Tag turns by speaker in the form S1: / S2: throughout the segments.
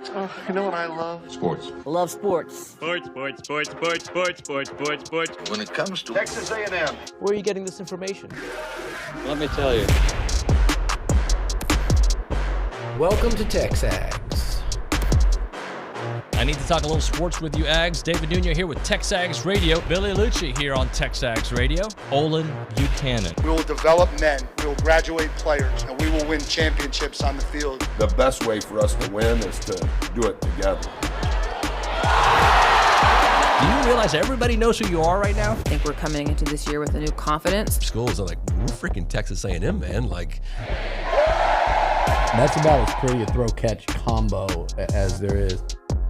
S1: You know what I love?
S2: Sports.
S3: Love sports.
S4: Sports. When
S1: It comes to Texas A&M.
S3: Where are you getting this information?
S4: Let me tell you.
S5: Welcome to TexAgs.
S6: I need to talk a little sports with you, Ags. David Nuño here with TexAgs Radio. Billy Liucci here on TexAgs Radio. Olin Buchanan.
S7: We will develop men, we will graduate players, and we will win championships on the field.
S2: The best way for us to win is to do it together.
S6: Do you realize everybody knows who you are right now?
S8: I think we're coming into this year with a new confidence.
S5: Schools are like, we're freaking Texas A&M, man. Like,
S9: that's about as pretty a throw-catch combo as there is.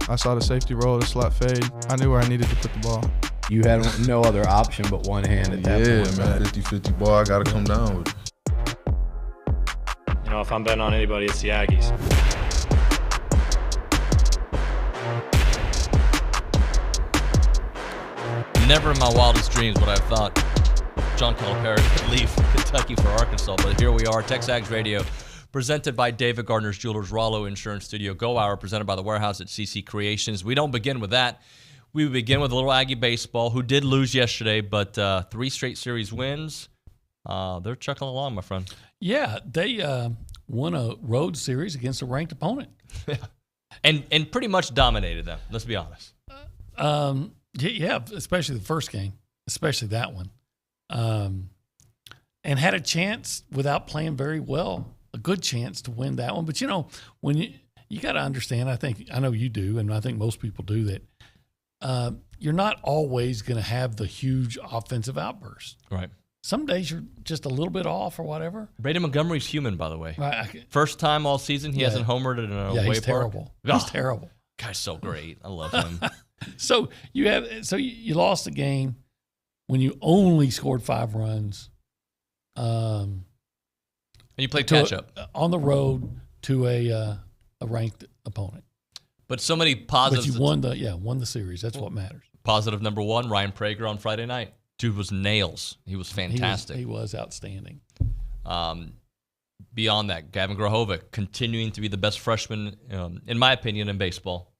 S10: I saw the safety roll, the slot fade. I knew where I needed to put the ball.
S9: You had no other option but one hand at that point.
S10: Yeah, man, 50-50 ball, I got to come down with it.
S4: You know, if I'm betting on anybody, it's the Aggies.
S6: Never in my wildest dreams would I have thought John Calipari could leave Kentucky for Arkansas, but here we are, TexAgs Radio, presented by David Gardner's Jewelers, Rollo Insurance Studio, Go Hour, presented by the Warehouse at CC Creations. We don't begin with that. We begin with a little Aggie baseball, who did lose yesterday, but 3 straight series wins. They're chugging along, my friend.
S11: Yeah, they won a road series against a ranked opponent.
S6: and pretty much dominated them, let's be honest.
S11: Yeah, especially the first game, especially that one. And had a chance without playing very well. A good chance to win that one. But, you know, when you got to understand, I know you do, and I think most people do, that you're not always going to have the huge offensive outburst.
S6: Right.
S11: Some days you're just a little bit off or whatever.
S6: Brady Montgomery's human, by the way.
S11: Right.
S6: First time all season he hasn't homered in a away
S11: he's
S6: park.
S11: Terrible. He's terrible.
S6: Guy's so great. I love him.
S11: So you lost the game when you only scored 5 runs.
S6: And you played catch up
S11: on the road to a ranked opponent.
S6: But so many positives.
S11: But you won the series. That's what matters.
S6: Positive number 1, Ryan Brauninger on Friday night. Dude was nails. He was fantastic.
S11: He was outstanding.
S6: Beyond that, Gavin Grohovic continuing to be the best freshman, in my opinion, in baseball.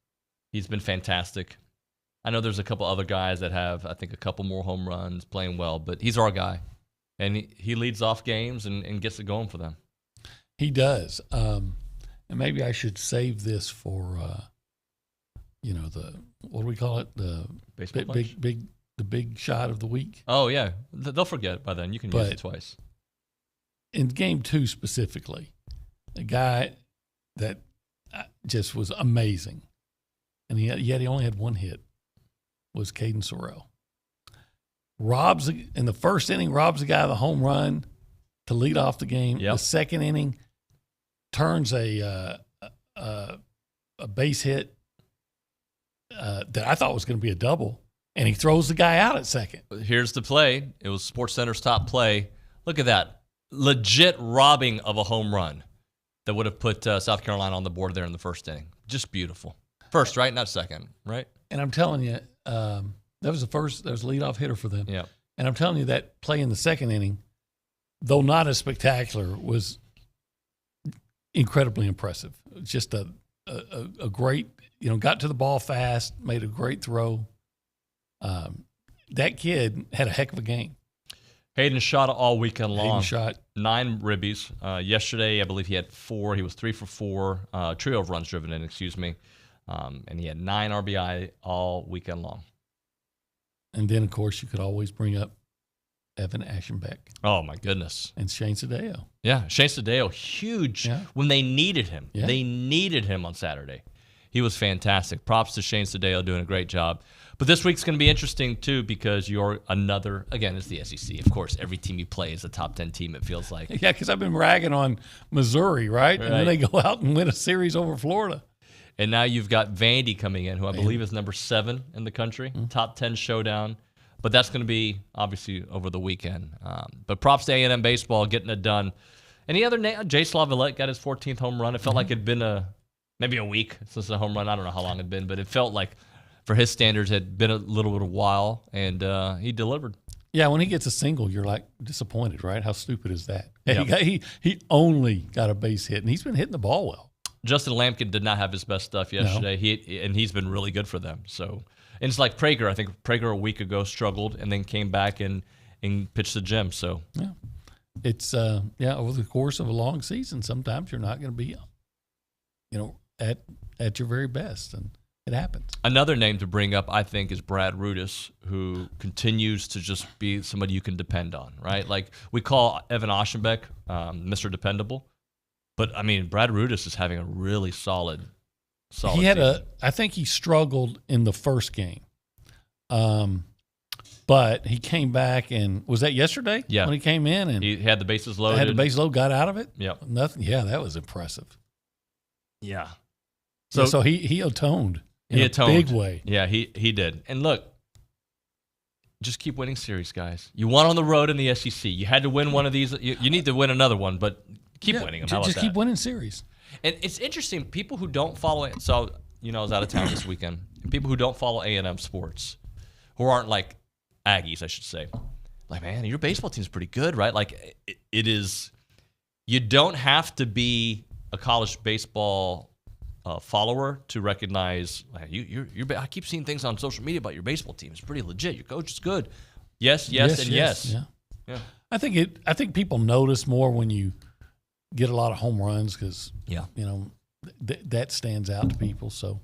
S6: He's been fantastic. I know there's a couple other guys that have, I think, a couple more home runs, playing well, but he's our guy. And he leads off games and gets it going for them.
S11: He does. And maybe I should save this for, what do we call it? The
S6: baseball
S11: the big shot of the week.
S6: Oh, yeah. They'll forget by then. You can use it twice.
S11: In game 2 specifically, a guy that just was amazing, and yet he only had 1 hit, was Caden Sorrell. In the first inning, robs the guy of the home run to lead off the game.
S6: Yep.
S11: The second inning, turns a base hit that I thought was going to be a double, and he throws the guy out at second.
S6: Here's the play. It was SportsCenter's top play. Look at that. Legit robbing of a home run that would have put South Carolina on the board there in the first inning. Just beautiful. First, right? Not second, right?
S11: And I'm telling you, that was the leadoff hitter for them.
S6: Yeah.
S11: And I'm telling you, that play in the second inning, though not as spectacular, was incredibly impressive. Just a great, got to the ball fast, made a great throw. That kid had a heck of a game.
S6: Hayden shot all weekend long.
S11: Hayden shot
S6: 9 ribbies. Yesterday, I believe he had 4. He was 3 for 4. Trio of runs driven in, and he had 9 RBI all weekend long.
S11: And then, of course, you could always bring up Evan Ashenbeck.
S6: Oh, my goodness.
S11: And Shane Sadeo.
S6: Yeah, Shane Sadeo, huge when they needed him.
S11: Yeah.
S6: They needed him on Saturday. He was fantastic. Props to Shane Sadeo doing a great job. But this week's going to be interesting, too, because you're again, it's the SEC. Of course, every team you play is a top 10 team, it feels like.
S11: Yeah, because I've been ragging on Missouri, right? And then they go out and win a series over Florida.
S6: And now you've got Vandy coming in, who I believe is number 7 in the country, top 10 showdown. But that's going to be, obviously, over the weekend. But props to A&M baseball getting it done. Any other name? Jay Slavilet got his 14th home run. It felt like it'd been maybe a week since the home run. I don't know how long it'd been, but it felt like, for his standards, it had been a little bit of a while, and he delivered.
S11: Yeah, when he gets a single, you're like disappointed, right? How stupid is that?
S6: Yep.
S11: He only got a base hit, and he's been hitting the ball well.
S6: Justin Lampkin did not have his best stuff yesterday. No. He's been really good for them. So, and it's like Prager. I think Prager a week ago struggled and then came back and pitched the gym. So
S11: yeah, it's over the course of a long season, sometimes you're not going to be, at your very best, and it happens. Another
S6: name to bring up, I think, is Brad Rudis, who continues to just be somebody you can depend on, right? Like we call Evan Oschenbeck Mr. Dependable, but I mean Brad Rudis is having a really solid. He had season.
S11: I think he struggled in the first game, but he came back and was that yesterday?
S6: Yeah,
S11: when he came in and
S6: he had the bases loaded.
S11: Had the base load, got out of it.
S6: Yep.
S11: Nothing. Yeah, that was impressive.
S6: Yeah.
S11: So he atoned.
S6: He atoned.
S11: Big way.
S6: Yeah, he did. And look, just keep winning series, guys. You won on the road in the SEC. You had to win one of these. You need to win another one, but keep winning them.
S11: Just keep winning series.
S6: And it's interesting, people who don't follow it. So, I was out of town this weekend. And people who don't follow A&M sports, who aren't like Aggies, I should say. Like, man, your baseball team's pretty good, right? Like, it is. You don't have to be a college baseball follower to recognize I keep seeing things on social media about your baseball team. It's pretty legit. Your coach is good. Yes. Yeah.
S11: I think people notice more when you get a lot of home runs because that stands out to people. So,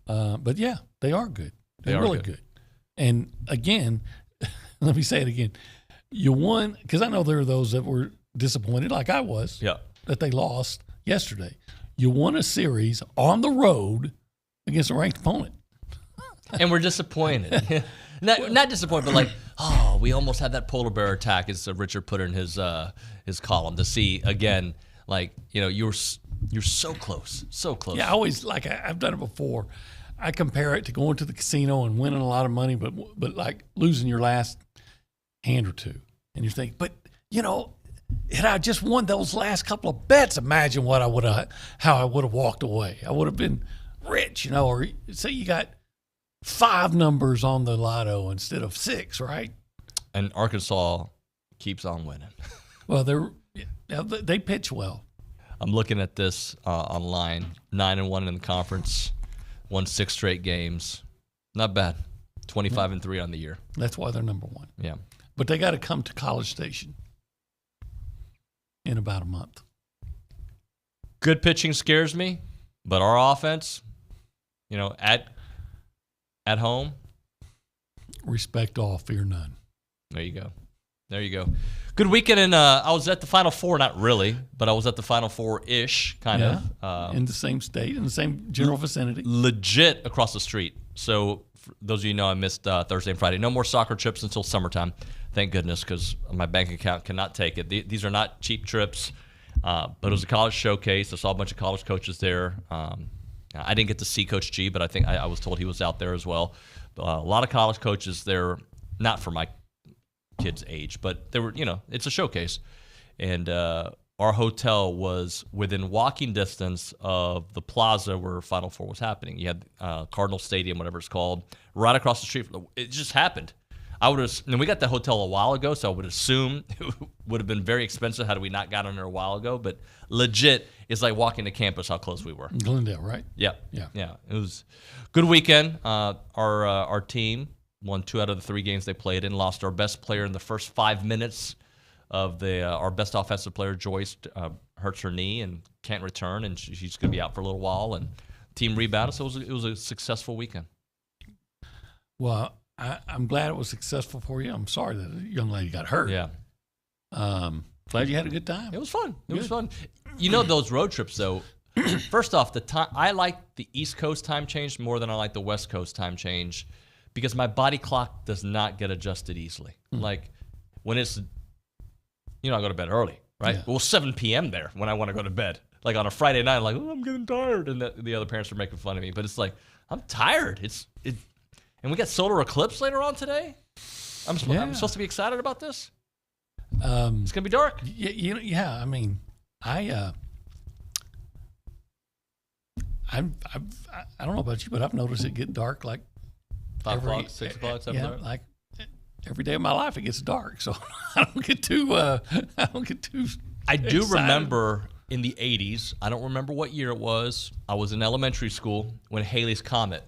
S11: but yeah, they are good. They're really good. And again, let me say it again. You won because I know there are those that were disappointed, like I was.
S6: Yeah.
S11: That they lost yesterday. You won a series on the road against a ranked opponent.
S6: And we're disappointed. not disappointed, but like, we almost had that polar bear attack, as Richard put in his column, to see again, like, you're so close. Yeah,
S11: I always, like, I've done it before. I compare it to going to the casino and winning a lot of money, but like losing your last hand or two. And you think, but, had I just won those last couple of bets, imagine how I would have walked away. I would have been rich, or say you got 5 numbers on the lotto instead of 6, right?
S6: And Arkansas keeps on winning.
S11: Well, they pitch well.
S6: I'm looking at this online. 9-1 in the conference, won 6 straight games. Not bad. 25-3 on the year.
S11: That's why they're number 1.
S6: Yeah,
S11: but they got to come to College Station in about a month.
S6: Good pitching scares me, but our offense, at home.
S11: Respect all, fear none.
S6: There you go. Good weekend, and I was at the Final Four, not really, but I was at the Final Four-ish, kind of.
S11: In the same state, in the same general vicinity.
S6: Legit across the street. So for those of you who know, I missed Thursday and Friday. No more soccer trips until summertime. Thank goodness, because my bank account cannot take it. These are not cheap trips, but it was a college showcase. I saw a bunch of college coaches there. I didn't get to see Coach G, but I think I was told he was out there as well. A lot of college coaches there, not for my kids' age, but they were, it's a showcase. And our hotel was within walking distance of the plaza where Final Four was happening. You had Cardinal Stadium, whatever it's called, right across the street. It just happened. And we got the hotel a while ago, so I would assume it would have been very expensive had we not gotten there a while ago. But legit, it's like walking to campus how close we were.
S11: Glendale, right?
S6: Yeah. It was a good weekend. Our team won 2 out of the 3 games they played in, lost our best player in the first 5 minutes of our best offensive player, Joyce, hurts her knee and can't return, and she's going to be out for a little while. And team rebounded, so it was a successful weekend.
S11: Well, I'm glad it was successful for you. I'm sorry that a young lady got hurt.
S6: Yeah.
S11: Glad you had a good time.
S6: It was fun. It was fun. Those road trips, though, first off, I like the East Coast time change more than I like the West Coast time change because my body clock does not get adjusted easily. Like when it's, I go to bed early, right? Yeah. Well, 7 p.m. there when I want to go to bed. Like on a Friday night, I'm like, I'm getting tired. And the other parents are making fun of me. But it's like, I'm tired. And we got solar eclipse later on today. I'm supposed to be excited about this. It's gonna be dark.
S11: Yeah. I mean, I don't know about you, but I've noticed it get dark like
S6: 5 o'clock, 6 o'clock, 7 o'clock.
S11: Like every day of my life it gets dark, so I don't get too.
S6: I do
S11: excited.
S6: remember in the 80s. I don't remember what year it was. I was in elementary school when Halley's Comet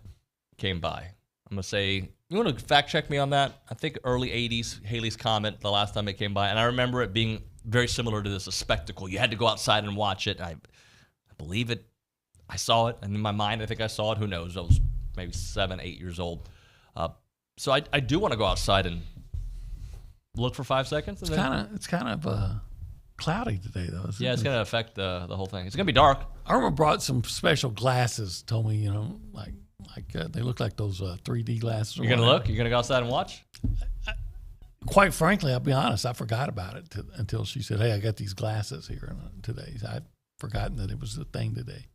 S6: came by. I'm going to say, you want to fact check me on that? I think early 80s, Halley's Comet, the last time it came by. And I remember it being very similar to this, a spectacle. You had to go outside and watch it. I believe it. I saw it. And in my mind, I think I saw it. Who knows? I was maybe 7, 8 years old. So I do want to go outside and look for 5 seconds.
S11: It's kind of cloudy today, though.
S6: Yeah, it's going to affect the whole thing. It's going to be dark.
S11: Irma brought some special glasses. Told me, like they look like those 3D glasses.
S6: You're going to look? You're going to go outside and watch?
S11: Quite frankly, I'll be honest. I forgot about it until she said, "Hey, I got these glasses here today." I'd forgotten that it was a thing today.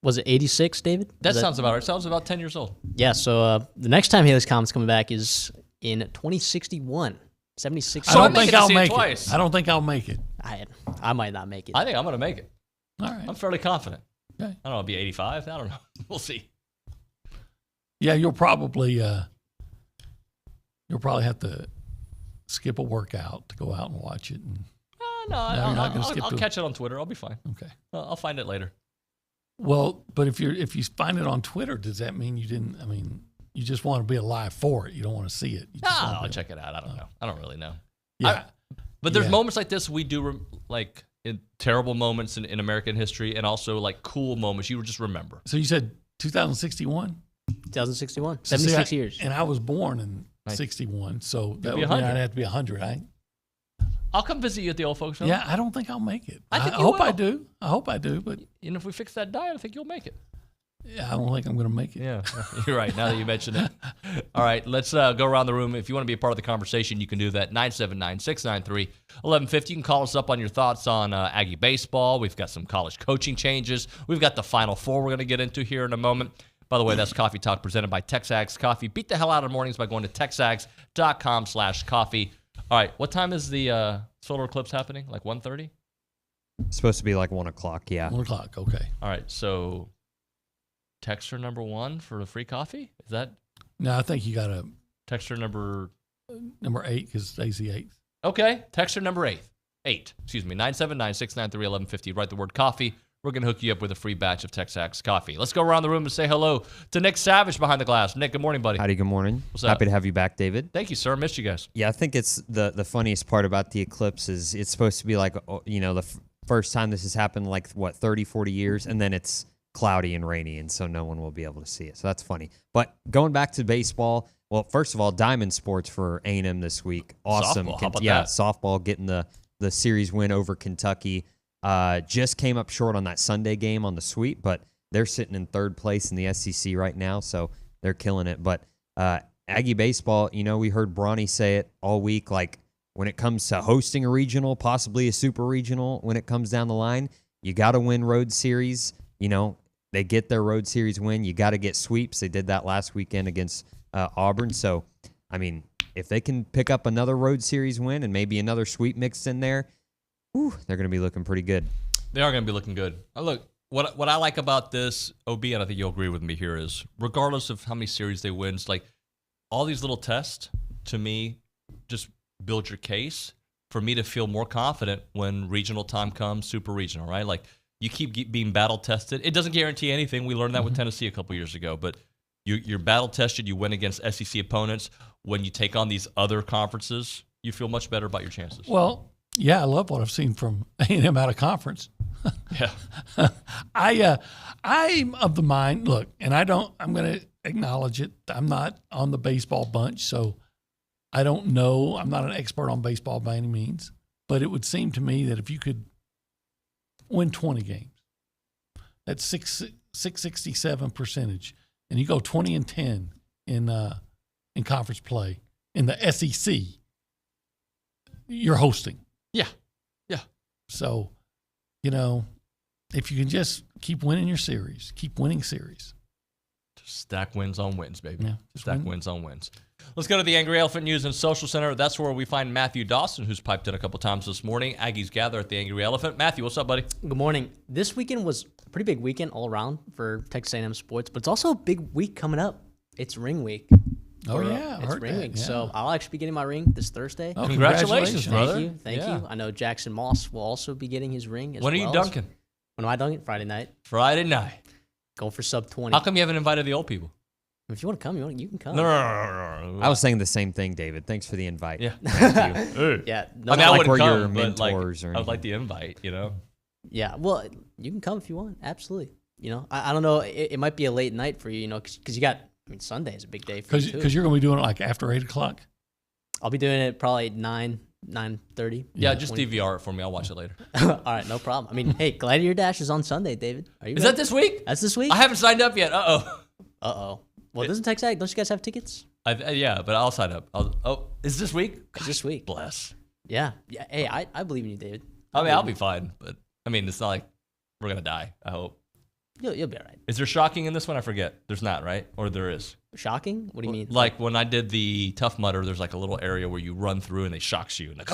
S3: Was it 86, David?
S6: That sounds about right. It sounds about 10 years old.
S3: Yeah, so the next time Halley's Comet's coming back is in 2061. 76.
S11: I don't think I'll make it. I don't think I'll make it.
S3: I might not make it.
S6: I think I'm going to make it.
S11: All right.
S6: I'm fairly confident.
S11: Okay.
S6: I don't know, it'll be 85. I don't know. We'll see.
S11: Yeah, you'll probably have to skip a workout to go out and watch it. And
S6: I'll catch it on Twitter. I'll be fine.
S11: Okay.
S6: I'll find it later.
S11: Well, but if you find it on Twitter, does that mean you didn't? I mean, you just want to be alive for it. You don't want to see it.
S6: I'll check it out. I don't know. I don't really know.
S11: Yeah.
S6: But there's moments like this we do, like in terrible moments in American history, and also like cool moments you just remember.
S11: So you said 2061?
S3: 2061. 76 years.
S11: And I was born in 61, so that would mean I'd have to be 100, right?
S6: I'll come visit you at the old folks home.
S11: Yeah, I don't think I'll make it.
S6: I
S11: hope I do. I hope I do, but
S6: if we fix that diet, I think you'll make it.
S11: Yeah, I don't think I'm going to make it.
S6: Yeah, you're right. Now that you mention it. All right, let's go around the room. If you want to be a part of the conversation, you can do that. 979-693-1150. You can call us up on your thoughts on Aggie baseball. We've got some college coaching changes. We've got the Final Four we're going to get into here in a moment. By the way, that's Coffee Talk presented by TexAgs Coffee. Beat the hell out of mornings by going to texags.com/coffee. All right, what time is the solar eclipse happening? Like 1:30?
S12: It's supposed to be like 1 o'clock, yeah.
S11: 1 o'clock, okay.
S6: All right, so texter number 1 for the free coffee? Is that?
S11: No, I think you got a
S6: texter number
S11: 8 because today's the 8th.
S6: Okay, texter number 8. 979-693-1150. Write the word coffee. We're going to hook you up with a free batch of TexAgs coffee. Let's go around the room and say hello to Nick Savage behind the glass. Nick, good morning, buddy.
S12: Howdy, good morning.
S6: What's up?
S12: Happy to have you back, David.
S6: Thank you, sir. Missed you guys.
S12: Yeah, I think it's the funniest part about the eclipse is it's supposed to be like, the first time this has happened like, 30, 40 years, and then it's cloudy and rainy, and so no one will be able to see it. So that's funny. But going back to baseball, well, first of all, Diamond Sports for A&M this week. Awesome.
S6: Softball. How about
S12: that?
S6: Softball
S12: getting the series win over Kentucky. Just came up short on that Sunday game on the sweep, but they're sitting in third place in the SEC right now, so they're killing it. But Aggie baseball, we heard Bronny say it all week, like when it comes to hosting a regional, possibly a super regional, when it comes down the line, you got to win road series. They get their road series win. You got to get sweeps. They did that last weekend against Auburn. So, I mean, if they can pick up another road series win and maybe another sweep mixed in there, they're going to be looking pretty good.
S6: They are going to be looking good. Look, what I like about this, OB, and I think you'll agree with me here, is regardless of how many series they win, it's like all these little tests, to me, just build your case for me to feel more confident when regional time comes, super regional, right? Like you keep being battle tested. It doesn't guarantee anything. We learned that with Tennessee a couple years ago, but you're battle tested. You win against SEC opponents. When you take on these other conferences, you feel much better about your chances.
S11: Well, yeah, I love what I've seen from A&M out of conference.
S6: Yeah.
S11: I'm of the mind, look, and I'm going to acknowledge it. I'm not on the baseball bunch, so I don't know. I'm not an expert on baseball by any means, but it would seem to me that if you could win 20 games, that's 667 percentage, and you go 20-10 in conference play in the SEC, you're hosting.
S6: Yeah.
S11: So, if you can just keep winning your series, keep winning series.
S6: Just stack wins on wins, baby.
S11: Yeah,
S6: stack wins on wins. Let's go to the Angry Elephant News and Social Center. That's where we find Matthew Dawson, who's piped in a couple times this morning. Aggies gather at the Angry Elephant. Matthew, what's up, buddy?
S3: Good morning. This weekend was a pretty big weekend all around for Texas A&M sports, but it's also a big week coming up. It's ring week.
S11: Oh, yeah. I
S3: It's
S11: heard
S3: ring
S11: that,
S3: week.
S11: yeah.
S3: So I'll actually be getting my ring this Thursday.
S11: Oh,
S6: Congratulations, brother.
S3: Thank you. Thank
S6: Yeah.
S3: you. I know Jackson Moss will also be getting his ring as
S6: When are
S3: well.
S6: you dunking?
S3: When am I dunking? Friday night.
S6: Friday night.
S3: Going for sub 20.
S6: How come you haven't invited the old people?
S3: If you want to come, you can come.
S6: No.
S12: I was saying the same thing, David. Thanks for the invite.
S6: Yeah.
S12: Thank you.
S3: Yeah.
S6: I mean, I
S12: like
S6: wouldn't
S12: we're
S6: come,
S12: your
S6: but like,
S12: mentors or
S6: I would like the invite, you know?
S3: Yeah. Well, you can come if you want. Absolutely. You know, I don't know. It might be a late night for you, you know, because you got, I mean, Sunday is a big day for you, too.
S11: Because you're going to be doing it like after 8 o'clock?
S3: I'll be doing it probably 9:30.
S6: Yeah, just DVR it for me. I'll watch it later.
S3: All right, no problem. I mean, hey, Gladiator Dash is on Sunday, David. Are you
S6: Is
S3: ready?
S6: that this week?
S3: That's this week?
S6: I haven't signed up yet. Uh-oh.
S3: Well, doesn't TexAgs, don't you guys have tickets?
S6: Yeah, but I'll sign up. Is this week?
S3: It's this week.
S6: Bless.
S3: Yeah. Hey, I believe in you, David.
S6: I mean, I'll be fine, but I mean, it's not like we're going to die, I hope.
S3: You'll be all right.
S6: Is there shocking in this one? I forget. There's not, right? Or there is?
S3: Shocking? What do you mean?
S6: Like when I did the Tough Mudder, there's like a little area where you run through and they shocks you. And like,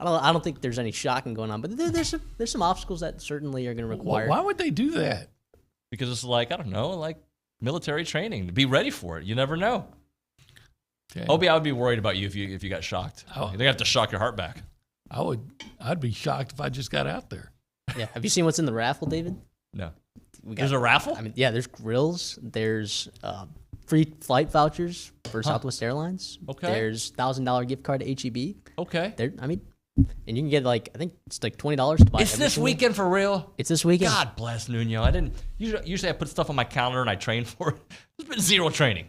S3: I don't think there's any shocking going on, but there's some obstacles that certainly are going to require.
S11: Why would they do that?
S6: Because it's like, I don't know, like military training. To be ready for it. You never know.
S11: Okay.
S6: Obi, I would be worried about you if you got shocked.
S11: Oh.
S6: They have to shock your heart back.
S11: I'd be shocked if I just got out there.
S3: Yeah. Have you seen what's in the raffle, David?
S6: No. There's a raffle?
S3: I mean, yeah, there's grills. There's free flight vouchers for Southwest Airlines.
S6: Okay.
S3: There's $1,000 gift card to HEB.
S6: Okay.
S3: I mean, and you can get like, I think it's like $20 to buy.
S6: It's this weekend for real?
S3: It's this weekend.
S6: God bless Nuño. I didn't usually I put stuff on my calendar and I train for it. There's been zero training.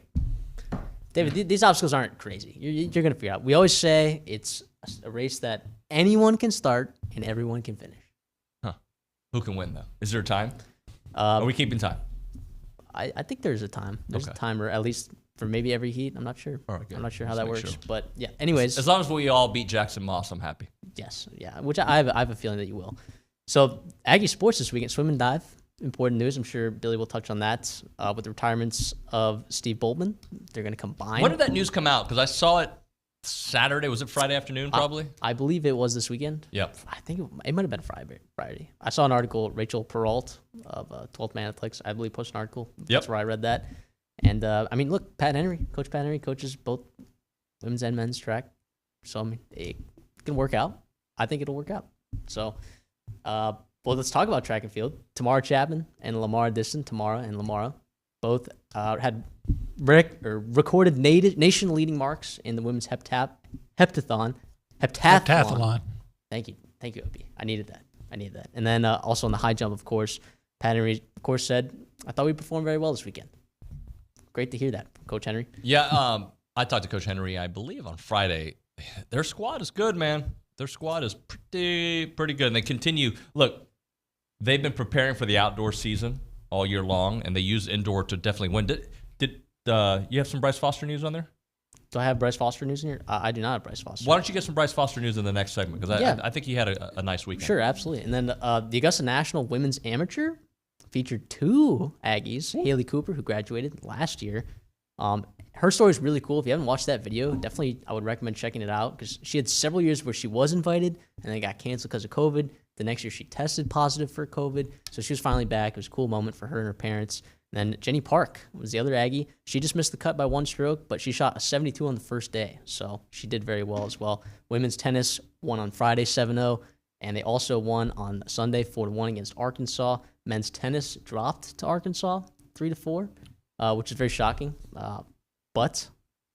S3: David, these obstacles aren't crazy. You're going to figure out. We always say it's a race that anyone can start and everyone can finish.
S6: Huh. Who can win, though? Is there a time? Are we keeping time?
S3: I think there's a time. There's a timer, at least for maybe every heat. I'm not sure.
S6: All right, good.
S3: I'm not sure how
S6: Let's
S3: that
S6: make
S3: works.
S6: sure.
S3: But yeah, anyways.
S6: As long as we all beat Jackson Moss, I'm happy.
S3: Yes. Yeah. Which I have a feeling that you will. So Aggie sports this weekend, swim and dive. Important news. I'm sure Billy will touch on that with the retirements of Steve Boltman. They're going to combine.
S6: When did that news come out? Because I saw it Saturday. Was it Friday afternoon, probably?
S3: I believe it was this weekend.
S6: Yep.
S3: I think it might have been Friday. I saw an article, Rachel Peralt of 12th Man Athletics, I believe, posted an article.
S6: Yep.
S3: That's where I read that. And, I mean, look, Coach Pat Henry coaches both women's and men's track. So, I mean, it can work out. I think it'll work out. So, well, let's talk about track and field. Tamara Chapman and Lamar Disson, Tamara and Lamara, both had recorded nation-leading marks in the women's heptathlon. Thank you, Opie. I needed that. And then also in the high jump, of course, Pat Henry, of course, said, "I thought we performed very well this weekend." Great to hear that from Coach Henry.
S6: Yeah, I talked to Coach Henry, I believe, on Friday. Their squad is good, man. Their squad is pretty good. And they continue. Look, they've been preparing for the outdoor season all year long, and they use indoor to definitely win. Did you have some Bryce Foster news on there?
S3: Do I have Bryce Foster news in here? I do not have Bryce Foster.
S6: Why don't you get some Bryce Foster news in the next segment? Because I think he had a nice weekend.
S3: Sure, absolutely. And then the Augusta National Women's Amateur featured two Aggies, Haley Cooper, who graduated last year. Her story is really cool. If you haven't watched that video, definitely I would recommend checking it out because she had several years where she was invited and then got canceled because of COVID. The next year she tested positive for COVID, so she was finally back. It was a cool moment for her and her parents. And then Jenny Park was the other Aggie. She just missed the cut by one stroke, but she shot a 72 on the first day, so she did very well as well. Women's tennis won on Friday 7-0, and they also won on Sunday 4-1 against Arkansas. Men's tennis dropped to Arkansas 3-4, which is very shocking, but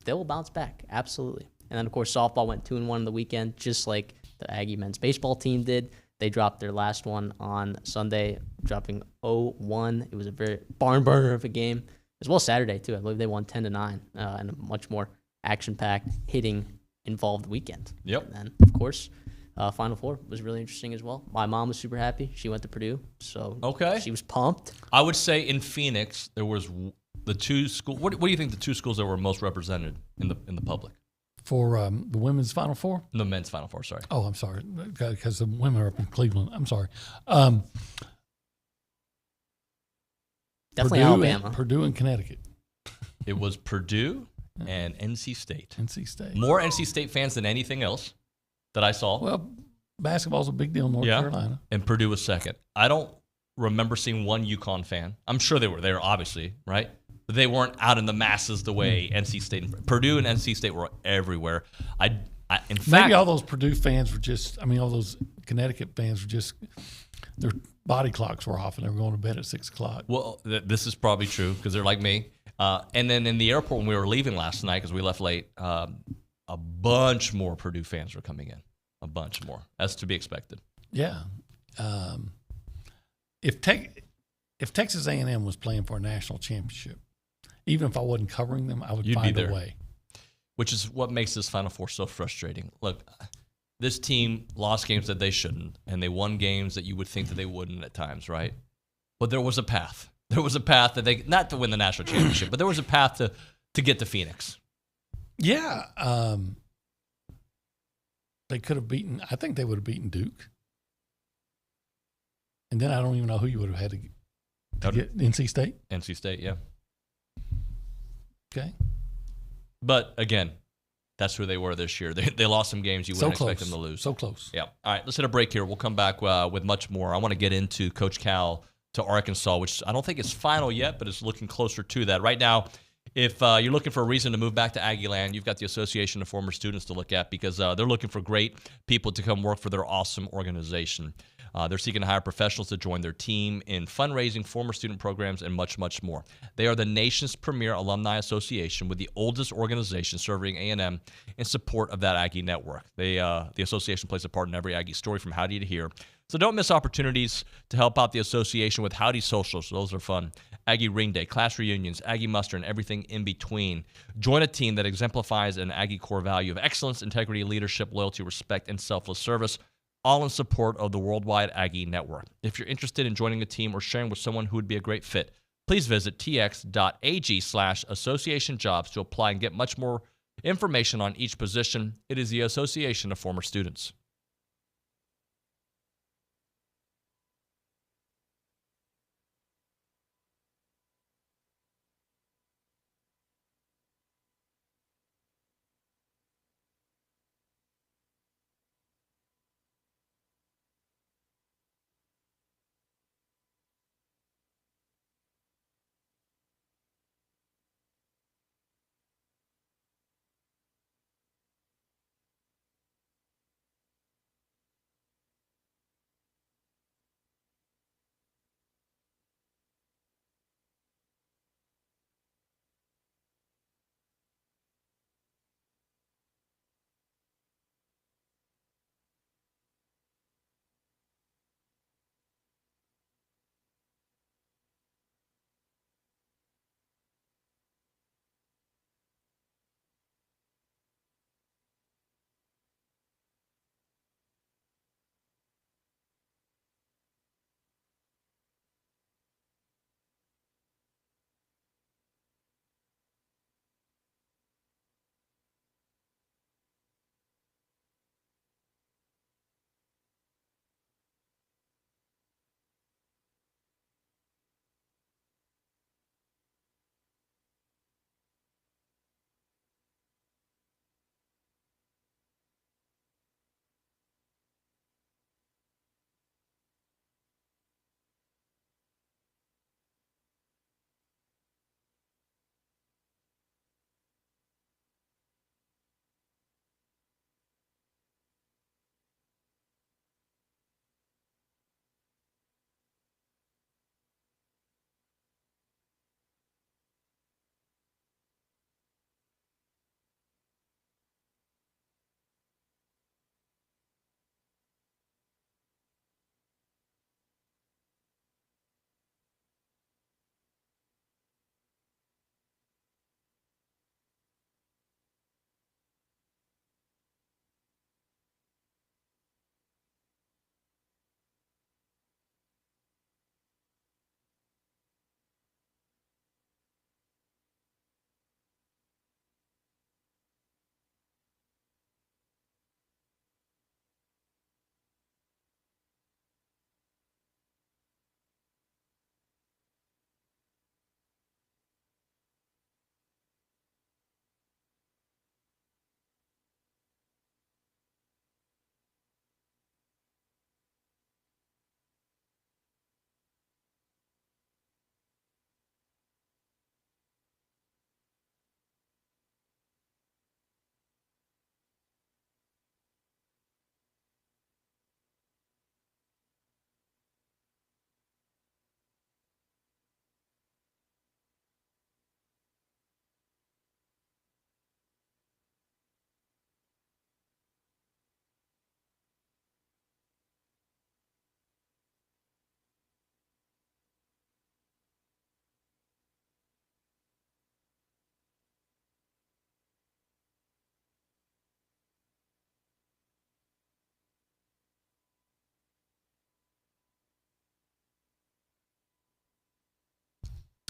S3: they will bounce back, absolutely. And then, of course, softball went 2-1 on the weekend, just like the Aggie men's baseball team did. They dropped their last one on Sunday, dropping 0-1. It was a very barn burner of a game, as well as Saturday, too. I believe they won 10-9 and a much more action-packed, hitting-involved weekend.
S6: Yep.
S3: And then, of course, Final Four was really interesting as well. My mom was super happy. She went to Purdue, so she was pumped.
S6: I would say in Phoenix, there was the two schools. What do you think the two schools that were most represented in the public?
S11: For the women's Final Four?
S6: The men's Final Four, sorry.
S11: Oh, I'm sorry, because the women are up in Cleveland. I'm sorry.
S3: Definitely Alabama.
S11: Purdue and Connecticut.
S6: It was Purdue and NC State.
S11: NC State.
S6: More NC State fans than anything else that I saw.
S11: Well, basketball's a big deal in North Carolina.
S6: And Purdue was second. I don't remember seeing one UConn fan. I'm sure they were there, obviously, right? They weren't out in the masses the way NC State and Purdue and NC State were everywhere. In fact,
S11: maybe all those Purdue fans were all those Connecticut fans were just their body clocks were off and they were going to bed at 6 o'clock.
S6: Well, this is probably true because they're like me. And then in the airport when we were leaving last night, because we left late, a bunch more Purdue fans were coming in. A bunch more, as to be expected.
S11: Yeah. If Texas A&M was playing for a national championship, even if I wasn't covering them, I would find a way.
S6: Which is what makes this Final Four so frustrating. Look, this team lost games that they shouldn't, and they won games that you would think that they wouldn't at times, right? But there was a path. There was a path that they, not to win the national championship, but there was a path to get to Phoenix.
S11: Yeah. They could have I think they would have beaten Duke. And then I don't even know who you would have had to get NC State.
S6: NC State, yeah.
S11: Okay.
S6: But again, that's who they were this year. They lost some games you wouldn't expect them to lose.
S11: So close.
S6: Yeah. All right, let's hit a break here. We'll come back with much more. I want to get into Coach Cal to Arkansas, which I don't think is final yet, but it's looking closer to that. Right now, if you're looking for a reason to move back to Aggieland, you've got the Association of Former Students to look at because they're looking for great people to come work for their awesome organization. They're seeking to hire professionals to join their team in fundraising, former student programs, and much, much more. They are the nation's premier alumni association with the oldest organization serving A&M in support of that Aggie network. The association plays a part in every Aggie story from Howdy to Here. So don't miss opportunities to help out the association with Howdy Socials. Those are fun. Aggie Ring Day, class reunions, Aggie Muster, and everything in between. Join a team that exemplifies an Aggie core value of excellence, integrity, leadership, loyalty, respect, and selfless service, all in support of the Worldwide Aggie Network. If you're interested in joining a team or sharing with someone who would be a great fit, please visit tx.ag/associationjobs to apply and get much more information on each position. It is the Association of Former Students.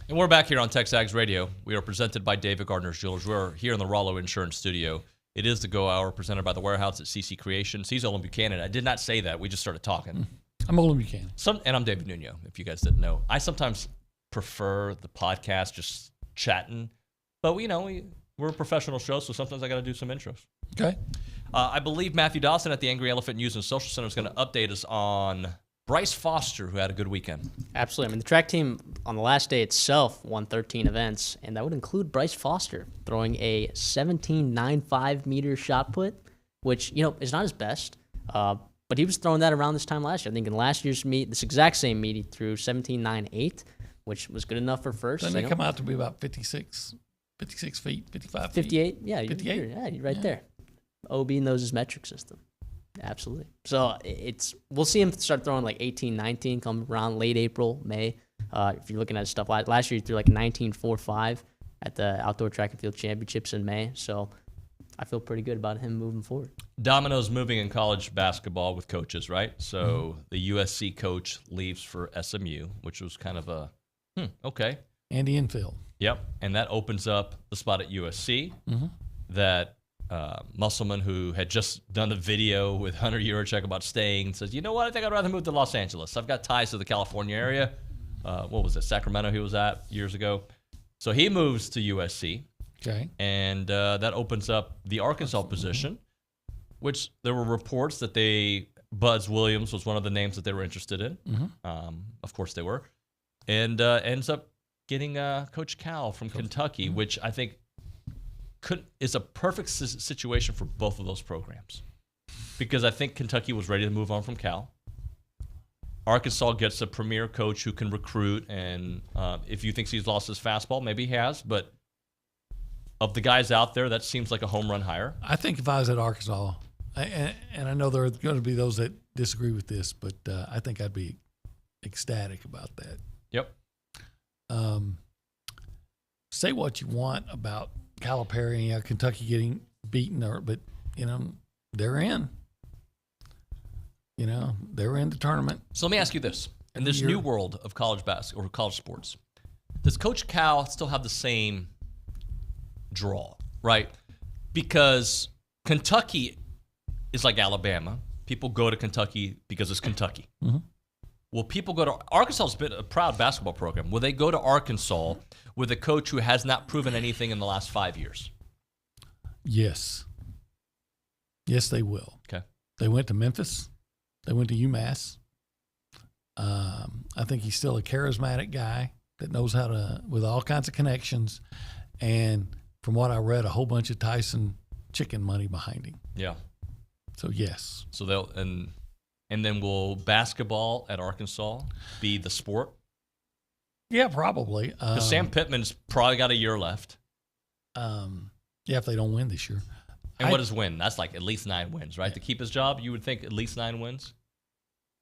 S6: And we're back here on TexAgs Radio. We are presented by David Gardner's Jewelers. We're here in the Rollo Insurance Studio. It is the Go Hour presented by the Warehouse at CC Creations. He's Olin Buchanan. I did not say that. We just started talking.
S11: I'm Olin Buchanan.
S6: And I'm David Nuño, if you guys didn't know. I sometimes prefer the podcast just chatting. But, we're a professional show, so sometimes I got to do some intros.
S11: Okay.
S6: I believe Matthew Dawson at the Angry Elephant News and Social Center is going to update us on Bryce Foster, who had a good weekend.
S3: Absolutely. I mean, the track team on the last day itself won 13 events, and that would include Bryce Foster throwing a 17.95 meter shot put, which, is not his best. But he was throwing that around this time last year. I think in last year's meet, this exact same meet, he threw 17.98, which was good enough for first.
S11: Doesn't it come out to be about 56 feet, 55 feet?
S3: 58? Yeah.
S11: 58?
S3: You're right there. OB knows his metric system. Absolutely. So we'll see him start throwing like 18, 19 come around late April, May. If you're looking at his stuff, last year he threw like 19.45 at the Outdoor Track and Field Championships in May. So I feel pretty good about him moving forward.
S6: Domino's moving in college basketball with coaches, right? So the USC coach leaves for SMU, which was kind of a, okay.
S11: Andy Enfield.
S6: Yep. And that opens up the spot at USC. That Musselman, who had just done a video with Hunter Yurachek about staying, says, you know what, I think I'd rather move to Los Angeles. I've got ties to the California area. What was it, Sacramento he was at years ago. So he moves to USC.
S11: Okay.
S6: And that opens up the Arkansas position, which there were reports that Buzz Williams was one of the names that they were interested in. Of course they were. And ends up getting Coach Cal from Kentucky, which I think is a perfect situation for both of those programs, because I think Kentucky was ready to move on from Cal. Arkansas gets a premier coach who can recruit, and if you think he's lost his fastball, maybe he has, but of the guys out there, that seems like a home run hire.
S11: I think if I was at Arkansas, and I know there are going to be those that disagree with this, but I think I'd be ecstatic about that.
S6: Yep.
S11: Say what you want about Calipari and Kentucky getting beaten, but they're in. They're in the tournament.
S6: So let me ask you this: in this new world of college basketball or college sports, does Coach Cal still have the same draw, right? Because Kentucky is like Alabama. People go to Kentucky because it's Kentucky. Will people go to Arkansas? Has been a proud basketball program. Will they go to Arkansas with a coach who has not proven anything in the last 5 years?
S11: Yes. Yes, they will.
S6: Okay.
S11: They went to Memphis. They went to UMass. I think he's still a charismatic guy that knows how to, with all kinds of connections. And from what I read, a whole bunch of Tyson chicken money behind him.
S6: Yeah.
S11: So, yes.
S6: So they'll, and then will basketball at Arkansas be the sport?
S11: Yeah, probably.
S6: Because Sam Pittman's probably got a year left.
S11: Yeah, if they don't win this year.
S6: And what is win? That's like at least 9 wins, right? Yeah. To keep his job, you would think at least 9 wins?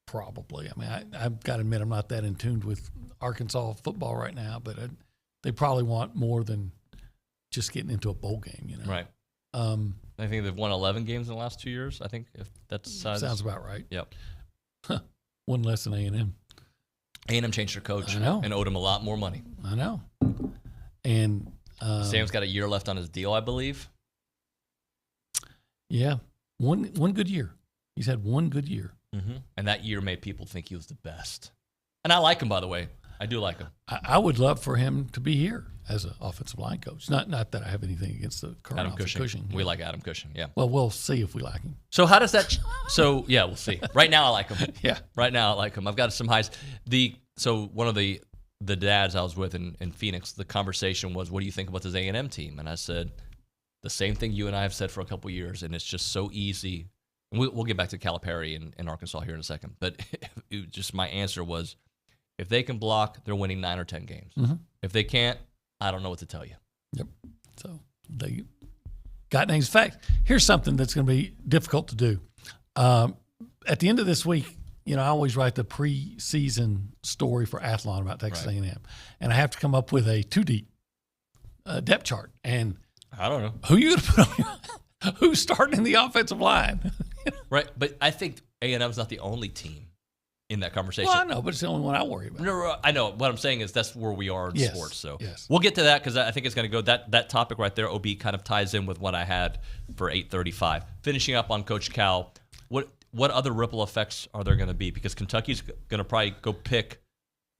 S11: Probably. I mean, I've got to admit I'm not that in tune with Arkansas football right now, but they probably want more than just getting into a bowl game,
S6: Right. I think they've won 11 games in the last 2 years. I think if that's
S11: sounds about right.
S6: Yep.
S11: One less than A&M.
S6: A&M changed their coach.
S11: I know.
S6: And owed him a lot more money.
S11: I know. And
S6: Sam's got a year left on his deal, I believe.
S11: Yeah, one good year. He's had one good year.
S6: And that year made people think he was the best. And I like him, by the way. I do like him.
S11: I would love for him to be here as an offensive line coach. Not that I have anything against the current
S6: Adam Cushing.
S11: Yeah.
S6: We like Adam Cushing, yeah.
S11: Well, we'll see if we like him.
S6: So how does that so yeah, we'll see. Right now I like him.
S11: Yeah.
S6: Right now I like him. I've got some highs. So one of the dads I was with in Phoenix, the conversation was, what do you think about this A&M team? And I said, the same thing you and I have said for a couple of years, and it's just so easy. And we'll get back to Calipari in Arkansas here in a second. But just my answer was, if they can block, they're winning 9 or 10 games. If they can't, I don't know what to tell you.
S11: Yep. So they got names. In fact, here's something that's going to be difficult to do. At the end of this week, I always write the preseason story for Athlon about Texas A&M, and I have to come up with a 2-deep depth chart. And
S6: I don't know
S11: who you going to put on. Who's starting in the offensive line?
S6: Right, but I think A&M's not the only team in that conversation.
S11: Well, I know, but it's the only one I worry about.
S6: No, I know. What I'm saying is that's where we are in
S11: Yes,
S6: sports. So
S11: yes.
S6: we'll get to that because I think it's going to go. That topic right there, OB, kind of ties in with what I had for 8:35. Finishing up on Coach Cal, what other ripple effects are there going to be? Because Kentucky's going to probably go pick.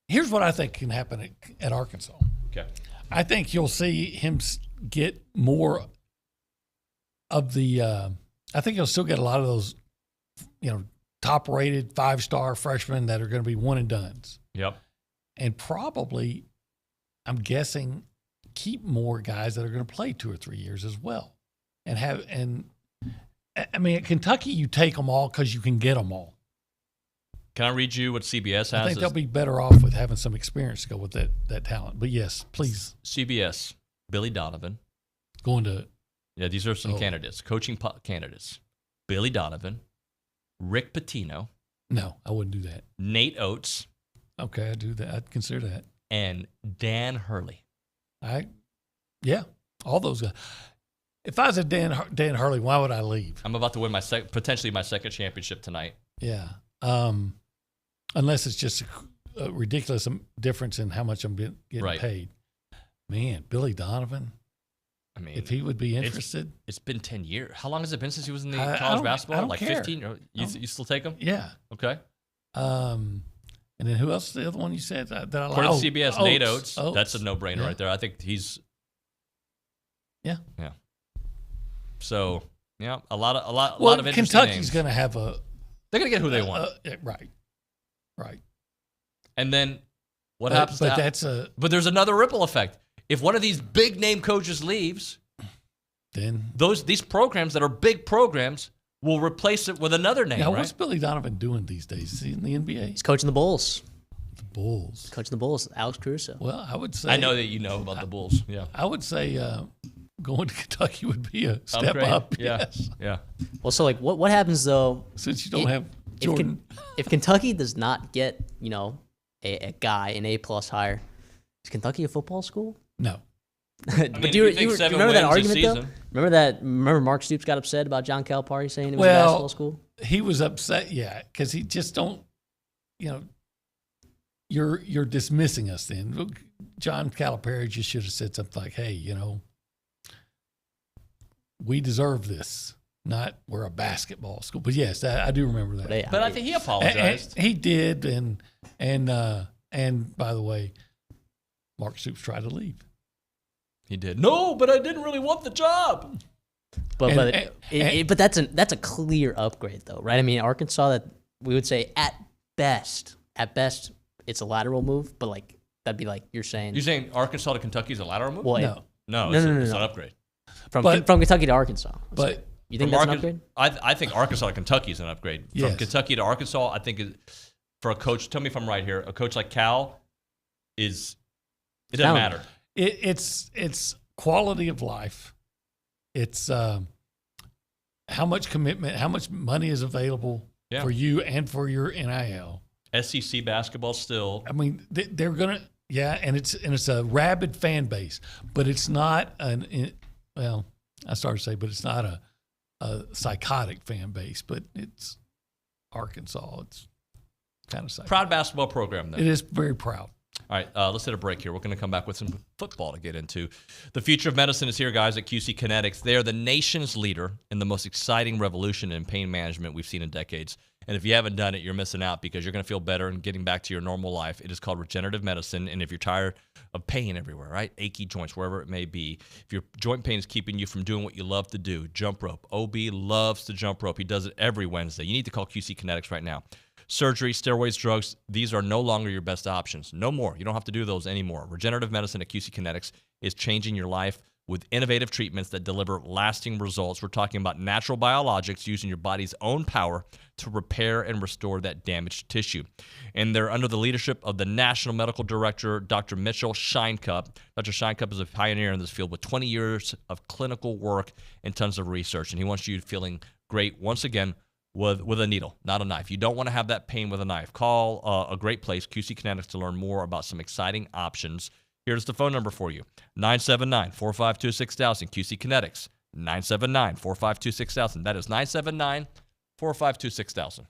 S11: Here's what I think can happen at Arkansas.
S6: Okay.
S11: I think you'll see him get more of the I think he'll still get a lot of those, top-rated 5-star freshmen that are going to be one-and-dones.
S6: Yep.
S11: And probably, I'm guessing, keep more guys that are going to play 2 or 3 years as well. At Kentucky, you take them all because you can get them all.
S6: Can I read you what CBS has?
S11: I think they'll be better off with having some experience to go with that talent. But yes, please.
S6: CBS, Billy Donovan.
S11: Going to.
S6: Yeah, these are some candidates, coaching candidates. Billy Donovan, Rick Pitino.
S11: No, I wouldn't do that.
S6: Nate Oates.
S11: Okay, I'd do that. I'd consider that.
S6: And Dan Hurley.
S11: All those guys. If I was a Dan Hurley, why would I leave?
S6: I'm about to win potentially my second championship tonight.
S11: Yeah. Unless it's just a ridiculous difference in how much I'm getting paid. Man, Billy Donovan. I mean, if he would be interested.
S6: It's been 10 years. How long has it been since he was in the college basketball?
S11: I don't
S6: like
S11: care.
S6: 15? You still take him?
S11: Yeah.
S6: Okay.
S11: And then who else is the other one you said that I like?
S6: According to CBS, Nate Oates.
S11: Oates.
S6: That's a no-brainer right there. I think he's.
S11: Yeah.
S6: Yeah. So, yeah, a lot of interesting
S11: Kentucky's
S6: names.
S11: going to have a.
S6: They're going to get who they want.
S11: Right.
S6: And then what happens? But there's another ripple effect. If one of these big name coaches leaves,
S11: then
S6: these programs that are big programs will replace it with another name.
S11: Now,
S6: right?
S11: what's Billy Donovan doing these days? Is he in the NBA?
S3: He's coaching the Bulls.
S11: The Bulls.
S3: Coaching the Bulls, Alex Caruso.
S11: Well, I would say.
S6: I know that you know about the Bulls. Yeah.
S11: I would say going to Kentucky would be a step up.
S6: Yeah.
S11: Yes.
S6: Yeah.
S3: Well, so what happens though?
S11: Since you don't have Jordan.
S3: If Kentucky does not get a guy an A+ hire, is Kentucky a football school?
S11: No.
S3: But do you remember that argument though? Remember Mark Stoops got upset about John Calipari saying it was a basketball school?
S11: He was upset, because he just don't, you're dismissing us then. John Calipari just should have said something like, hey, we deserve this, not we're a basketball school. But yes, I do remember that.
S6: But I think he apologized.
S11: He did, and by the way, Mark Stoops tried to leave.
S6: He did. No, but I didn't really want the job.
S3: But that's a clear upgrade though, right? I mean, Arkansas, that we would say at best it's a lateral move, but that'd be like you're saying.
S6: You're saying Arkansas to Kentucky is a lateral move?
S3: Well,
S6: no, it's an upgrade.
S3: From Kentucky to Arkansas.
S11: But
S3: you think that's an upgrade?
S6: I think Arkansas to Kentucky is an upgrade.
S11: Yes.
S6: From Kentucky to Arkansas, I think for a coach, tell me if I'm right here, a coach like Cal it doesn't matter.
S11: It's quality of life. It's how much commitment, how much money is available for you and for your NIL.
S6: SEC basketball still.
S11: I mean, they're gonna and it's a rabid fan base, but it's not I started to say, but it's not a psychotic fan base, but it's Arkansas. It's kind of psychotic.
S6: Proud basketball program, though.
S11: It is very proud.
S6: All right, let's hit a break here. We're going to come back with some football to get into. The future of medicine is here, guys, at QC Kinetics. They are the nation's leader in the most exciting revolution in pain management we've seen in decades. And if you haven't done it, you're missing out because you're going to feel better and getting back to your normal life. It is called regenerative medicine. And if you're tired of pain everywhere, right, achy joints, wherever it may be, if your joint pain is keeping you from doing what you love to do, jump rope. OB loves to jump rope. He does it every Wednesday. You need to call QC Kinetics right now. Surgery, steroids, drugs, these are no longer your best options. No more. You don't have to do those anymore. Regenerative medicine at QC Kinetics is changing your life with innovative treatments that deliver lasting results. We're talking about natural biologics using your body's own power to repair and restore that damaged tissue. And they're under the leadership of the National Medical Director, Dr. Mitchell Scheinkup. Dr. Scheinkup is a pioneer in this field with 20 years of clinical work and tons of research. And he wants you feeling great, once again, with a needle, not a knife. You don't want to have that pain with a knife. Call a great place, QC Kinetics, to learn more about some exciting options. Here's the phone number for you, 979-452-6000, QC Kinetics, 979-452-6000. That is 979-452-6000.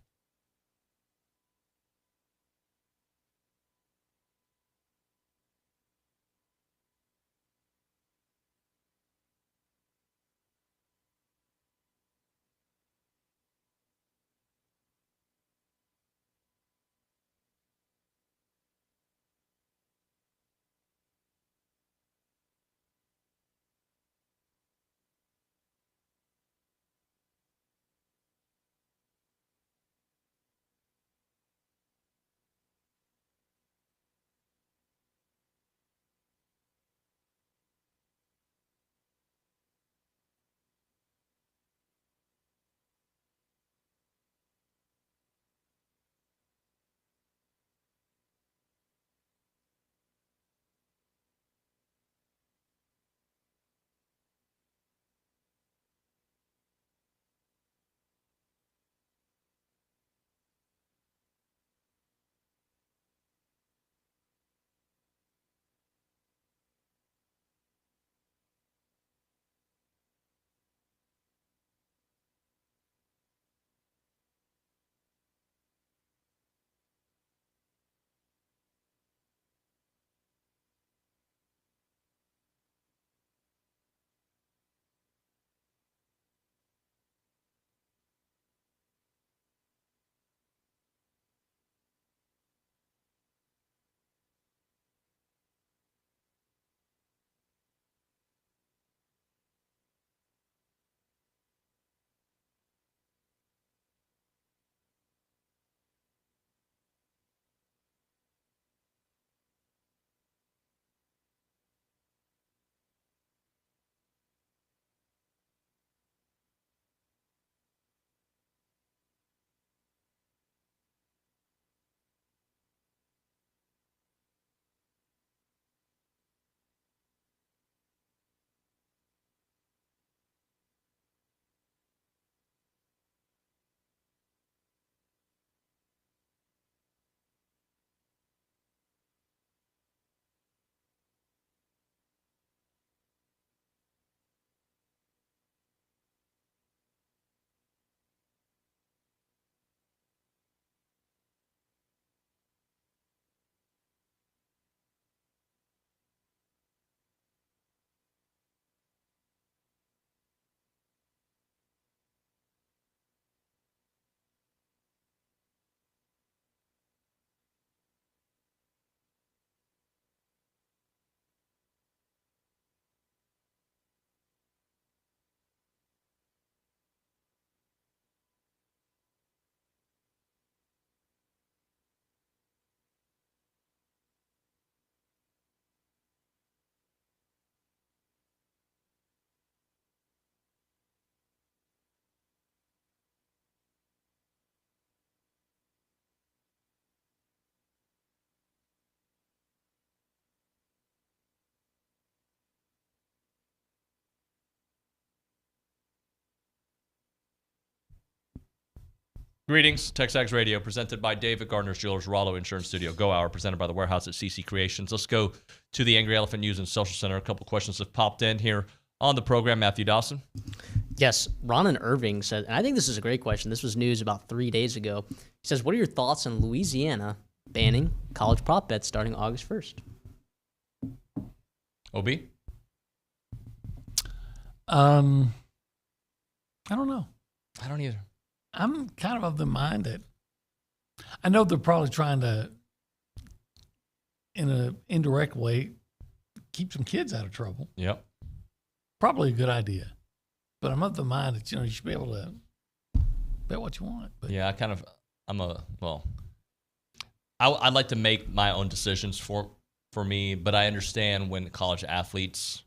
S6: Greetings, TexAgs Radio, presented by David Gardner's Jewelers, Rollo Insurance Studio, Go Hour, presented by the Warehouse at CC Creations. Let's go to the Angry Elephant News and Social Center. A couple questions have popped in here on the program. Matthew Dawson.
S3: Yes, Ronan Irving said, and I think this is a great question. This was news about 3 days ago. He says, what are your thoughts on Louisiana banning college prop bets starting August 1st?
S6: OB?
S11: I don't know.
S6: I don't either.
S11: I'm kind of the mind that I know they're probably trying to, in an indirect way, keep some kids out of trouble.
S6: Yep.
S11: Probably a good idea. But I'm of the mind that, you should be able to bet what you want. But
S6: yeah, I'd like to make my own decisions for me, but I understand when college athletes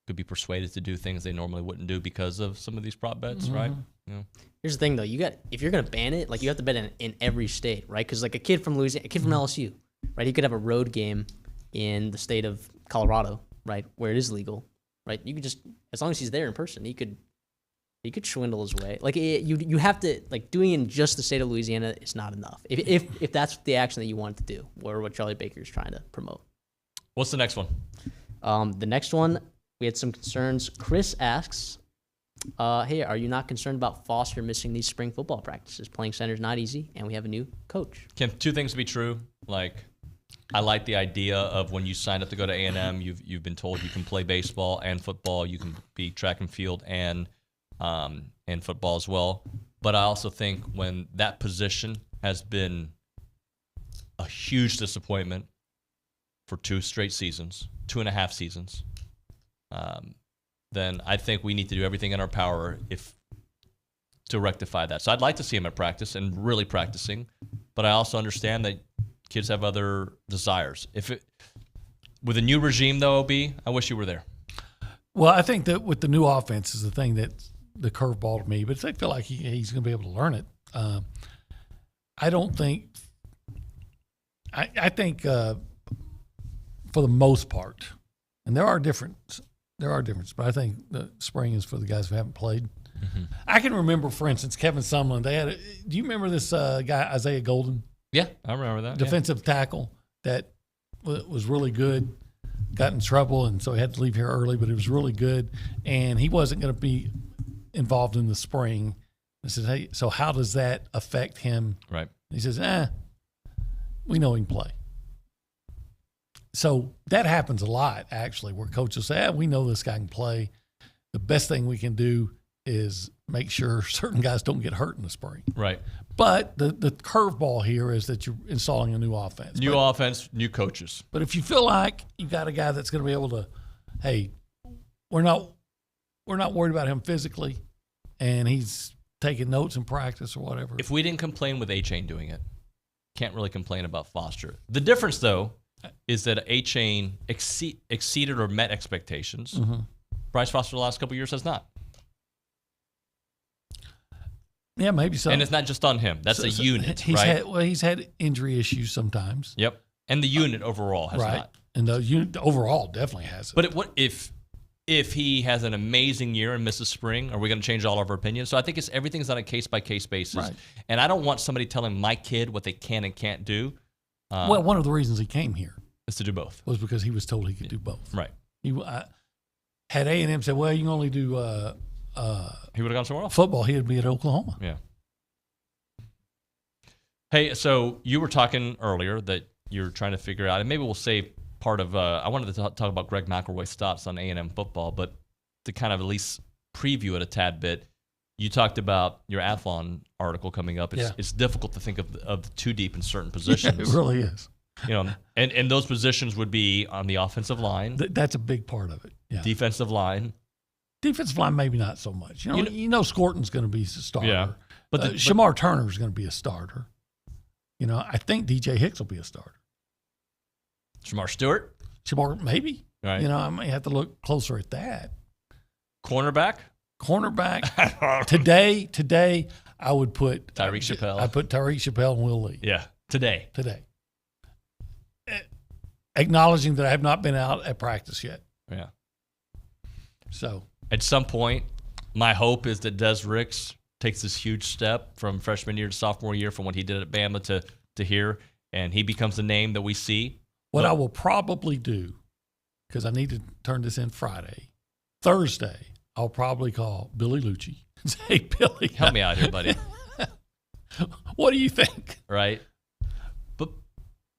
S6: could be persuaded to do things they normally wouldn't do because of some of these prop bets, right? Yeah.
S3: Here's the thing, though. If you're going to ban it, you have to bet in every state, right? Because, a kid from Louisiana, a kid from LSU, right? He could have a road game in the state of Colorado, right, where it is legal, right? You could just, as long as he's there in person, he could swindle his way. You have to, doing it in just the state of Louisiana is not enough. If that's the action that you want to do, or what Charlie Baker is trying to promote.
S6: What's the next one?
S3: The next one, we had some concerns. Chris asks, hey, are you not concerned about Foster missing these spring football practices? Playing center is not easy, and we have a new coach.
S6: Can two things be true? I like the idea of when you signed up to go to A&M, you've been told you can play baseball and football. You can be track and field and football as well. But I also think when that position has been a huge disappointment for 2.5 seasons, then I think we need to do everything in our power to rectify that. So I'd like to see him at practice and really practicing, but I also understand that kids have other desires. With a new regime, though, OB, I wish you were there.
S11: Well, I think that with the new offense is the thing that's the curveball to me, but I feel like he's going to be able to learn it. I don't think – I think for the most part, and there are differences, but I think the spring is for the guys who haven't played. Mm-hmm. I can remember, for instance, Kevin Sumlin. Do you remember this guy, Isaiah Golden?
S6: Yeah, I remember that.
S11: Defensive tackle that was really good, got in trouble, and so he had to leave here early, but it was really good. And he wasn't going to be involved in the spring. I said, hey, so how does that affect him?
S6: Right.
S11: He says, we know he can play. So that happens a lot, actually, where coaches say, we know this guy can play. The best thing we can do is make sure certain guys don't get hurt in the spring.
S6: Right.
S11: But the curveball here is that you're installing a new offense.
S6: New offense, new coaches.
S11: But if you feel like you got a guy that's going to be able to, hey, we're not worried about him physically, and he's taking notes in practice or whatever.
S6: If we didn't complain with A-Chain doing it, can't really complain about Foster. The difference, though, is that A-Chain exceeded or met expectations. Mm-hmm. Bryce Foster the last couple of years has not.
S11: Yeah, maybe so.
S6: And it's not just on him. That's a unit, right?
S11: He's had injury issues sometimes.
S6: Yep. And the unit overall has not.
S11: And the unit overall definitely has it.
S6: But what if he has an amazing year and misses spring? Are we going to change all of our opinions? So I think everything's on a case-by-case basis. Right. And I don't want somebody telling my kid what they can and can't do.
S11: Well, one of the reasons he came here
S6: is to do both.
S11: Was because he was told he could do both.
S6: Right.
S11: Had A&M said, well, you can only do
S6: he would have gone somewhere else.
S11: Football, he would be at Oklahoma.
S6: Yeah. Hey, so you were talking earlier that you're trying to figure out, and maybe we'll save part of I wanted to talk about Greg McElroy's thoughts on A&M football, but to kind of at least preview it a tad bit, you talked about your Athlon article coming up. It's difficult to think of too deep in certain positions.
S11: It really is.
S6: And those positions would be on the offensive line.
S11: That's a big part of it. Yeah.
S6: Defensive line, maybe not so much. You know Scorton's going to be a starter.
S11: Yeah. But Shamar Turner's going to be a starter. I think DJ Hicks will be a starter.
S6: Shamar Stewart?
S11: Shamar, maybe.
S6: Right.
S11: I may have to look closer at that.
S6: Cornerback?
S11: Today, I would put
S6: Tyreek Chappelle.
S11: I put Tyreek Chappelle and Will Lee.
S6: Yeah, today.
S11: Acknowledging that I have not been out at practice yet.
S6: Yeah.
S11: So
S6: at some point, my hope is that Des Ricks takes this huge step from freshman year to sophomore year from what he did at Bama to here, and he becomes the name that we see.
S11: What I will probably do, because I need to turn this in Friday, Thursday, I'll probably call Billy Liucci and say, Billy,
S6: help me out here, buddy.
S11: What do you think?
S6: Right.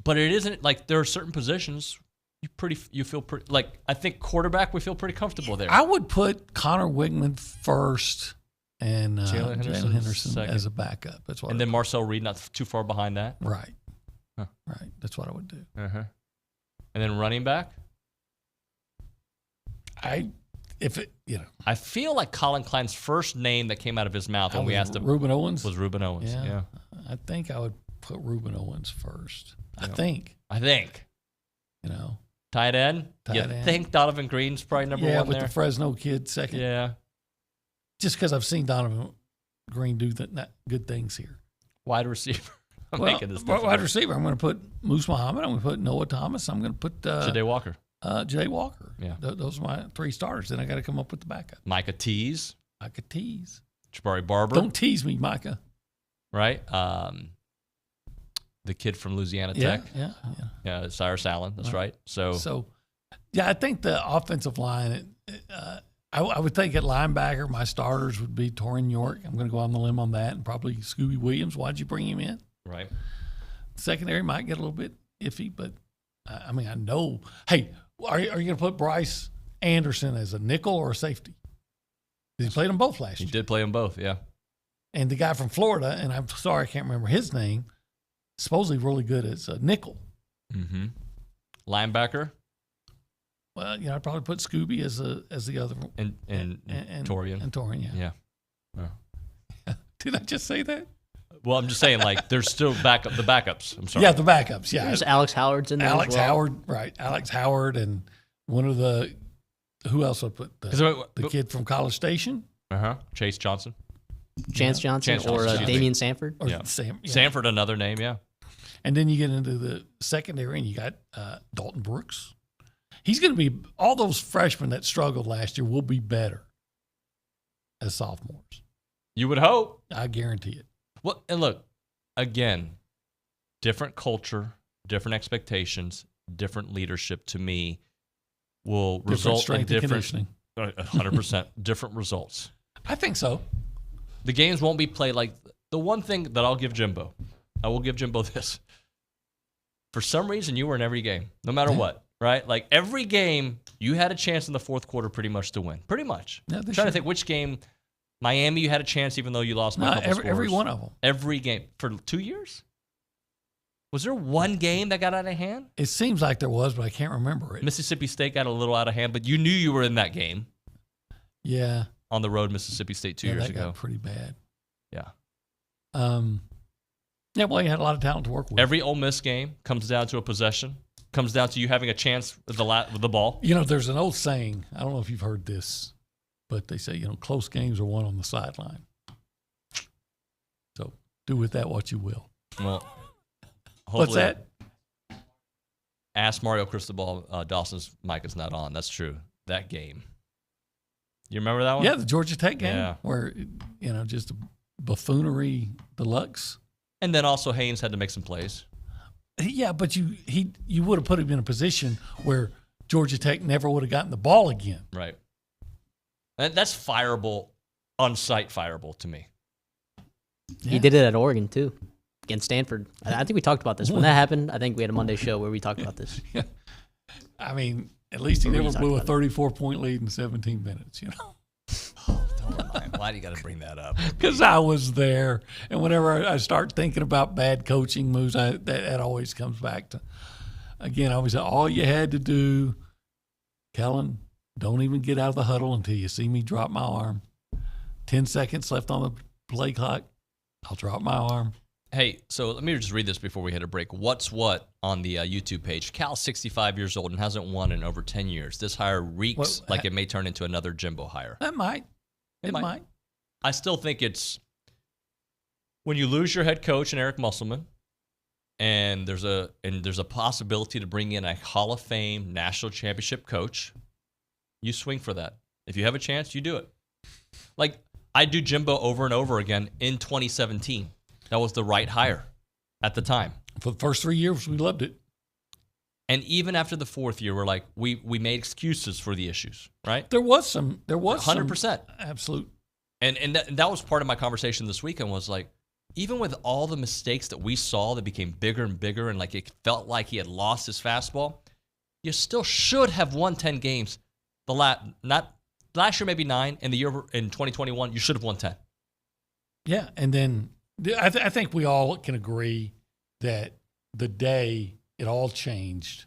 S6: But it isn't like there are certain positions you feel pretty like I think quarterback we feel pretty comfortable there.
S11: I would put Connor Wigman first and Jalen Henderson
S6: second.
S11: as a backup. That's what.
S6: And then Marcel Reed not too far behind that.
S11: Right.
S6: Huh.
S11: Right. That's what I would do.
S6: Uh-huh. And then running back.
S11: I
S6: feel like Colin Klein's first name that came out of his mouth when we asked him
S11: Reuben Owens
S6: was Reuben Owens. Yeah.
S11: I think I would put Reuben Owens first.
S6: Yeah.
S11: I think.
S6: Tight end. You think Donovan Green's probably number one
S11: with
S6: there?
S11: the Fresno kid second.
S6: Yeah.
S11: Just because I've seen Donovan Green do good things here.
S6: Wide receiver.
S11: Wide receiver. I'm going to put Moose Muhammad. I'm going to put Noah Thomas. I'm going to put
S6: Ja'Day Walker.
S11: Ja'Day Walker.
S6: Yeah.
S11: Those are my three starters. Then I got to come up with the backup.
S6: Micah Tease.
S11: Jabari
S6: Barber.
S11: Don't tease me, Micah.
S6: Right. The kid from Louisiana Tech.
S11: Yeah.
S6: Cyrus Allen. That's right. So
S11: yeah, I think the offensive line. I would think at linebacker, my starters would be Torrin York. I'm going to go on the limb on that, and probably Scooby Williams. Why'd you bring him in?
S6: Right.
S11: Secondary might get a little bit iffy, but I know. Hey, are you going to put Bryce Anderson as a nickel or a safety? He played them both last year.
S6: He did play them both, yeah.
S11: And the guy from Florida, and I'm sorry I can't remember his name, supposedly really good as a nickel.
S6: Mm-hmm. Linebacker.
S11: Well, I'd probably put Scooby as the other one.
S6: And Torian.
S11: And Torian, yeah.
S6: Yeah.
S11: Did I just say that?
S6: Well, I'm just saying, like, there's still the backups. I'm sorry.
S11: Yeah, the backups, yeah.
S3: There's Alex Howard's in there
S11: Alex
S3: as well.
S11: Howard, right. Alex Howard and one of the – who else would put? The kid from College Station.
S6: Uh-huh. Chase Johnson.
S3: Chance Johnson or Damian Sanford.
S11: Or
S6: Sanford, another name, yeah.
S11: And then you get into the secondary, and you got Dalton Brooks. He's going to be – all those freshmen that struggled last year will be better as sophomores.
S6: You would hope.
S11: I guarantee it.
S6: Well, and look, again, different culture, different expectations, different leadership to me will result in different – 100% different results.
S11: I think so.
S6: The games won't be played like – the one thing that I'll give Jimbo, I will give Jimbo this. For some reason, you were in every game, no matter what. Right? Like every game, you had a chance in the fourth quarter pretty much to win. Pretty much.
S11: Yeah,
S6: I'm trying to think which game. Miami, you had a chance even though you lost by a couple scores.
S11: Every one of them.
S6: Every game. For 2 years? Was there one game that got out of hand?
S11: It seems like there was, but I can't remember it.
S6: Mississippi State got a little out of hand, but you knew you were in that game.
S11: Yeah.
S6: On the road, Mississippi State 2 years
S11: that
S6: ago.
S11: Got pretty bad.
S6: Yeah.
S11: Yeah, well, you had a lot of talent to work with.
S6: Every Ole Miss game comes down to a possession. Comes down to you having a chance with the ball.
S11: There's an old saying. I don't know if you've heard this, but they say, close games are won on the sideline. So do with that what you will.
S6: Well,
S11: what's that?
S6: Ask Mario Cristobal. Dawson's mic is not on. That's true. That game. You remember that one?
S11: Yeah, the Georgia Tech game.
S6: Yeah.
S11: Where, just buffoonery deluxe.
S6: And then also Haynes had to make some plays.
S11: Yeah, but you would have put him in a position where Georgia Tech never would have gotten the ball again.
S6: Right. And that's fireable, on-site fireable to me.
S3: Yeah. He did it at Oregon, too, against Stanford. I think we talked about this. When that happened, I think we had a Monday show where we talked about this.
S11: Yeah. I mean, at least he never blew a 34-point lead in 17 minutes,
S6: Oh, don't mind. Why do you got to bring that up?
S11: Because I was there, and whenever I start thinking about bad coaching moves, that always comes back to, again, I always say, all you had to do, Kellen, don't even get out of the huddle until you see me drop my arm. 10 seconds left on the play clock, I'll drop my arm.
S6: Hey, so let me just read this before we hit a break. What's what on the YouTube page? Cal's 65 years old and hasn't won in over 10 years. This hire reeks like it may turn into another Jimbo hire.
S11: That might. It might.
S6: I still think it's when you lose your head coach and Eric Musselman, and there's a possibility to bring in a Hall of Fame national championship coach, you swing for that. If you have a chance, you do it. Like I do Jimbo over and over again in 2017. That was the right hire at the time.
S11: For the first 3 years, we loved it.
S6: And even after the fourth year, we're like, we made excuses for the issues, right?
S11: There was
S6: 100%.
S11: Absolute.
S6: And that was part of my conversation this weekend was like, even with all the mistakes that we saw that became bigger and bigger and like it felt like he had lost his fastball, you still should have won 10 games. Not last year, maybe 9, and the year in 2021, you should have won 10.
S11: Yeah, and then I think we all can agree that the day it all changed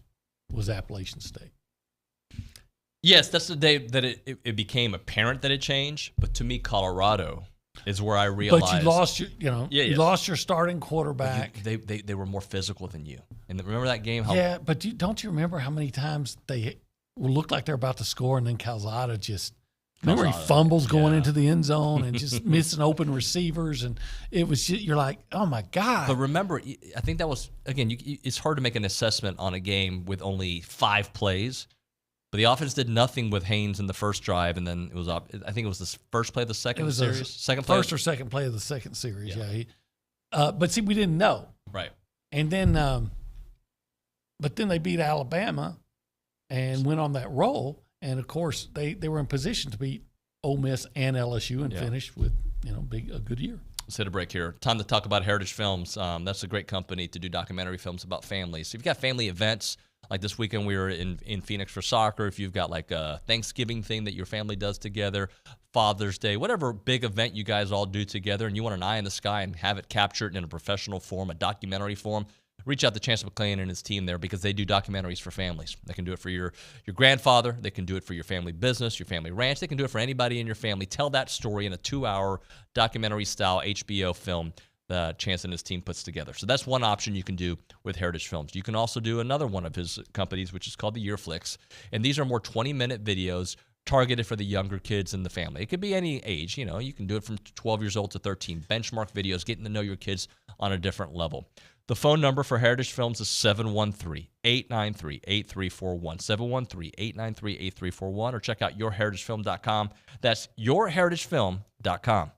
S11: was Appalachian State.
S6: Yes, that's the day that it became apparent that it changed. But to me, Colorado is where I realized.
S11: But you lost you lost your starting quarterback.
S6: They were more physical than you. And remember that game?
S11: But don't you remember how many times they looked like they're about to score, and then Calzada just. Remember, he fumbles going into the end zone and just missing open receivers, and it was just, you're like, oh my god.
S6: But remember, I think that was again. It's hard to make an assessment on a game with only 5 plays. But the offense did nothing with Haynes in the first drive, and then it was up. I think it was the first play of the second series. Second play
S11: of the second series. Yeah. But see, we didn't know.
S6: Right.
S11: And then, but then they beat Alabama, and went on that roll. And of course, they were in position to beat Ole Miss and LSU and finish with a good year.
S6: Let's hit a break here. Time to talk about Heritage Films. That's a great company to do documentary films about families. So if you've got family events, like this weekend we were in Phoenix for soccer, if you've got like a Thanksgiving thing that your family does together, Father's Day, whatever big event you guys all do together, and you want an eye in the sky and have it captured in a professional form, a documentary form, reach out to Chance McClain and his team there because they do documentaries for families. They can do it for your grandfather. They can do it for your family business, your family ranch. They can do it for anybody in your family. Tell that story in a 2-hour documentary-style HBO film that Chance and his team puts together. So that's one option you can do with Heritage Films. You can also do another one of his companies, which is called the Year Flicks. And these are more 20-minute videos targeted for the younger kids in the family. It could be any age. You can do it from 12 years old to 13. Benchmark videos, getting to know your kids on a different level. The phone number for Heritage Films is 713-893-8341, 713-893-8341, or check out yourheritagefilm.com. That's yourheritagefilm.com.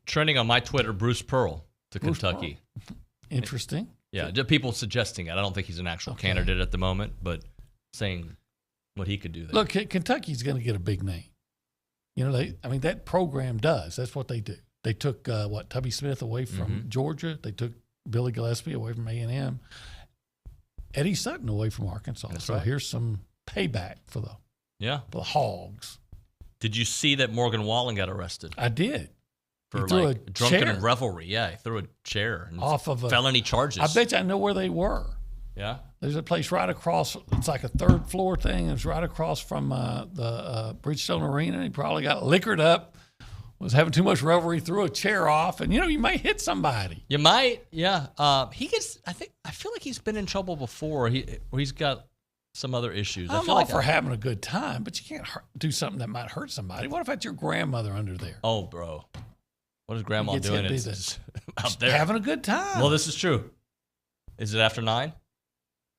S6: trending on my Twitter, Bruce Pearl to Kentucky.
S11: Interesting.
S6: Yeah, people suggesting it. I don't think he's an actual candidate at the moment, but saying what he could do there.
S11: Look, Kentucky's going to get a big name. That program does. That's what they do. They took Tubby Smith away from Georgia. They took Billy Gillespie away from A&M. Eddie Sutton away from Arkansas.
S6: That's
S11: so
S6: right.
S11: Here's some payback for the Hogs.
S6: Did you see that Morgan Wallen got arrested?
S11: I did.
S6: For
S11: threw
S6: like
S11: a
S6: drunken
S11: chair
S6: revelry. Yeah, he threw a chair and
S11: off of
S6: felony charges.
S11: I bet you I know where they were.
S6: Yeah.
S11: There's a place right across. It's like a third floor thing. It's right across from the Bridgestone Arena. He probably got liquored up, was having too much revelry, threw a chair off, and you might hit somebody.
S6: You might, yeah. He gets. I feel like he's been in trouble before. He's got some other issues.
S11: I'm
S6: I feel
S11: all
S6: like
S11: for having a good time, but you can't do something that might hurt somebody. What if that's your grandmother under there?
S6: Oh, bro, what is Grandma doing? It's out there
S11: having a good time.
S6: Well, this is true. Is it after 9?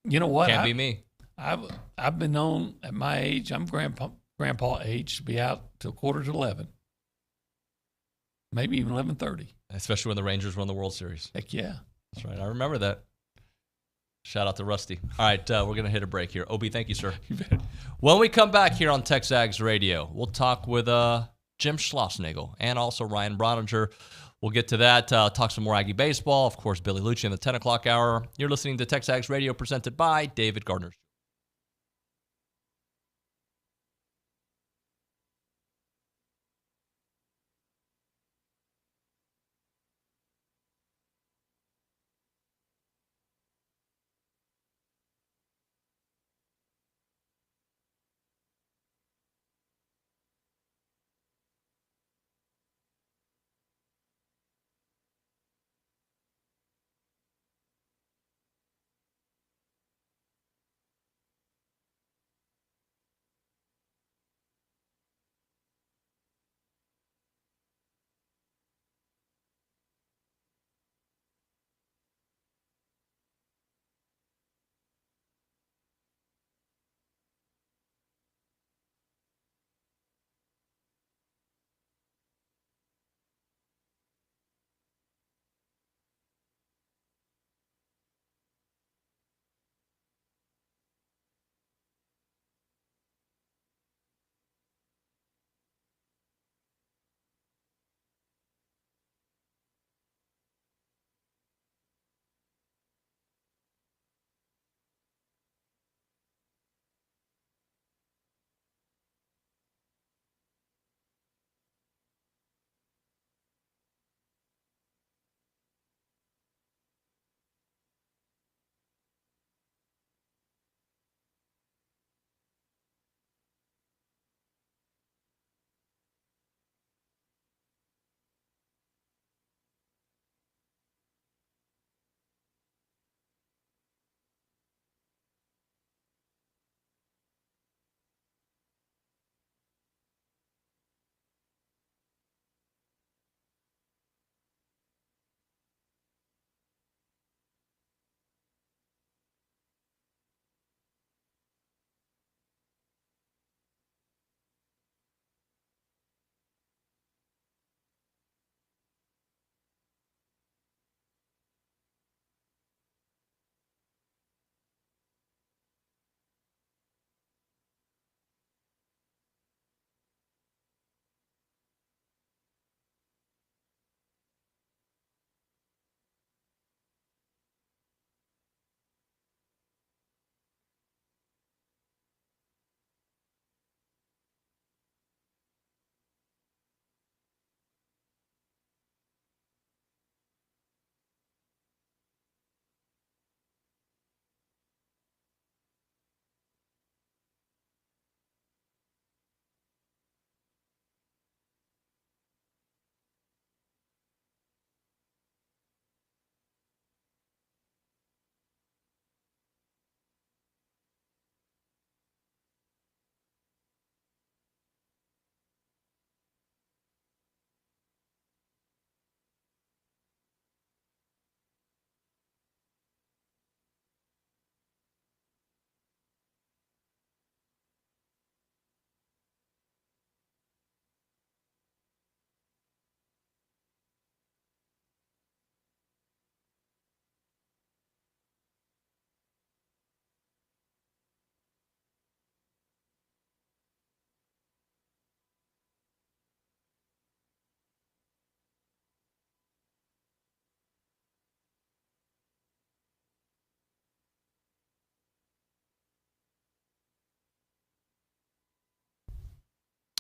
S11: You know what?
S6: Can't be me.
S11: I've been known at my age. I'm grandpa age to be out till 11:15, maybe even 11:30.
S6: Especially when the Rangers won the World Series.
S11: Heck yeah,
S6: that's right. I remember that. Shout out to Rusty. All right, we're gonna hit a break here. Obi, thank you, sir.
S11: You bet.
S6: When we come back here on TexAgs Radio, we'll talk with Jim Schlossnagle and also Ryan Brauninger. We'll get to that, talk some more Aggie baseball. Of course, Billy Liucci in the 10 o'clock hour. You're listening to TexAgs Radio presented by David Gardner.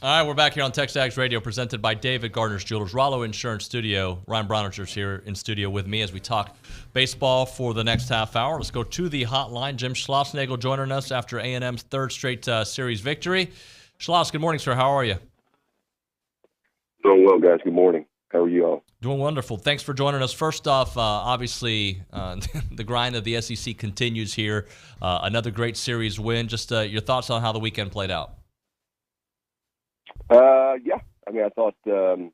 S6: All right, we're back here on TexAgs Radio, presented by David Gardner's Jewelers, Rollo Insurance Studio. Ryan Brauninger's here in studio with me as we talk baseball for the next half hour. Let's go to the hotline. Jim Schlossnagle joining us after A&M's third straight series victory. Schloss, good morning, sir. How are you?
S2: Doing well, guys. Good morning. How are you all?
S6: Doing wonderful. Thanks for joining us. First off, obviously, the grind of the SEC continues here. Another great series win. Just your thoughts on how the weekend played out.
S2: Yeah. I mean, I thought if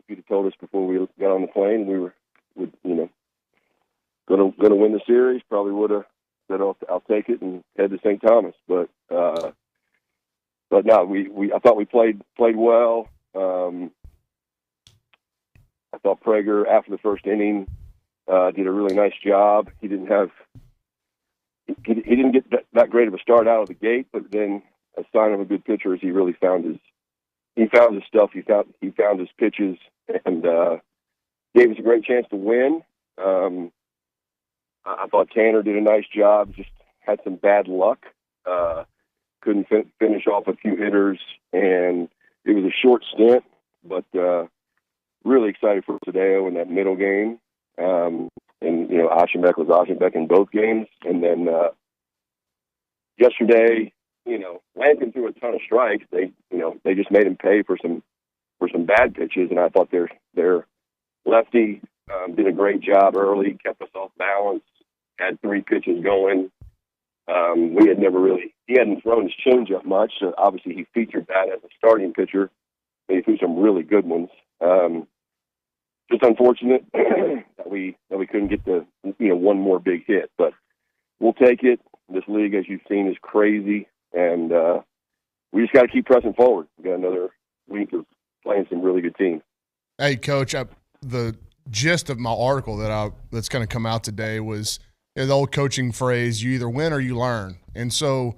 S2: you'd have told us before we got on the plane we were, going to win the series, probably would have said, I'll take it and head to St. Thomas. But no, I thought we played well. I thought Prager, after the first inning, did a really nice job. He didn't get that great of a start out of the gate, but then a sign of a good pitcher is he really found his stuff. He found his pitches and gave us a great chance to win. I thought Tanner did a nice job. Just had some bad luck. Couldn't finish off a few hitters, and it was a short stint. But really excited for Tadeo in that middle game. And Aschenbeck was Aschenbeck in both games. And then yesterday, Lampkin threw a ton of strikes. They just made him pay for some bad pitches, and I thought their lefty did a great job early, kept us off balance, had 3 pitches going. He hadn't thrown his changeup much, so obviously he featured that as a starting pitcher. He threw some really good ones. Just unfortunate that we couldn't get the one more big hit, but we'll take it. This league, as you've seen, is crazy. And we just got to keep pressing forward. We got another week of playing some really good teams.
S10: Hey, Coach, the gist of my article that's going to come out today was the old coaching phrase, you either win or you learn. And so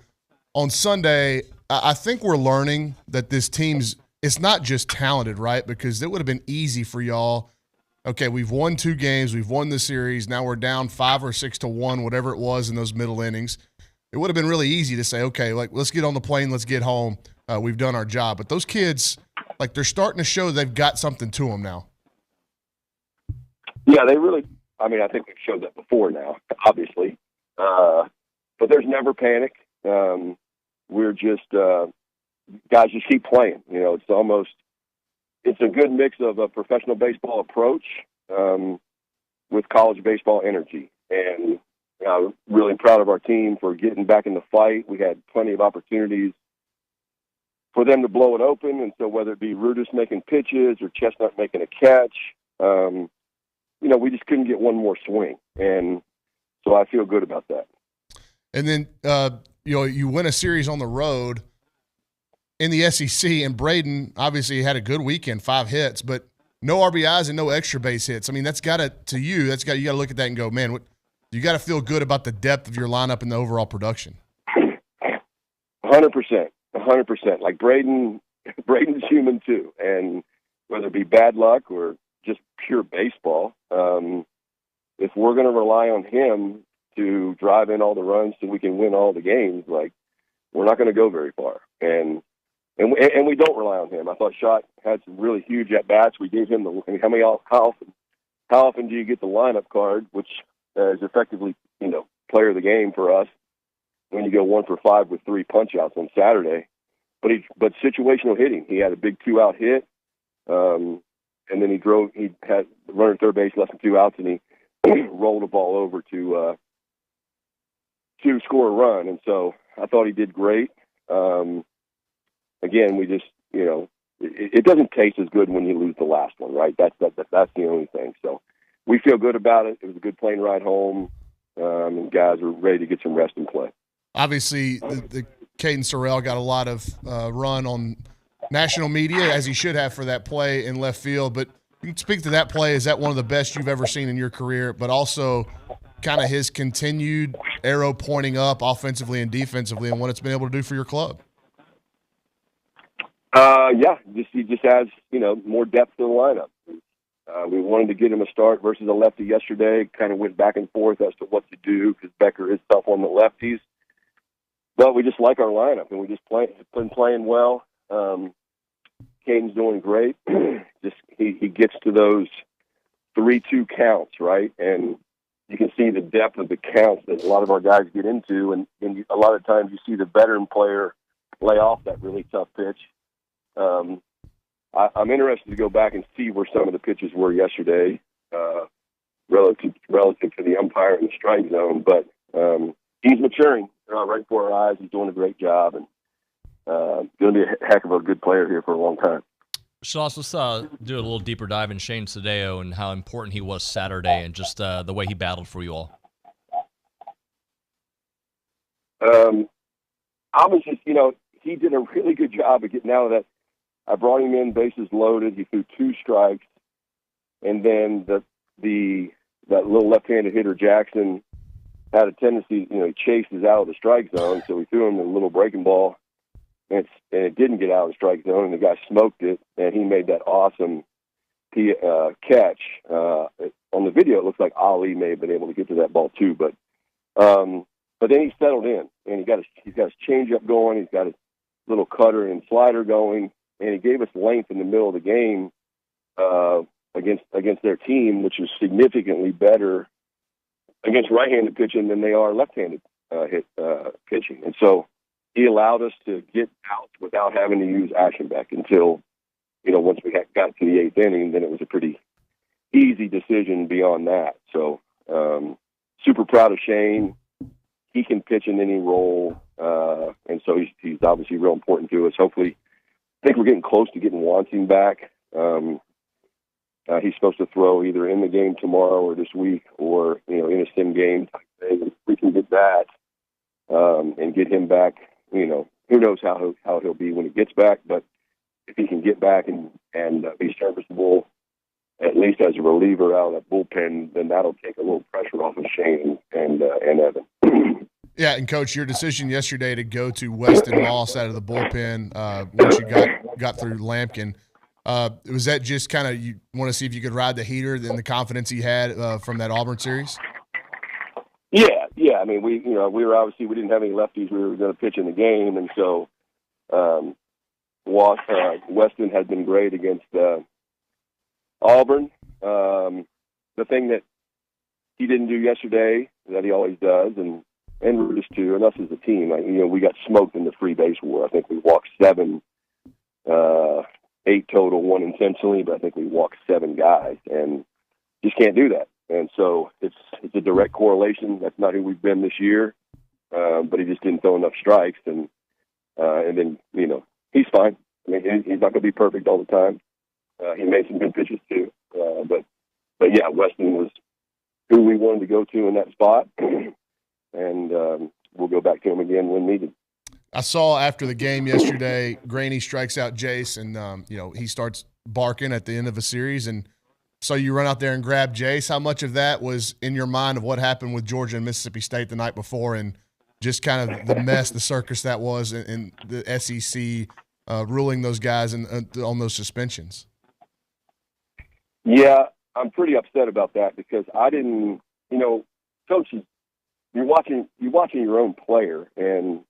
S10: on Sunday, I think we're learning that this team's – it's not just talented, right? Because it would have been easy for y'all. Okay, we've won 2 games. We've won the series. Now we're down 5 or 6-1, whatever it was in those middle innings. It would have been really easy to say, okay, let's get on the plane, let's get home. We've done our job. But those kids, they're starting to show they've got something to them now.
S2: Yeah, they really – I think we've showed that before now, obviously. But there's never panic. We're just guys just keep playing. It's a good mix of a professional baseball approach with college baseball energy. And I'm really proud of our team for getting back in the fight. We had plenty of opportunities for them to blow it open. And so whether it be Rudis making pitches or Chestnut making a catch, we just couldn't get one more swing. And so I feel good about that.
S10: And then, you win a series on the road in the SEC, and Braden obviously had a good weekend, 5 hits, but no RBIs and no extra base hits. You got to you got to look at that and go, man, you got to feel good about the depth of your lineup and the overall production.
S2: 100%. Like Braden's human too, and whether it be bad luck or just pure baseball, if we're going to rely on him to drive in all the runs so we can win all the games, we're not going to go very far. And we don't rely on him. I thought Schott had some really huge at bats. We gave him how often do you get the lineup card, which is effectively player of the game for us when you go 1 for 5 with 3 punch outs on Saturday. But situational hitting. He had a big 2-out hit, and then he had the runner at third base, less than 2 outs, and he rolled the ball over to score a run. And so I thought he did great. Again, we just, it doesn't taste as good when you lose the last one, right? That's the only thing. So we feel good about it. It was a good plane ride home, and guys are ready to get some rest and play.
S10: Obviously, the Caden Sorrell got a lot of run on national media, as he should have for that play in left field. But you can speak to that play. Is that one of the best you've ever seen in your career? But also kind of his continued arrow pointing up offensively and defensively and what it's been able to do for your club.
S2: He just has, more depth in the lineup. We wanted to get him a start versus a lefty yesterday, kind of went back and forth as to what to do because Becker is tough on the lefties. But we just like our lineup, and we just been playing well. Caden's doing great. Just he gets to those 3-2 counts, right? And you can see the depth of the counts that a lot of our guys get into, and a lot of times you see the veteran player lay off that really tough pitch. I'm interested to go back and see where some of the pitches were yesterday, relative to the umpire in the strike zone. But he's maturing right before our eyes. He's doing a great job, and going to be a heck of a good player here for a long time.
S6: Schloss, let's do a little deeper dive in Shane Sadeo and how important he was Saturday and just the way he battled for you all.
S2: I was just, he did a really good job of getting out of that. I brought him in, bases loaded. He threw 2 strikes, and then that little left-handed hitter Jackson had a tendency, he chases out of the strike zone, so we threw him a little breaking ball, and it didn't get out of the strike zone, and the guy smoked it, and he made that awesome catch. On the video, it looks like Ali may have been able to get to that ball too, but then he settled in, and he's got his changeup going, he's got his little cutter and slider going, and he gave us length in the middle of the game against their team, which is significantly better against right-handed pitching than they are left-handed pitching. And so he allowed us to get out without having to use action back until, once we got to the 8th inning, then it was a pretty easy decision beyond that. So super proud of Shane. He can pitch in any role, and so he's obviously real important to us. Hopefully, I think we're getting close to getting Wanting back. He's supposed to throw either in the game tomorrow or this week, or in a sim game type thing. If we can get that and get him back, who knows how he'll be when he gets back. But if he can get back and be serviceable, at least as a reliever out of that bullpen, then that'll take a little pressure off of Shane and Evan.
S10: Yeah, and Coach, your decision yesterday to go to Weston Moss out of the bullpen once you got through Lampkin, was that just kind of you want to see if you could ride the heater and the confidence he had from that Auburn series?
S2: Yeah. I mean, we were obviously we didn't have any lefties we were going to pitch in the game, and so Weston had been great against Auburn. The thing that he didn't do yesterday that he always does, and Rudis too, and us as a team, we got smoked in the free base war. I think we walked 7, 8 total, 1 intentionally, but I think we walked 7 guys, and just can't do that. And so it's a direct correlation. That's not who we've been this year, but he just didn't throw enough strikes, and then he's fine. I mean, he's not going to be perfect all the time. He made some good pitches too, but yeah, Weston was who we wanted to go to in that spot, and we'll go back to him again when needed.
S10: I saw after the game yesterday, Graney strikes out Jace, and he starts barking at the end of a series, and so you run out there and grab Jace. How much of that was in your mind of what happened with Georgia and Mississippi State the night before, and just kind of the mess, the circus that was, in the SEC ruling those guys on those suspensions?
S2: Yeah, I'm pretty upset about that because I didn't, coaches, you're watching your own player, and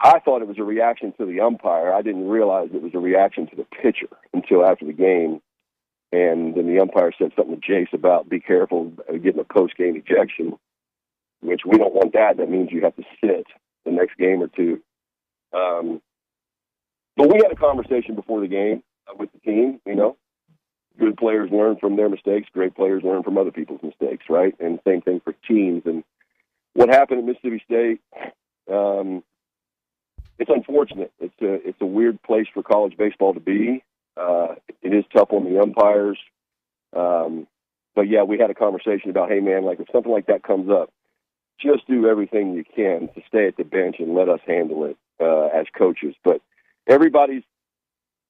S2: I thought it was a reaction to the umpire. I didn't realize it was a reaction to the pitcher until after the game. And then the umpire said something to Jace about be careful getting a post-game ejection, which we don't want that. That means you have to sit the next game or two. But we had a conversation before the game with the team, Good players learn from their mistakes. Great players learn from other people's mistakes, right? And same thing for teams. And what happened at Mississippi State, it's unfortunate. It's a weird place for college baseball to be. It is tough on the umpires. But, yeah, we had a conversation about, hey, man, if something like that comes up, just do everything you can to stay at the bench and let us handle it as coaches. But everybody's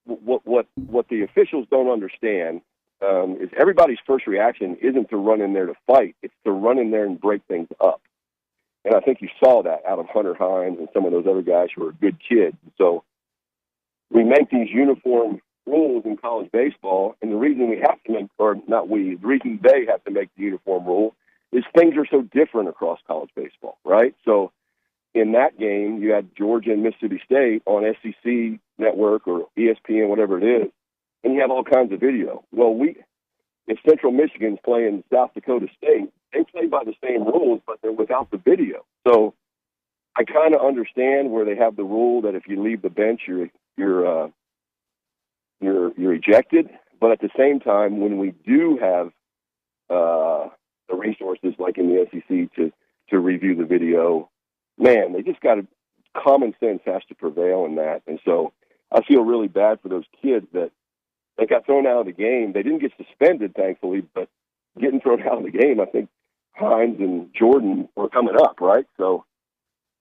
S2: what the officials don't understand is everybody's first reaction isn't to run in there to fight. It's to run in there and break things up. And I think you saw that out of Hunter Hines and some of those other guys who are good kids. So we make these uniform rules in college baseball, and the reason we have to make, or not we, the reason they have to make the uniform rule is things are so different across college baseball, right? So in that game, you had Georgia and Mississippi State on SEC Network or ESPN, whatever it is, and you have all kinds of video. Well, if Central Michigan's playing South Dakota State, they play by the same rules, but they're without the video. So I kind of understand where they have the rule that if you leave the bench, you're ejected. But at the same time, when we do have the resources like in the SEC to review the video, man, they just got to, common sense has to prevail in that. And so I feel really bad for those kids that they got thrown out of the game. They didn't get suspended, thankfully, but getting thrown out of the game, I think Hines and Jordan were coming up, right? So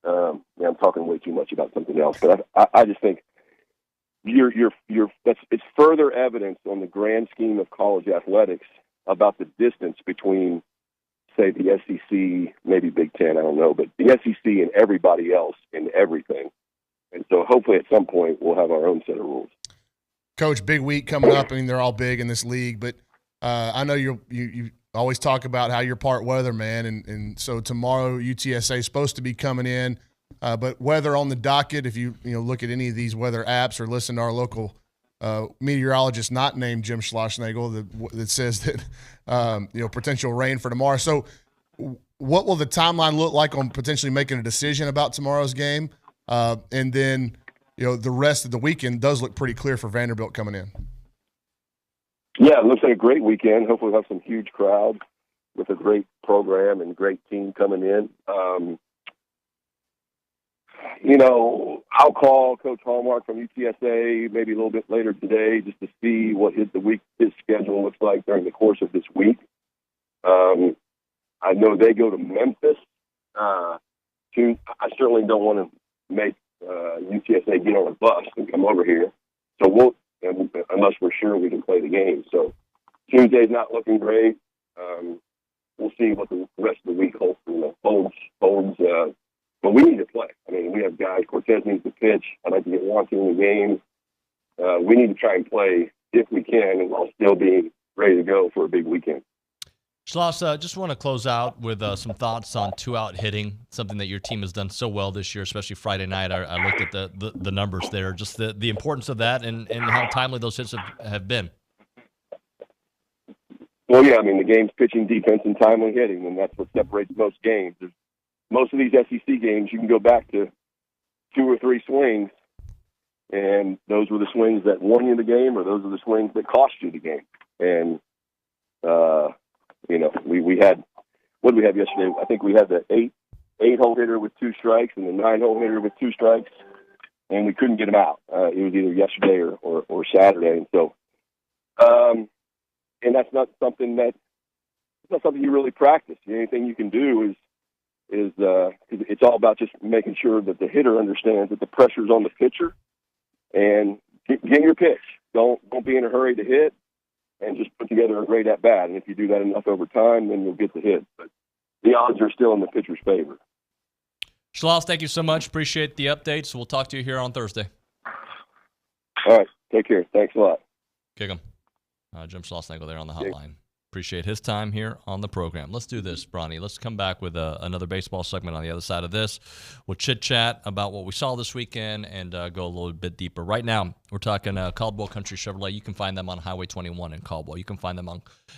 S2: I'm talking way too much about something else, but I just think it's further evidence on the grand scheme of college athletics about the distance between, say, the SEC, maybe Big Ten, I don't know, but the SEC and everybody else in everything. And so hopefully at some point we'll have our own set of rules.
S10: Coach, big week coming up. I mean, they're all big in this league, but I know you always talk about how you're part weatherman, and so tomorrow UTSA is supposed to be coming in, but weather on the docket. If you look at any of these weather apps or listen to our local meteorologist not named Jim Schlossnagle that says that potential rain for tomorrow. So what will the timeline look like on potentially making a decision about tomorrow's game? And then the rest of the weekend does look pretty clear for Vanderbilt coming in.
S2: Yeah, it looks like a great weekend. Hopefully we'll have some huge crowd with a great program and great team coming in. I'll call Coach Hallmark from UTSA maybe a little bit later today just to see what his schedule looks like during the course of this week. I know they go to Memphis. I certainly don't want to make UTSA get on a bus and come over here. So unless we're sure we can play the game. So Tuesday's not looking great. We'll see what the rest of the week holds. But we need to play. I mean, we have guys. Cortez needs to pitch. I'd like to get Wonky in the game. We need to try and play if we can, and while still being ready to go for a big weekend.
S6: Schloss, just want to close out with some thoughts on two-out hitting, something that your team has done so well this year, especially Friday night. I looked at the numbers there, just the importance of that and how timely those hits have been.
S2: Well, yeah, I mean, the game's pitching, defense, and timely hitting, and that's what separates most games. Most of these SEC games, you can go back to 2 or 3 swings, and those were the swings that won you the game, or those are the swings that cost you the game. And, we had, what did we have yesterday? I think we had the 8-hole hitter with 2 strikes and the 9-hole hitter with 2 strikes, and we couldn't get them out. It was either yesterday or Saturday. And so, and that's not something you really practice. The only thing you can do is it's all about just making sure that the hitter understands that the pressure's on the pitcher and get your pitch. Don't be in a hurry to hit, and just put together a great at-bat. And if you do that enough over time, then you'll get the hit. But the odds are still in the pitcher's favor.
S6: Schloss, thank you so much. Appreciate the updates. We'll talk to you here on Thursday.
S2: All right. Take care. Thanks a lot.
S6: Kick 'em. Jim Schlossnagle there on the hotline. Appreciate his time here on the program. Let's do this, Bronny. Let's come back with another baseball segment on the other side of this. We'll chit-chat about what we saw this weekend and go a little bit deeper. Right now, we're talking Caldwell Country Chevrolet. You can find them on Highway 21 in Caldwell. You can find them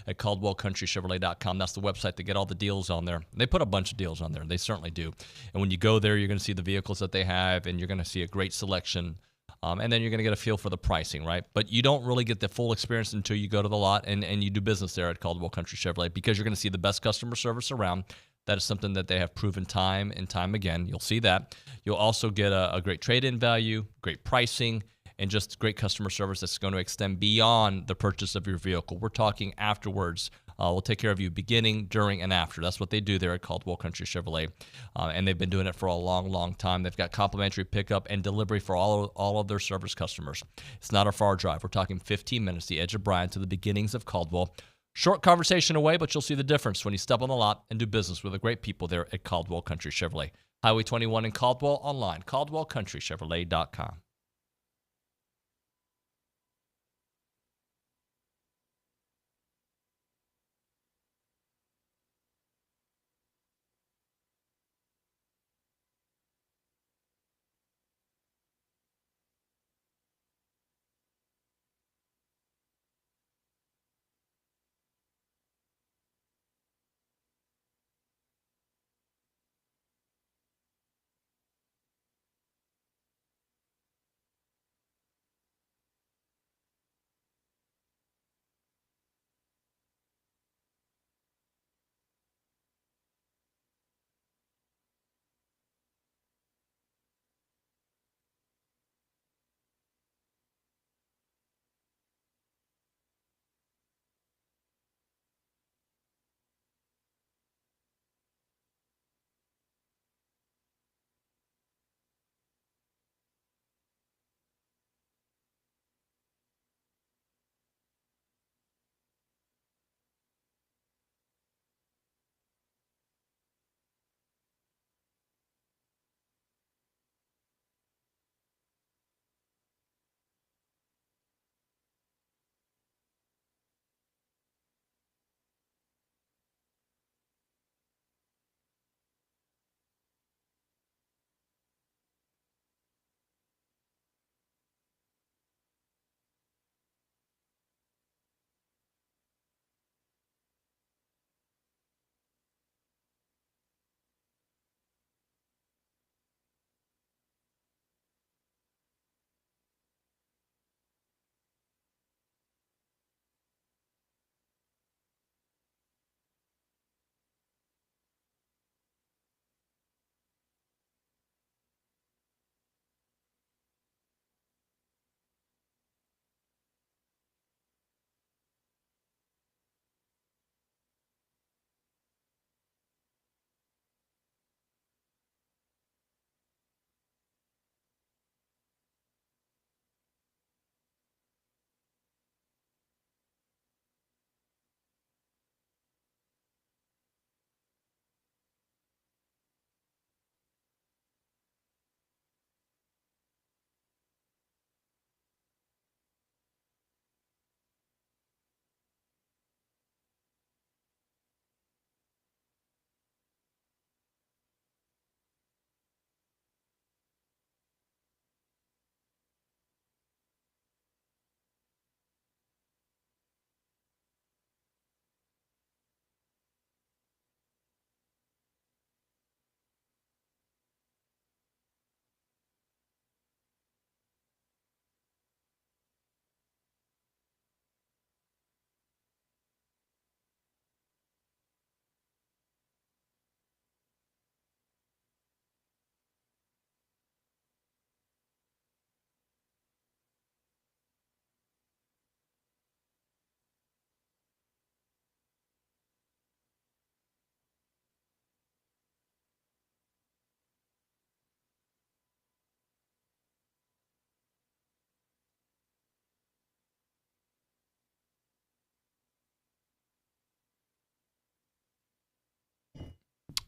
S6: at CaldwellCountryChevrolet.com. That's the website to get all the deals on there. They put a bunch of deals on there. They certainly do. And when you go there, you're going to see the vehicles that they have, and you're going to see a great selection. And then you're going to get a feel for the pricing, right? But you don't really get the full experience until you go to the lot and you do business there at Caldwell Country Chevrolet, because you're going to see the best customer service around. That is something that they have proven time and time again. You'll see that. You'll also get a great trade-in value, great pricing, and just great customer service that's going to extend beyond the purchase of your vehicle. We're talking afterwards. We'll take care of you beginning, during, and after. That's what they do there at Caldwell Country Chevrolet. And they've been doing it for a long, long time. They've got complimentary pickup and delivery for all of their service customers. It's not a far drive. We're talking 15 minutes, the edge of Bryan to the beginnings of Caldwell. Short conversation away, but you'll see the difference when you step on the lot and do business with the great people there at Caldwell Country Chevrolet. Highway 21 in Caldwell, online, CaldwellCountryChevrolet.com.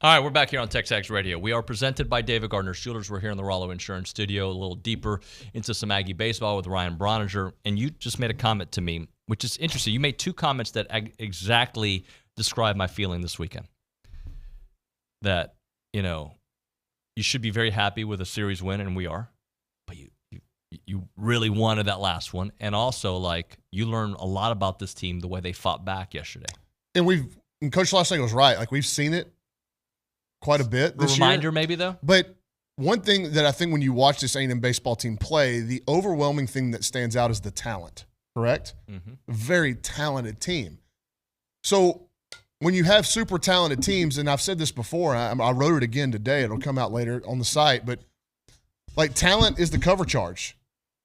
S6: All right, we're back here on TexAgs Radio. We are presented by David Gardner Schulers. We're here in the Rollo Insurance Studio, a little deeper into some Aggie baseball with Ryan Brauninger. And you just made a comment to me, which is interesting. You made two comments that exactly describe my feeling this weekend. That, you should be very happy with a series win, and we are. But you really wanted that last one. And also, you learn a lot about this team, the way they fought back yesterday.
S10: And Coach Schlossnagle was right. We've seen it quite a bit this year.
S6: Reminder maybe, though?
S10: But one thing that I think when you watch this A&M baseball team play, the overwhelming thing that stands out is the talent, correct?
S6: Mm-hmm.
S10: A very talented team. So when you have super talented teams, and I've said this before, I wrote it again today. It'll come out later on the site. But, talent is the cover charge.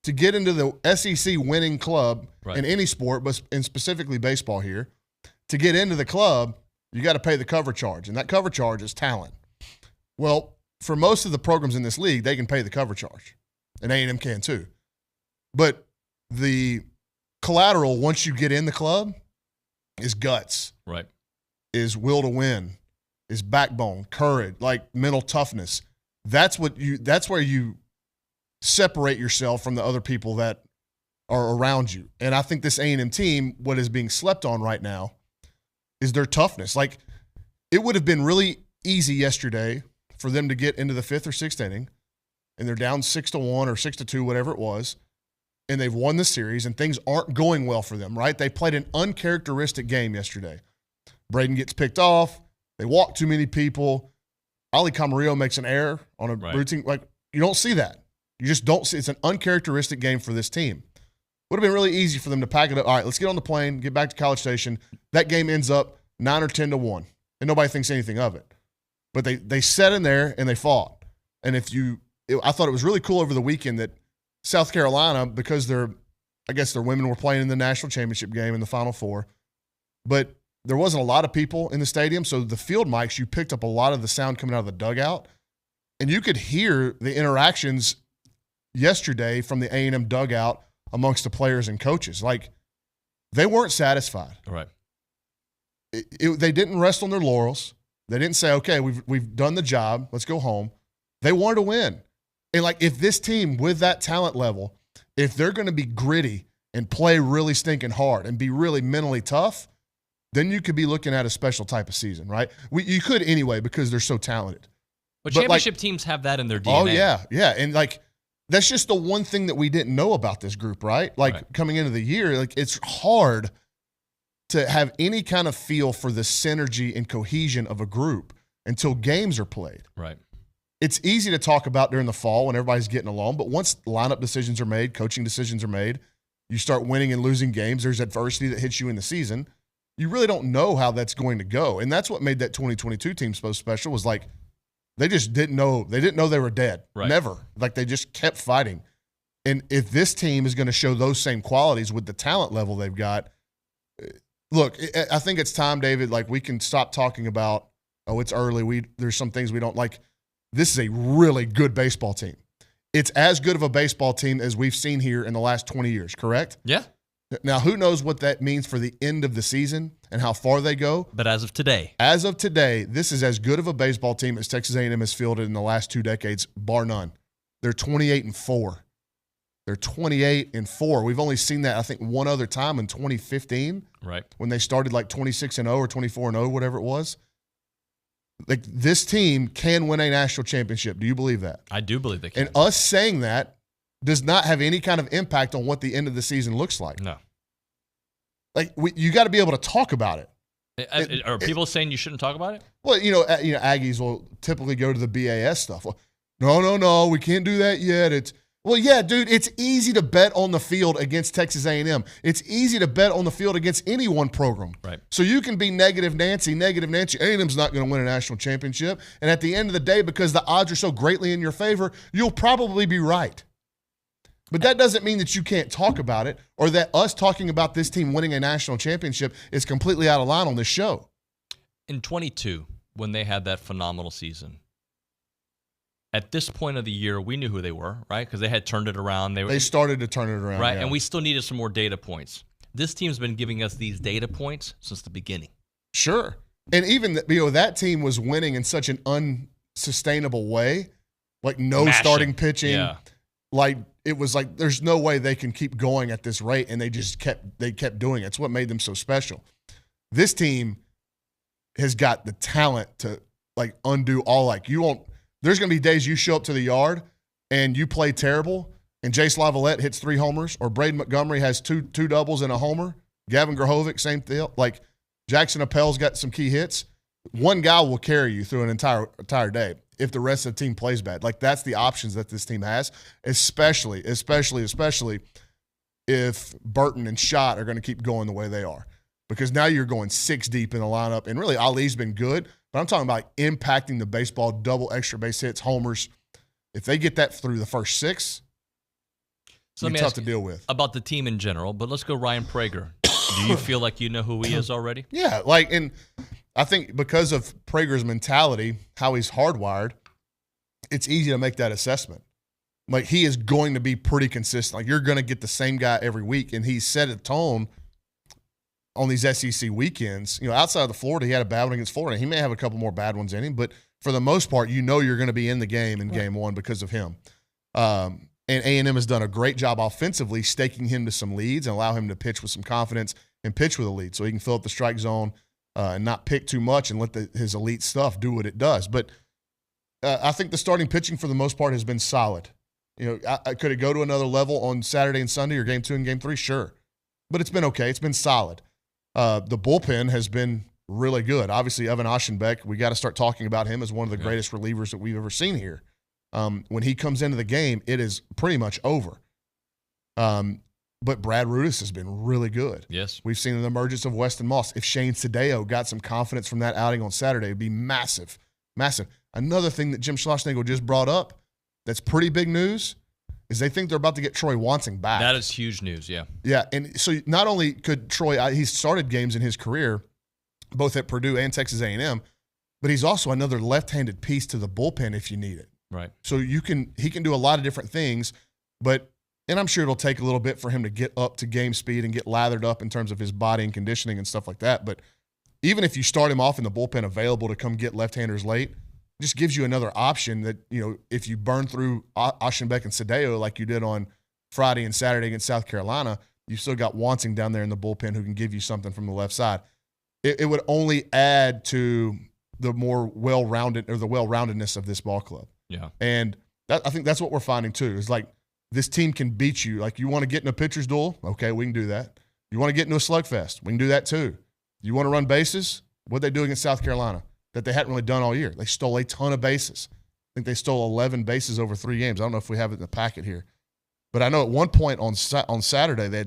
S10: To get into the SEC winning club in any sport, but and specifically baseball here, to get into the club, you got to pay the cover charge, and that cover charge is talent. Well, for most of the programs in this league, they can pay the cover charge, and A&M can too. But the collateral, once you get in the club, is guts,
S6: right?
S10: Is will to win, is backbone, courage, mental toughness. That's where you separate yourself from the other people that are around you. And I think this A&M team, what is being slept on right now, is their toughness. It would have been really easy yesterday for them to get into the 5th or 6th inning, and they're down 6-1 or 6-2, whatever it was, and they've won the series, and things aren't going well for them, right? They played an uncharacteristic game yesterday. Braden gets picked off. They walk too many people. Ali Camarillo makes an error on a routine. You don't see that. You just don't see. It's an uncharacteristic game for this team. Would have been really easy for them to pack it up. All right, let's get on the plane, get back to College Station. That game ends up 9 or 10-1, and nobody thinks anything of it. But they sat in there and they fought. And I thought it was really cool over the weekend that South Carolina, because their women were playing in the national championship game in the Final Four, but there wasn't a lot of people in the stadium, so the field mics, you picked up a lot of the sound coming out of the dugout, and you could hear the interactions yesterday from the A&M dugout amongst the players and coaches. They weren't satisfied.
S6: Right.
S10: They didn't rest on their laurels. They didn't say, okay, we've done the job, let's go home. They wanted to win. And if this team with that talent level, if they're going to be gritty and play really stinking hard and be really mentally tough, then you could be looking at a special type of season, right? You could anyway because they're so talented.
S6: But championship teams have that in their DNA.
S10: Oh, yeah. And that's just the one thing that we didn't know about this group, right? Coming into the year, it's hard to have any kind of feel for the synergy and cohesion of a group until games are played.
S6: Right.
S10: It's easy to talk about during the fall when everybody's getting along, but once lineup decisions are made, coaching decisions are made, you start winning and losing games, there's adversity that hits you in the season. You really don't know how that's going to go. And that's what made that 2022 team so special was they just didn't know. They didn't know they were dead.
S6: Right.
S10: Never. They just kept fighting. And if this team is going to show those same qualities with the talent level they've got, look, I think it's time, David, we can stop talking about, it's early. There's some things we don't like. This is a really good baseball team. It's as good of a baseball team as we've seen here in the last 20 years, correct?
S6: Yeah.
S10: Now, who knows what that means for the end of the season and how far they go?
S6: But as of today,
S10: this is as good of a baseball team as Texas A&M has fielded in the last 2 decades, bar none. They're 28-4. They're 28-4. We've only seen that, I think, one other time in 2015,
S6: right? When
S10: they started 26-0 or 24-0, whatever it was. This team can win a national championship. Do you believe that?
S6: I do believe they can.
S10: And us saying that does not have any kind of impact on what the end of the season looks like.
S6: No.
S10: You got to be able to talk about it.
S6: Are people saying you shouldn't talk about it?
S10: Well, Aggies will typically go to the BAS stuff. Well, no, we can't do that yet. Well, yeah, dude, it's easy to bet on the field against Texas A&M. It's easy to bet on the field against any one program.
S6: Right.
S10: So you can be negative Nancy. A&M's not going to win a national championship. And at the end of the day, because the odds are so greatly in your favor, you'll probably be right. But that doesn't mean that you can't talk about it or that us talking about this team winning a national championship is completely out of line on this show.
S6: In 22, when they had that phenomenal season, at this point of the year, we knew who they were, right? Because they had turned it around. They
S10: started to turn it around.
S6: Right,
S10: yeah.
S6: And we still needed some more data points. This team's been giving us these data points since the beginning.
S10: Sure. And even that team was winning in such an unsustainable way, like no starting pitching.
S6: Yeah.
S10: Like it was like there's no way they can keep going at this rate, and they just kept doing it. It's what made them so special. This team has got the talent to like undo all. Like you won't. There's going to be days you show up to the yard and you play terrible, and Jace Lavalette hits 3 homers, or Braden Montgomery has two doubles and a homer. Gavin Grahovic, same thing. Like Jackson Appel's got some key hits. One guy will carry you through an entire day if the rest of the team plays bad. Like that's the options that this team has, especially if Burton and Schott are going to keep going the way they are. Because now you're going 6 deep in the lineup, and really Ali's been good, but I'm talking about impacting the baseball, double extra base hits, homers. If they get that through the first 6,
S6: so
S10: it'll be tough to deal with.
S6: About the team in general, but let's go Ryan Prager. Do you feel like you know who he is already?
S10: Yeah, and I think because of Prager's mentality, how he's hardwired, it's easy to make that assessment. Like he is going to be pretty consistent. Like you're going to get the same guy every week, and he set a tone on these SEC weekends. Outside of the Florida, he had a bad one against Florida. He may have a couple more bad ones in him, but for the most part, you're going to be in the game in game 1 because of him. And A&M has done a great job offensively staking him to some leads and allow him to pitch with some confidence and pitch with a lead so he can fill up the strike zone and not pick too much and let his elite stuff do what it does. But I think the starting pitching for the most part has been solid. Could it go to another level on Saturday and Sunday or game 2 and game 3? Sure. But it's been okay. It's been solid. The bullpen has been really good. Obviously, Evan Aschenbeck, we got to start talking about him as one of the greatest relievers that we've ever seen here. When he comes into the game, it is pretty much over. But Brad Rudis has been really good.
S6: Yes.
S10: We've seen an emergence of Weston Moss. If Shane Sadeo got some confidence from that outing on Saturday, it would be massive, massive. Another thing that Jim Schlossnagle just brought up that's pretty big news is they think they're about to get Troy Wansing back.
S6: That is huge news, yeah.
S10: Yeah, and so not only could Troy, he's started games in his career, both at Purdue and Texas A&M, but he's also another left-handed piece to the bullpen if you need it.
S6: Right.
S10: So he can do a lot of different things, and I'm sure it'll take a little bit for him to get up to game speed and get lathered up in terms of his body and conditioning and stuff like that. But even if you start him off in the bullpen available to come get left-handers late, it just gives you another option that, if you burn through Aschenbeck and Sadeo like you did on Friday and Saturday against South Carolina, you've still got Wansing down there in the bullpen who can give you something from the left side. It would only add to the more well-roundedness of this ball club.
S6: Yeah.
S10: And I think that's what we're finding too, is like this team can beat you. Like you want to get in a pitcher's duel? Okay, we can do that. You want to get into a slugfest? We can do that too. You want to run bases? What'd they do against South Carolina that they hadn't really done all year? They stole a ton of bases. I think they stole 11 bases over 3 games. I don't know if we have it in the packet here. But I know at one point on Saturday on Sunday they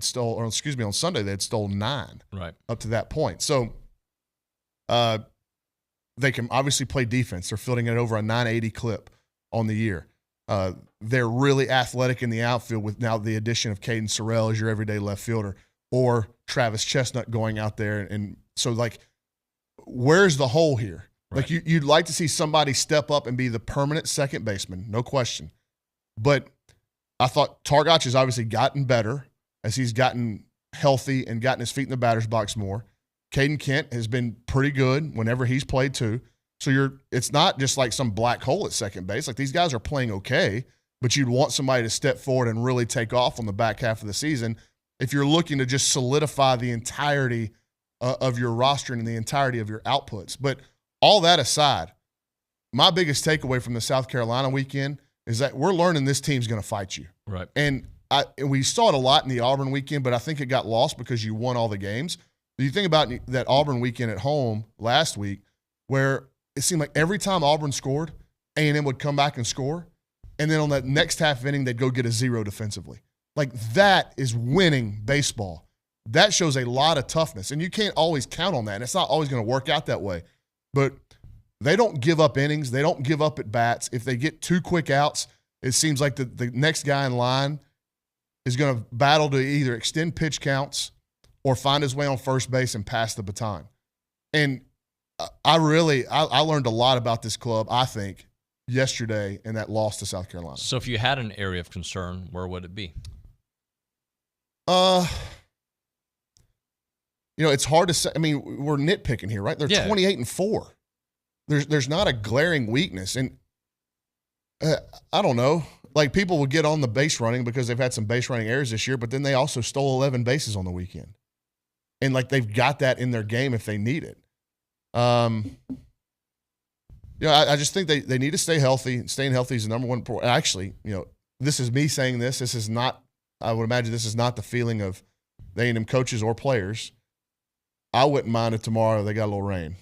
S10: had stolen 9.
S6: Right.
S10: Up to that point. So they can obviously play defense. They're fielding it over a 980 clip on the year. They're really athletic in the outfield with now the addition of Caden Sorrell as your everyday left fielder, or Travis Chestnut going out there. And so, like, where's the hole here? Right. Like, you'd like to see somebody step up and be the permanent second baseman, no question. But I thought Targac has obviously gotten better as he's gotten healthy and gotten his feet in the batter's box more. Caden Kent has been pretty good whenever he's played too. So it's not just like some black hole at second base. Like, these guys are playing okay, but you'd want somebody to step forward and really take off on the back half of the season if you're looking to just solidify the entirety of your roster and the entirety of your outputs. But all that aside, my biggest takeaway from the South Carolina weekend is that we're learning this team's going to fight you.
S6: Right.
S10: And we saw it a lot in the Auburn weekend, but I think it got lost because you won all the games. You think about that Auburn weekend at home last week, where it seemed like every time Auburn scored, A&M would come back and score, and then on that next half inning, they'd go get a 0 defensively. Like, that is winning baseball. That shows a lot of toughness, and you can't always count on that, and it's not always going to work out that way. But they don't give up innings. They don't give up at bats. If they get 2 quick outs, it seems like the next guy in line is going to battle to either extend pitch counts or find his way on first base and pass the baton. And I learned a lot about this club, I think, yesterday in that loss to South Carolina.
S6: So if you had an area of concern, where would it be?
S10: it's hard to say. I mean, we're nitpicking here, right? They're 28-4. There's not a glaring weakness. And I don't know. Like, people will get on the base running because they've had some base running errors this year, but then they also stole 11 bases on the weekend. And, like, they've got that in their game if they need it. I just think they need to stay healthy. Staying healthy is the number one. Actually, this is me saying this. This is not, I would imagine this is not the feeling of the A&M coaches or players. I wouldn't mind if tomorrow they got a little rain.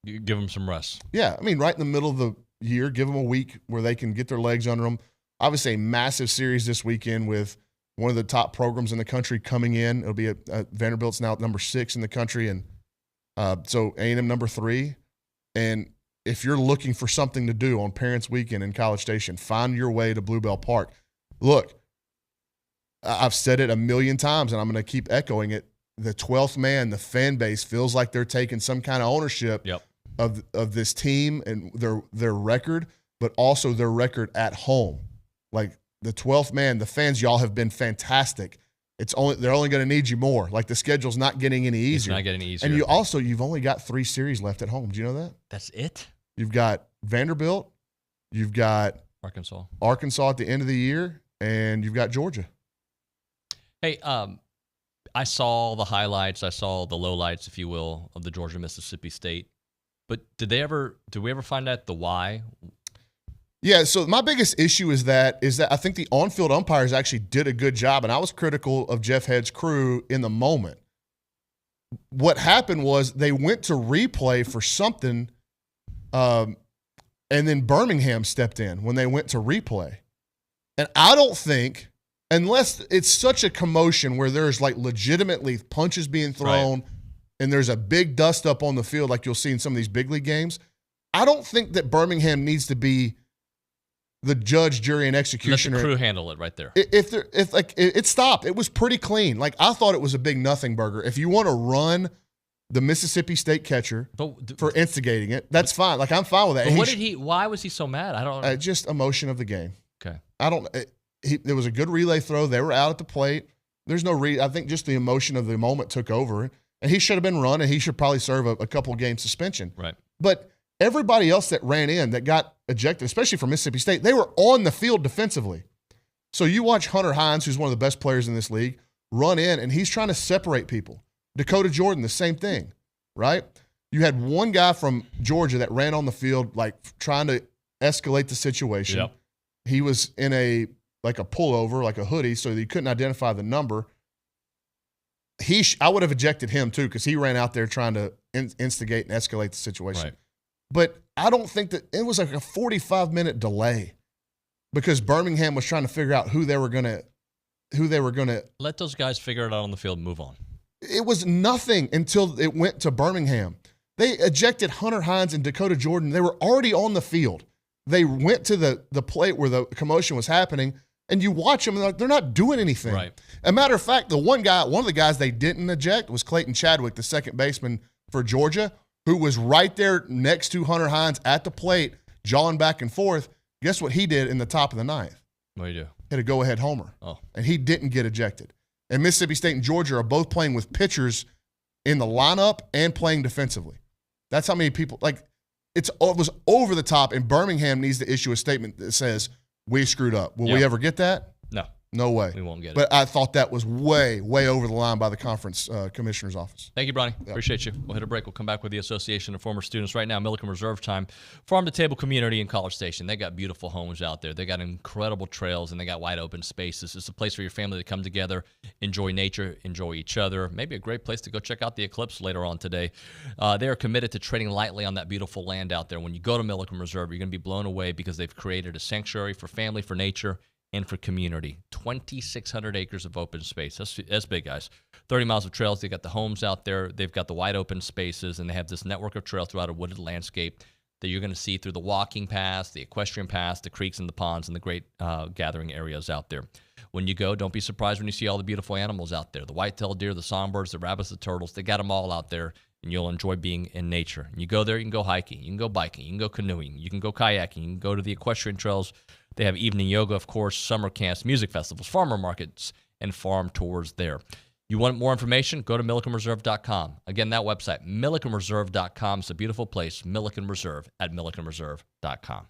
S6: You give them some rest.
S10: Yeah, I mean, right in the middle of the year, give them a week where they can get their legs under them. Obviously, a massive series this weekend with one of the top programs in the country coming in. It'll be Vanderbilt's now number 6 in the country, and so A&M number 3. And if you're looking for something to do on Parents Weekend in College Station, find your way to Bluebell Park. Look, I've said it a million times, and I'm going to keep echoing it. The 12th man, the fan base, feels like they're taking some kind of ownership of this team and their record, but also their record at home. Like, the 12th man, the fans, y'all have been fantastic. They're only going to need you more. Like, the schedule's not getting any easier.
S6: It's not getting easier.
S10: And you've only got 3 series left at home. Do you know that?
S6: That's it?
S10: You've got Vanderbilt, you've got Arkansas at the end of the year, and you've got Georgia.
S6: Hey, I saw the highlights. I saw the lowlights, if you will, of the Georgia-Mississippi State. But did we ever find out the why?
S10: Yeah, so my biggest issue is that I think the on-field umpires actually did a good job, and I was critical of Jeff Head's crew in the moment. What happened was they went to replay for something, and then Birmingham stepped in when they went to replay. And I don't think, unless it's such a commotion where there's like legitimately punches being thrown and there's a big dust up on the field like you'll see in some of these big league games, I don't think that Birmingham needs to be the judge, jury, and executioner.
S6: Let the crew handle it right there.
S10: If it stopped, it was pretty clean. Like, I thought it was a big nothing burger. If you want to run the Mississippi State catcher for instigating it, that's fine. Like, I'm fine with that.
S6: But why was he so mad? I don't know.
S10: Just emotion of the game.
S6: Okay.
S10: There was a good relay throw. They were out at the plate. There's no I think just the emotion of the moment took over, and he should have been run, and he should probably serve a couple game suspension.
S6: Right.
S10: But everybody else that ran in that got ejected, especially from Mississippi State, they were on the field defensively. So you watch Hunter Hines, who's one of the best players in this league, run in, and he's trying to separate people. Dakota Jordan, the same thing, right? You had one guy from Georgia that ran on the field, like, trying to escalate the situation.
S6: Yep.
S10: He was in a pullover, like a hoodie, so he couldn't identify the number. I would have ejected him too, because he ran out there trying to instigate and escalate the situation.
S6: Right.
S10: But I don't think that it was like a 45-minute delay because Birmingham was trying to figure out who they were gonna
S6: let those guys figure it out on the field and move on.
S10: It was nothing until it went to Birmingham. They ejected Hunter Hines and Dakota Jordan. They were already on the field. They went to the plate where the commotion was happening, and you watch them, and they're not doing anything.
S6: Right.
S10: As a matter of fact, one of the guys they didn't eject was Clayton Chadwick, the second baseman for Georgia, who was right there next to Hunter Hines at the plate, jawing back and forth. Guess what he did in the top of the ninth?
S6: What do you do?
S10: Hit a go-ahead homer.
S6: Oh. And
S10: he didn't get ejected. And Mississippi State and Georgia are both playing with pitchers in the lineup and playing defensively. That's how many people, it was over the top, and Birmingham needs to issue a statement that says, we screwed up. Will we ever get that?
S6: No.
S10: No way.
S6: We won't get it.
S10: But I thought that was way, way over the line by the conference commissioner's office.
S6: Thank you, Bronny. Appreciate you. We'll hit a break. We'll come back with the Association of Former Students. Right now, Milliken Reserve time. Farm-to-table community in College Station. They got beautiful homes out there. They got incredible trails, and they got wide open spaces. It's a place for your family to come together, enjoy nature, enjoy each other. Maybe a great place to go check out the eclipse later on today. They are committed to treading lightly on that beautiful land out there. When you go to Milliken Reserve, you're going to be blown away because they've created a sanctuary for family, for nature, and for community. 2,600 acres of open space. That's big, guys. 30 miles of trails. They got the homes out there. They've got the wide open spaces, and they have this network of trails throughout a wooded landscape that you're going to see through the walking paths, the equestrian paths, the creeks and the ponds, and the great gathering areas out there. When you go, don't be surprised when you see all the beautiful animals out there. The white-tailed deer, the songbirds, the rabbits, the turtles. They got them all out there, and you'll enjoy being in nature. And you go there, you can go hiking, you can go biking, you can go canoeing, you can go kayaking, you can go to the equestrian trails. They have evening yoga, of course, summer camps, music festivals, farmer markets, and farm tours there. You want more information? Go to millikenreserve.com. Again, that website, millikenreserve.com. It's a beautiful place, Milliken Reserve at millikenreserve.com.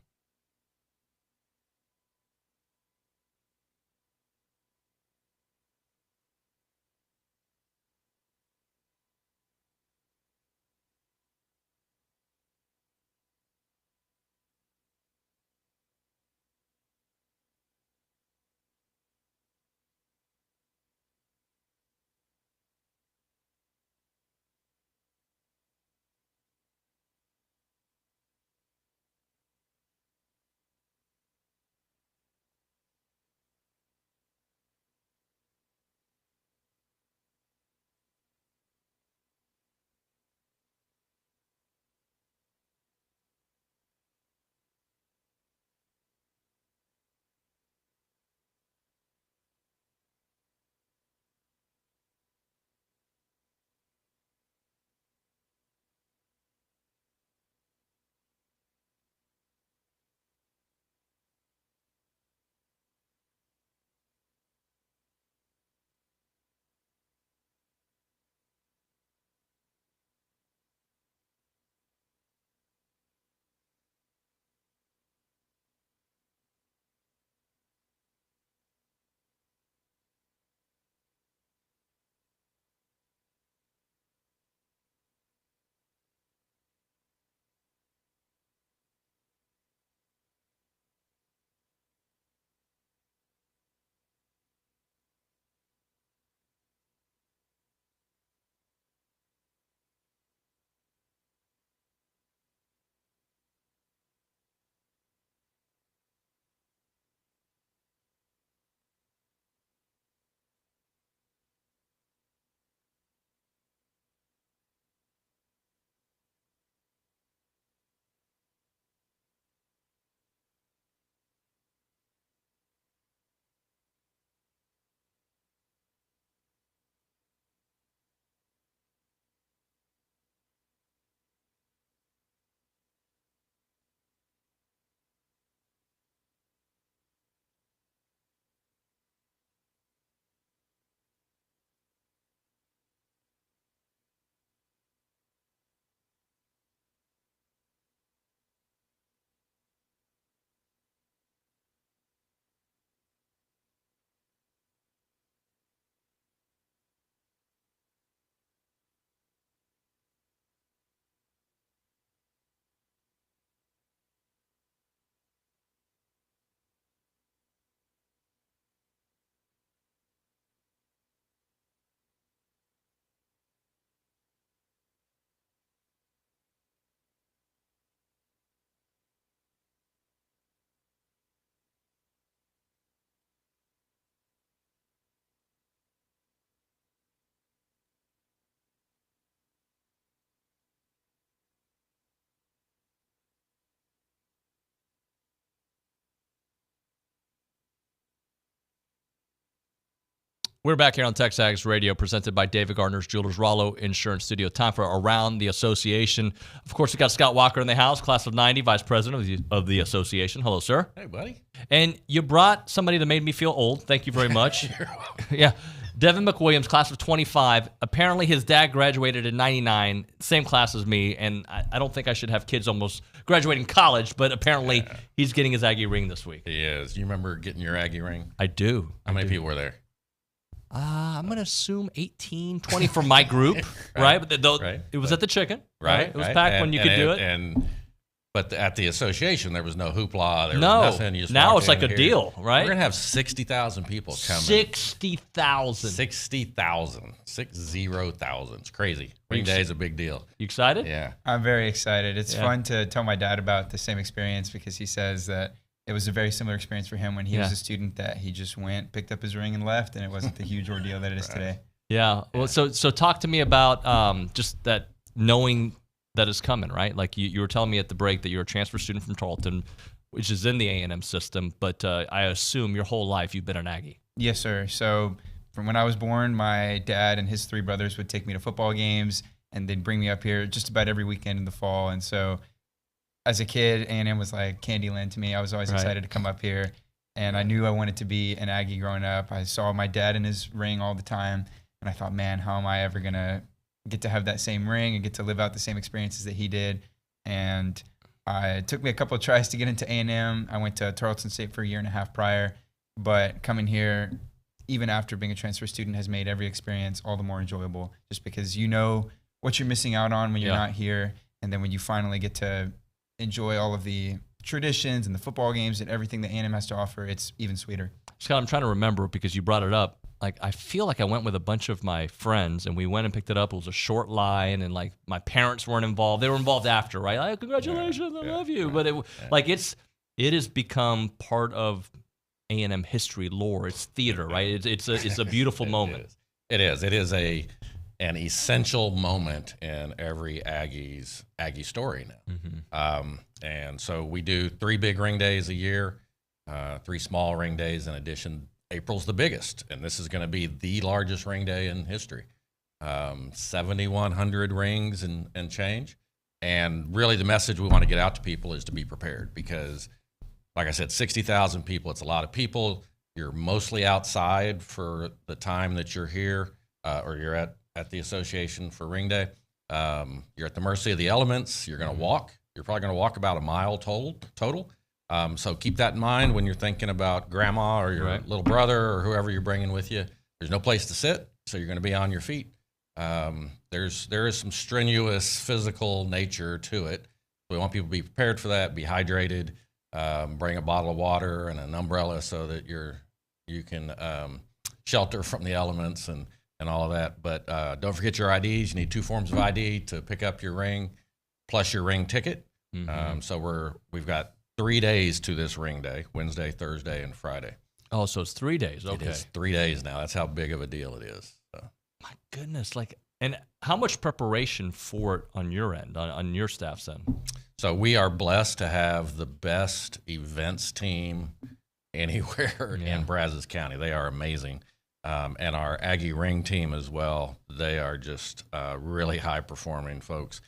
S6: We're back here on TexAgs Radio, presented by David Gardner's Jewelers, Rollo Insurance Studio. Time for Around the Association. Of course, we got Scott Walker in the house, class of 90, vice president of the association. Hello, sir.
S5: Hey, buddy.
S6: And you brought somebody that made me feel old. Thank you very much. Yeah. Devin McWilliams, class of 25. Apparently, his dad graduated in 99, same class as me, and I don't think I should have kids almost graduating college, but apparently he's getting his Aggie ring this week.
S5: He is. You remember getting your Aggie ring?
S6: I do.
S5: How many people were there?
S6: I'm going to assume 18, 20 for my group, right? But it was at the Chicken, right? It was packed when you could do it.
S5: But at the association, there was no hoopla. There was nothing. You just
S6: now
S5: walk
S6: it's like a
S5: here.
S6: deal, right?
S5: We're going to have 60,000 people coming.
S6: 60,000.
S5: 60,000. 60,000. It's crazy. Ring day is a big deal.
S6: You excited?
S5: Yeah.
S13: I'm very excited. It's fun to tell my dad about the same experience because he says that it was a very similar experience for him when he was a student, that he just went, picked up his ring and left, and it wasn't the huge ordeal that it is today.
S6: Yeah. Well, so talk to me about just that, knowing that is coming, right? Like you were telling me at the break that you're a transfer student from Tarleton, which is in the A&M system, but I assume your whole life you've been an Aggie.
S13: Yes, sir. So from when I was born, my dad and his three brothers would take me to football games, and they'd bring me up here just about every weekend in the fall. And so as a kid, A&M was like Candyland to me. I was always excited to come up here, and I knew I wanted to be an Aggie growing up. I saw my dad in his ring all the time, And I thought, man, how am I ever going to get to have that same ring and get to live out the same experiences that he did? And it took me a couple of tries to get into A&M. I went to Tarleton State for a year and a half prior, but coming here, even after being a transfer student, has made every experience all the more enjoyable, just because you know what you're missing out on when you're not here. And then when you finally get to enjoy all of the traditions and the football games and everything that A&M has to offer, it's even sweeter.
S6: Scott, I'm trying to remember because you brought it up. Like, I feel like I went with a bunch of my friends and we went and picked it up. It was a short line, and like my parents weren't involved. They were involved after, right? Like, congratulations, I love you. But it has become part of A&M history lore. It's theater, right? It's a beautiful moment.
S5: It is. It is an essential moment in every Aggie story now. And so we do 3 big ring days a year, 3 small ring days in addition. April's the biggest, and this is going to be the largest ring day in history. 7,100 rings and change. And really the message we want to get out to people is to be prepared because, like I said, 60,000 people, it's a lot of people. You're mostly outside for the time that you're here or you're at the association for ring day. You're at the mercy of the elements. You're going to walk. You're probably going to walk about a mile total. So keep that in mind when you're thinking about grandma or your little brother or whoever you're bringing with you. There's no place to sit, so you're going to be on your feet. There is some strenuous physical nature to it. We want people to be prepared for that, be hydrated, bring a bottle of water and an umbrella so that you can shelter from the elements and all of that. But don't forget your IDs. You need 2 forms of ID to pick up your ring, plus your ring ticket. So we've got 3 days to this ring day: Wednesday, Thursday, and Friday.
S6: Oh, so it's 3 days. Okay,
S5: it is 3 days now. That's how big of a deal it is. So.
S6: My goodness, and how much preparation for it on your end, on your staff's end?
S5: So we are blessed to have the best events team anywhere in Brazos County. They are amazing. And our Aggie ring team as well. They are just really high-performing folks.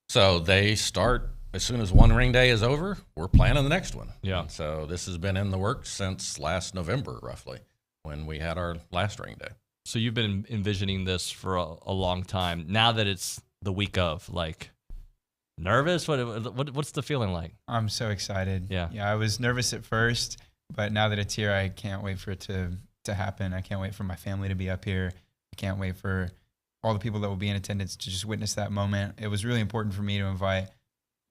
S5: So they start as soon as one ring day is over, we're planning the next one.
S6: Yeah.
S5: And so this has been in the works since last November, roughly, when we had our last ring day.
S6: So you've been envisioning this for a long time. Now that it's the week of, nervous? What's the feeling like?
S13: I'm so excited.
S6: Yeah.
S13: I was nervous at first, but now that it's here, I can't wait for it to happen. I can't wait for my family to be up here. I can't wait for all the people that will be in attendance to just witness that moment. It was really important for me to invite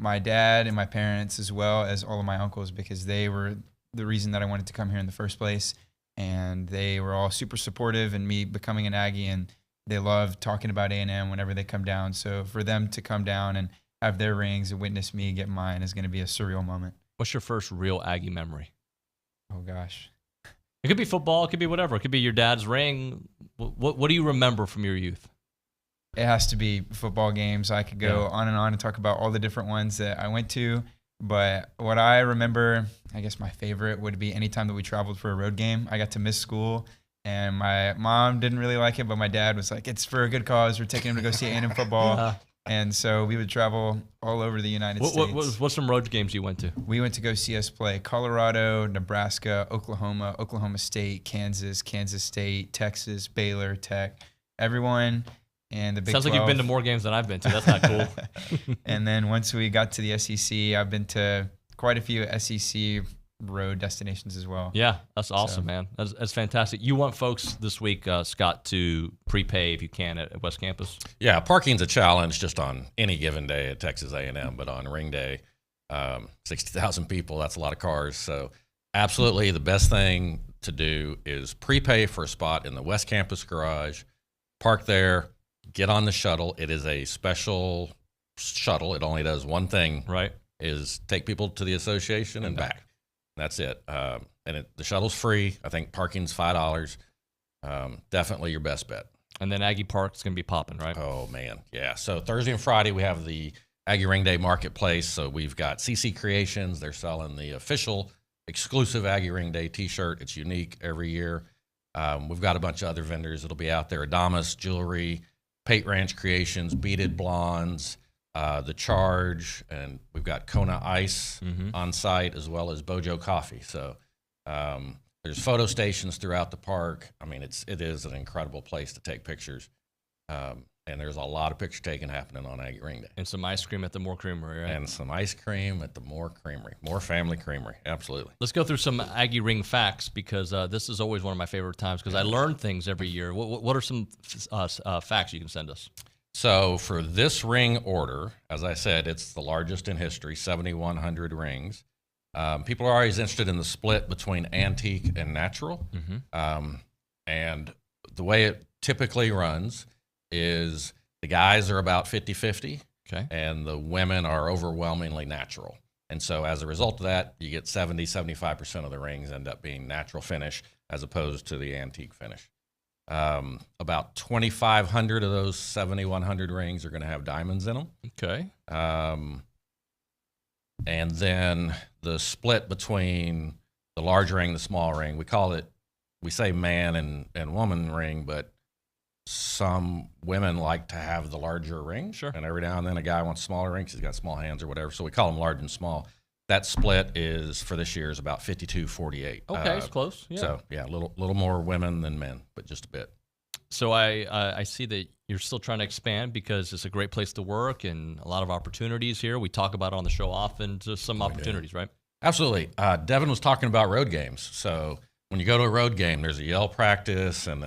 S13: my dad and my parents as well as all of my uncles because they were the reason that I wanted to come here in the first place. And they were all super supportive in me becoming an Aggie, and they love talking about A&M whenever they come down. So for them to come down and have their rings and witness me get mine is going to be a surreal moment.
S6: What's your first real Aggie memory?
S13: Oh, gosh.
S6: It could be football. It could be whatever. It could be your dad's ring. What do you remember from your youth?
S13: It has to be football games. I could go on and talk about all the different ones that I went to. But what I remember, I guess my favorite would be any time that we traveled for a road game. I got to miss school, and my mom didn't really like it, but my dad was like, it's for a good cause. We're taking him to go see A&M football. And so we would travel all over the United States.
S6: What's some road games you went to?
S13: We went to go see us play Colorado, Nebraska, Oklahoma, Oklahoma State, Kansas, Kansas State, Texas, Baylor, Tech, everyone. And the Big 12.
S6: Sounds like you've been to more games than I've been to. That's not cool.
S13: And then once we got to the SEC, I've been to quite a few SEC road destinations as well.
S6: Yeah, that's awesome, man. That's fantastic. You want folks this week, Scott, to prepay if you can at West Campus?
S5: Yeah, parking's a challenge just on any given day at Texas A&M, but on ring day, 60,000 people, that's a lot of cars. So absolutely the best thing to do is prepay for a spot in the West Campus garage, park there, get on the shuttle. It is a special shuttle. It only does one thing,
S6: right?
S5: Is take people to the association and back. That's it. And the shuttle's free. I think parking's $5. Definitely your best bet.
S6: And then Aggie Park's going to be popping, right?
S5: Oh, man. Yeah. So Thursday and Friday, we have the Aggie Ring Day Marketplace. So we've got CC Creations. They're selling the official exclusive Aggie Ring Day T-shirt. It's unique every year. We've got a bunch of other vendors that'll be out there. Adamas Jewelry, Pate Ranch Creations, Beaded Blondes, The Charge, and we've got Kona Ice on site as well as Bojo Coffee. So there's There's photo stations throughout the park. I mean, it is an incredible place to take pictures. And there's a lot of picture taking happening on Aggie Ring Day.
S6: And some ice cream at the Moore Creamery, right?
S5: And some ice cream at the Moore Creamery. Moore Family Creamery, absolutely.
S6: Let's go through some Aggie Ring facts because this is always one of my favorite times because I learn things every year. What are some facts you can send us?
S5: So for this ring order, as I said, it's the largest in history, 7,100 rings. People are always interested in the split between antique and natural. And the way it typically runs is the guys are about 50-50, and the women are overwhelmingly natural. And so as a result of that, you get 75% of the rings end up being natural finish as opposed to the antique finish. About 2,500 of those 7,100 rings are going to have diamonds in them.
S6: Okay.
S5: And then the split between the large ring, the small ring, we say man and woman ring, but some women like to have the larger ring.
S6: Sure.
S5: And every now and then a guy wants a smaller ring because he's got small hands or whatever. So we call them large and small. That split is, for this year, is about 52-48.
S6: Okay, it's close. Yeah.
S5: So, yeah, a little more women than men, but just a bit.
S6: So I see that you're still trying to expand because it's a great place to work and a lot of opportunities here. We talk about it on the show often, just some opportunities, right?
S5: Absolutely. Devin was talking about road games. So when you go to a road game, there's a yell practice and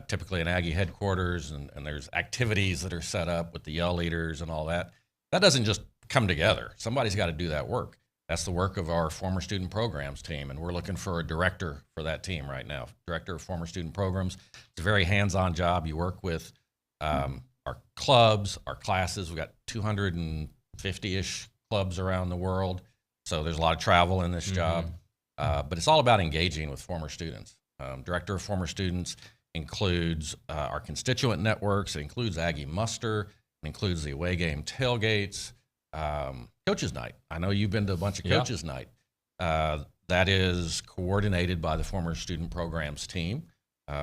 S5: typically an Aggie headquarters, and there's activities that are set up with the yell leaders and all that. That doesn't just come together. Somebody's got to do that work. That's the work of our former student programs team, and we're looking for a director for that team right now, director of former student programs. It's a very hands-on job. You work with our clubs, our classes. We've got 250-ish clubs around the world, so there's a lot of travel in this job. But it's all about engaging with former students. Director of former students includes our constituent networks. It includes Aggie Muster. It includes the away game tailgates. Coaches Night. I know you've been to a bunch of Coaches Night. That is coordinated by the former student programs team,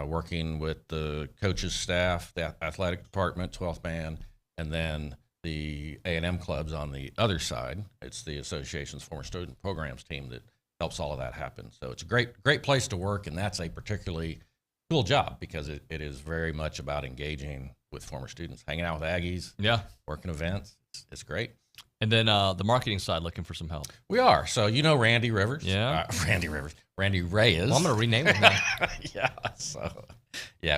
S5: working with the coaches staff, the athletic department, 12th man, and then the A&M clubs on the other side. It's the association's former student programs team that helps all of that happen. So it's a great place to work, and that's a particularly cool job because it is very much about engaging with former students, hanging out with Aggies, working events. It's great.
S6: And then the marketing side, looking for some help.
S5: We are. So you know Randy Rivers?
S6: Yeah.
S5: Randy Reyes.
S6: Well, I'm going to rename him now.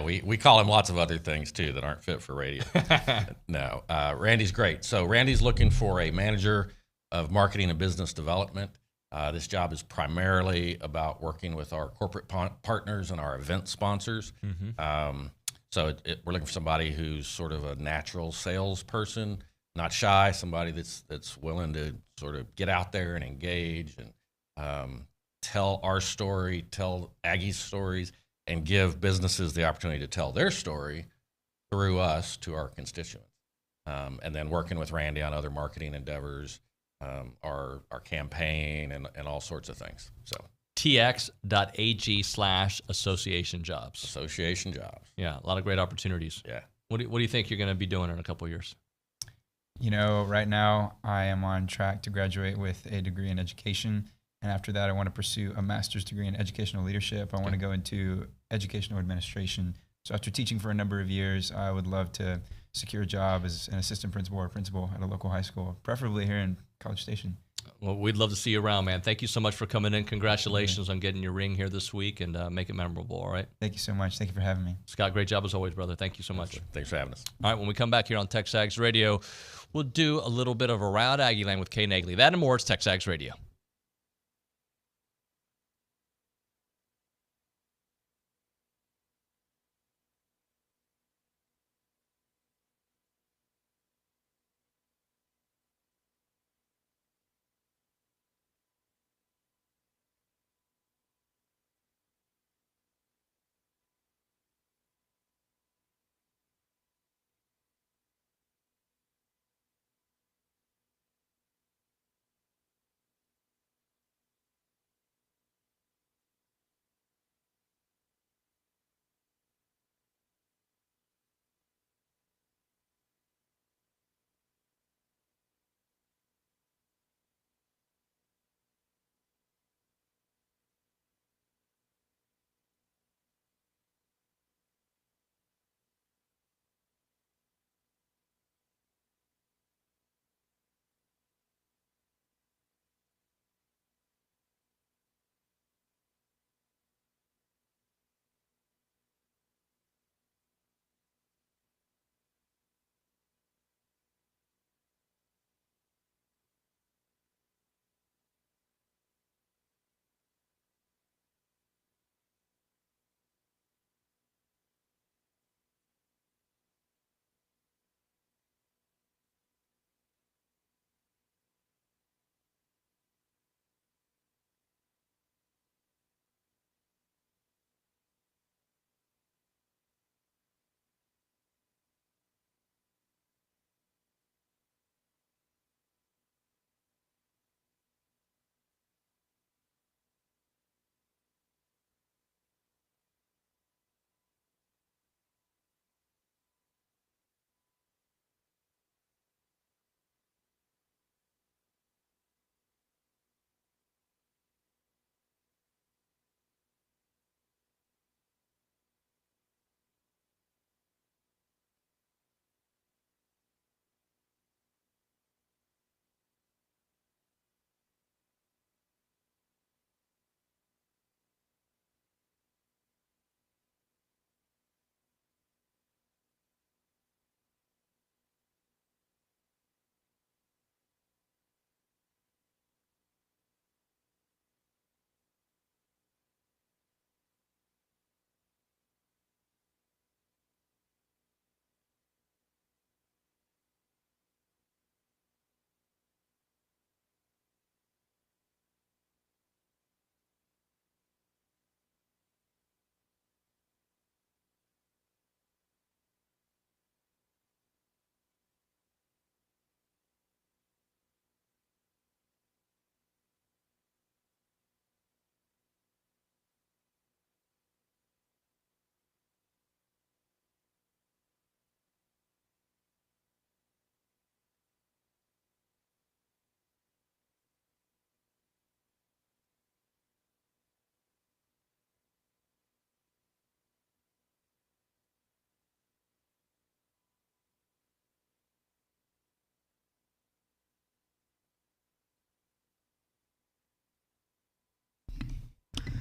S5: We call him lots of other things, too, that aren't fit for radio. No, Randy's great. So Randy's looking for a manager of marketing and business development. This job is primarily about working with our corporate partners and our event sponsors. So we're looking for somebody who's sort of a natural salesperson, not shy, somebody that's willing to sort of get out there and engage and tell our story, tell Aggie's stories, and give businesses the opportunity to tell their story through us to our constituents. And then working with Randy on other marketing endeavors, our campaign, and all sorts of things. So
S6: tx.ag/association jobs.
S5: Association jobs.
S6: Yeah, a lot of great opportunities.
S5: Yeah.
S6: What do you think you're going to be doing in a couple of years?
S13: You know, right now I am on track to graduate with a degree in education. And after that, I want to pursue a master's degree in educational leadership. I want to go into educational administration. So after teaching for a number of years, I would love to secure a job as an assistant principal or principal at a local high school, preferably here in College Station.
S6: Well, we'd love to see you around, man. Thank you so much for coming in. Congratulations on getting your ring here this week, and make it memorable, all right?
S13: Thank you so much. Thank you for having me.
S6: Scott, great job as always, brother. Thank you so much.
S5: Thanks for having us.
S6: All right, when we come back here on TexAgs Radio, we'll do a little bit of Around Aggieland with Kay Naegeli. That and more, it's TexAgs Radio.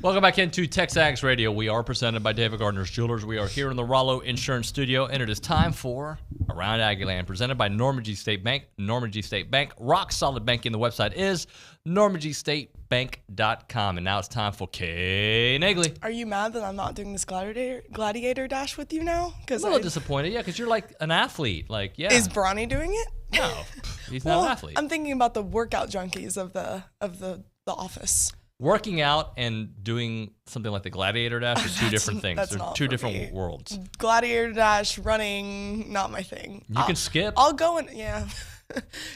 S6: Welcome back into TexAgs Radio. We are presented by David Gardner's Jewelers. We are here in the Rollo Insurance Studio, and it is time for Around Aggieland, presented by Normandy State Bank. Normandy State Bank, rock solid banking. The website is normandystatebank.com. And now it's time for Kay Naegeli.
S14: Are you mad that I'm not doing this gladiator dash with you now?
S6: I'm a little disappointed, yeah, because you're like an athlete. Like, yeah.
S14: Is Bronny doing it?
S6: No, he's not an athlete.
S14: I'm thinking about the workout junkies of the office.
S6: Working out and doing something like the gladiator dash are two different things. They're two different worlds.
S14: Gladiator dash, running, not my thing.
S6: You can skip.
S14: I'll go and, yeah.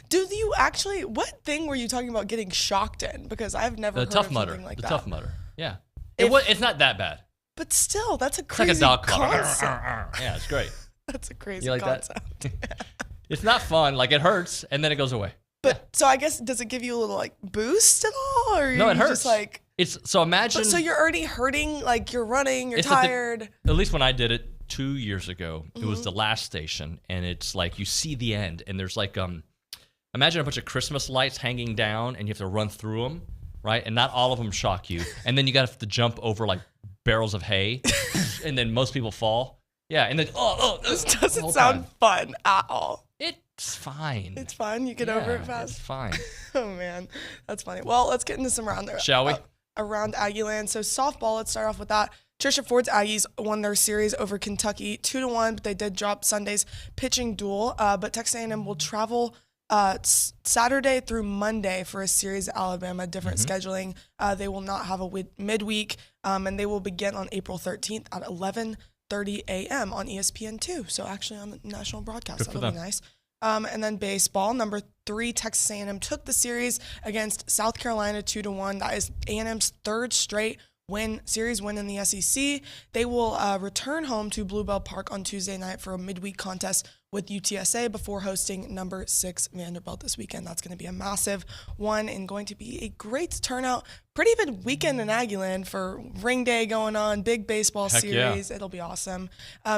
S14: Do you actually, what thing were you talking about getting shocked in? Because I've never heard of something like that.
S6: The Tough Mudder, yeah. It's not that bad.
S14: But still, that's a crazy
S6: like a dog
S14: concept.
S6: Yeah, it's great.
S14: That's a crazy
S6: you like
S14: concept.
S6: That? It's not fun. Like, it hurts, and then it goes away.
S14: But so I guess, does it give you a little like boost at all, or
S6: no? It hurts.
S14: Just like
S6: so imagine.
S14: But so you're already hurting, like you're running, you're tired.
S6: At least when I did it 2 years ago, it was the last station, and it's like you see the end, and there's like imagine a bunch of Christmas lights hanging down, and you have to run through them, right? And not all of them shock you, and then you got to jump over like barrels of hay, and then most people fall. Yeah, and then
S14: this doesn't sound fun at all.
S6: It's fine.
S14: It's fine. You get over it fast.
S6: It's fine.
S14: Oh man, that's funny. Well, let's get into some
S6: Shall we?
S14: Around Aggieland. So softball. Let's start off with that. Trisha Ford's Aggies won their series over Kentucky 2-1, but they did drop Sunday's pitching duel. But Texas A&M will travel Saturday through Monday for a series at Alabama. Different scheduling. They will not have a midweek, and they will begin on April 13th at 11:30 a.m. on ESPN2. So actually on the national broadcast. That'll be nice. And then baseball, number 3, Texas A&M took the series against South Carolina 2-1. That is A&M's third straight series win in the SEC. They will return home to Bluebell Park on Tuesday night for a midweek contest with UTSA before hosting number 6 Vanderbilt this weekend. That's going to be a massive one and going to be a great turnout. Pretty big weekend in Aggieland for ring day going on, big baseball series. Yeah. It'll be awesome.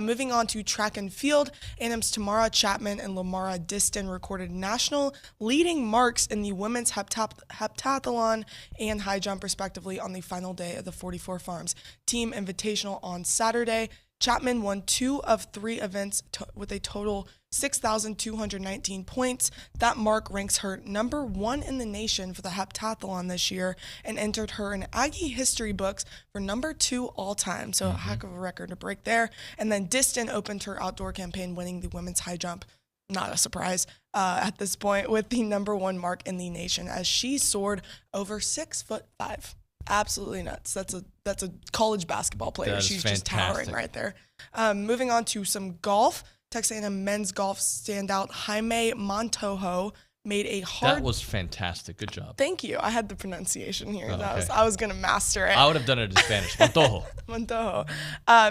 S14: Moving on to track and field, A&M's Tamara Chapman and Lamara Diston recorded national leading marks in the women's heptathlon and high jump, respectively, on the final day of the 44 Farms Team Invitational on Saturday. Chapman won 2 of 3 events with a total 6,219 points. That mark ranks her number 1 in the nation for the heptathlon this year and entered her in Aggie history books for number 2 all time. So a heck of a record to break there. And then Diston opened her outdoor campaign, winning the women's high jump. Not a surprise at this point, with the number 1 mark in the nation as she soared over 6'5". Absolutely nuts. That's a college basketball player. She's fantastic. Just towering right there. Moving on to some golf. Texas A&M men's golf standout Jaime Montojo made a hard...
S6: That was fantastic. Good job.
S14: Thank you. I had the pronunciation here. I was going to master it.
S6: I would have done it in Spanish. Montojo.
S14: Montojo.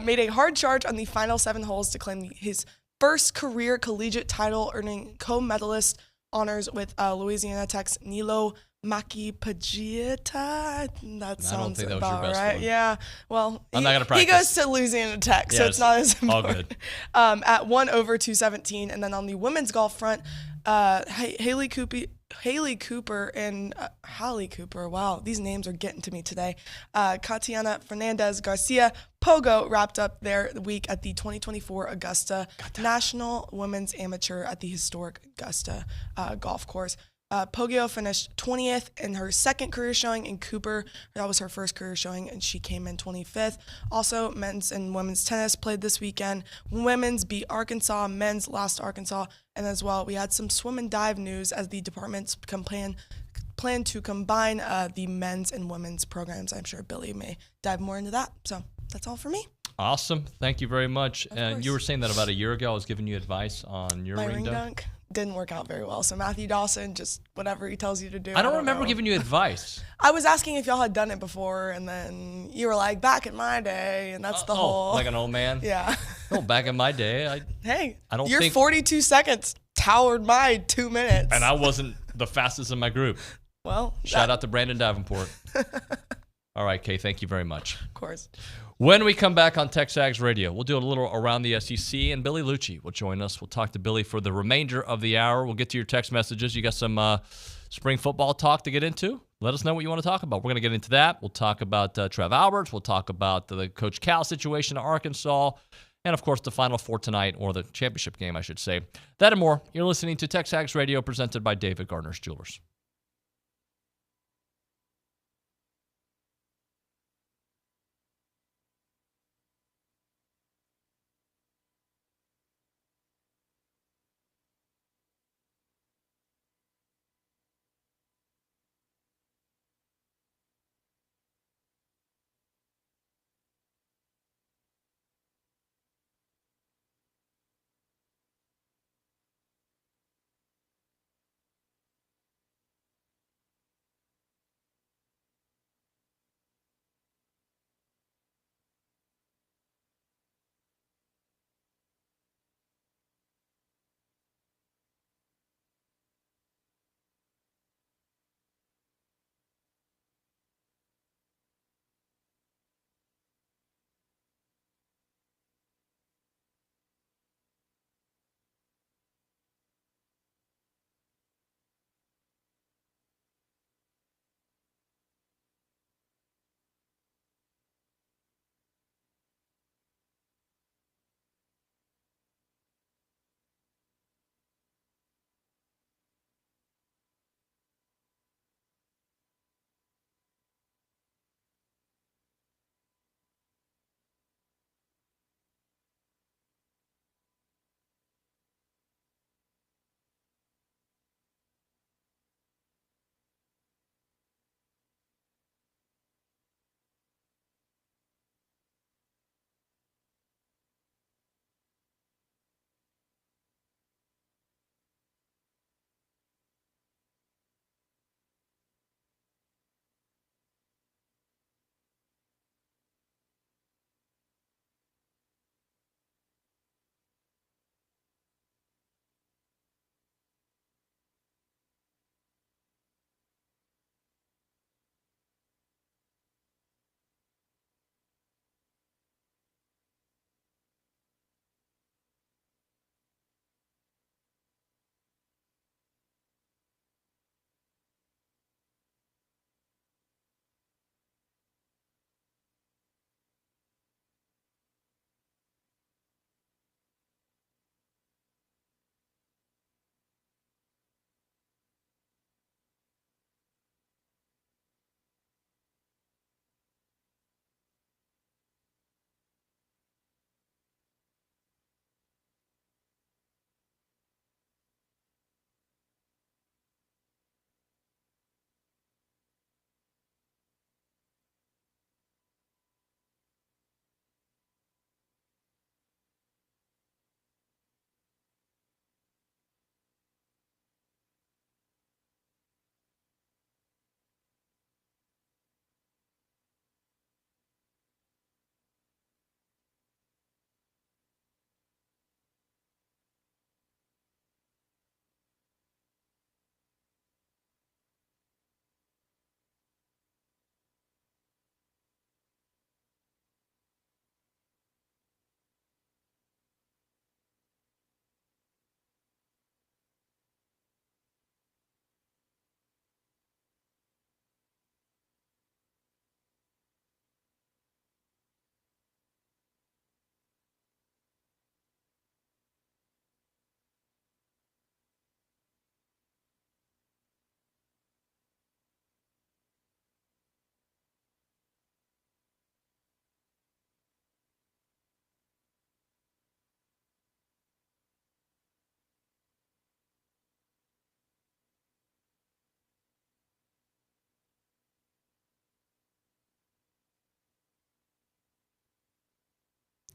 S14: Made a hard charge on the final 7 holes to claim his first career collegiate title, earning co-medalist honors with Louisiana Tech's Nilo Makipagieta. That sounds about right. Yeah. Well,
S6: I'm not gonna practice.
S14: He goes to Louisiana Tech, so it's not as important. All good. At 1 over 217, and then on the women's golf front, Haley Cooper and Hallie Cooper. Wow, these names are getting to me today. Katiana Fernandez Garcia Pogo wrapped up their week at the 2024 Augusta National Women's Amateur at the historic Augusta golf course. Poggio finished 20th in her second career showing, and Cooper, that was her first career showing, and she came in 25th. Also, men's and women's tennis played this weekend. Women's beat Arkansas, men's lost Arkansas, and as well, we had some swim and dive news as the departments plan to combine the men's and women's programs. I'm sure Billy may dive more into that. So that's all for me.
S6: Awesome. Thank you very much. And you were saying that about a year ago, I was giving you advice on your ring dunk.
S14: Didn't work out very well. So Matthew Dawson, just whatever he tells you to do.
S6: I don't remember giving you advice.
S14: I was asking if y'all had done it before, and then you were like, back in my day, and that's the whole.
S6: Like an old man?
S14: Yeah.
S6: No, back in my day. I don't
S14: your
S6: think
S14: 42 seconds towered my 2 minutes.
S6: And I wasn't the fastest in my group.
S14: Well.
S6: Shout out to Brandon Davenport. All right, Kay, thank you very much.
S14: Of course.
S6: When we come back on TexAgs Radio, we'll do a little Around the SEC, and Billy Liucci will join us. We'll talk to Billy for the remainder of the hour. We'll get to your text messages. You got some spring football talk to get into? let us know what you want to talk about. We're going to get into that. We'll talk about Trev Alberts. We'll talk about the Coach Cal situation at Arkansas. And, of course, the Final Four tonight, or the championship game, I should say. That and more. You're listening to TexAgs Radio, presented by David Gardner's Jewelers.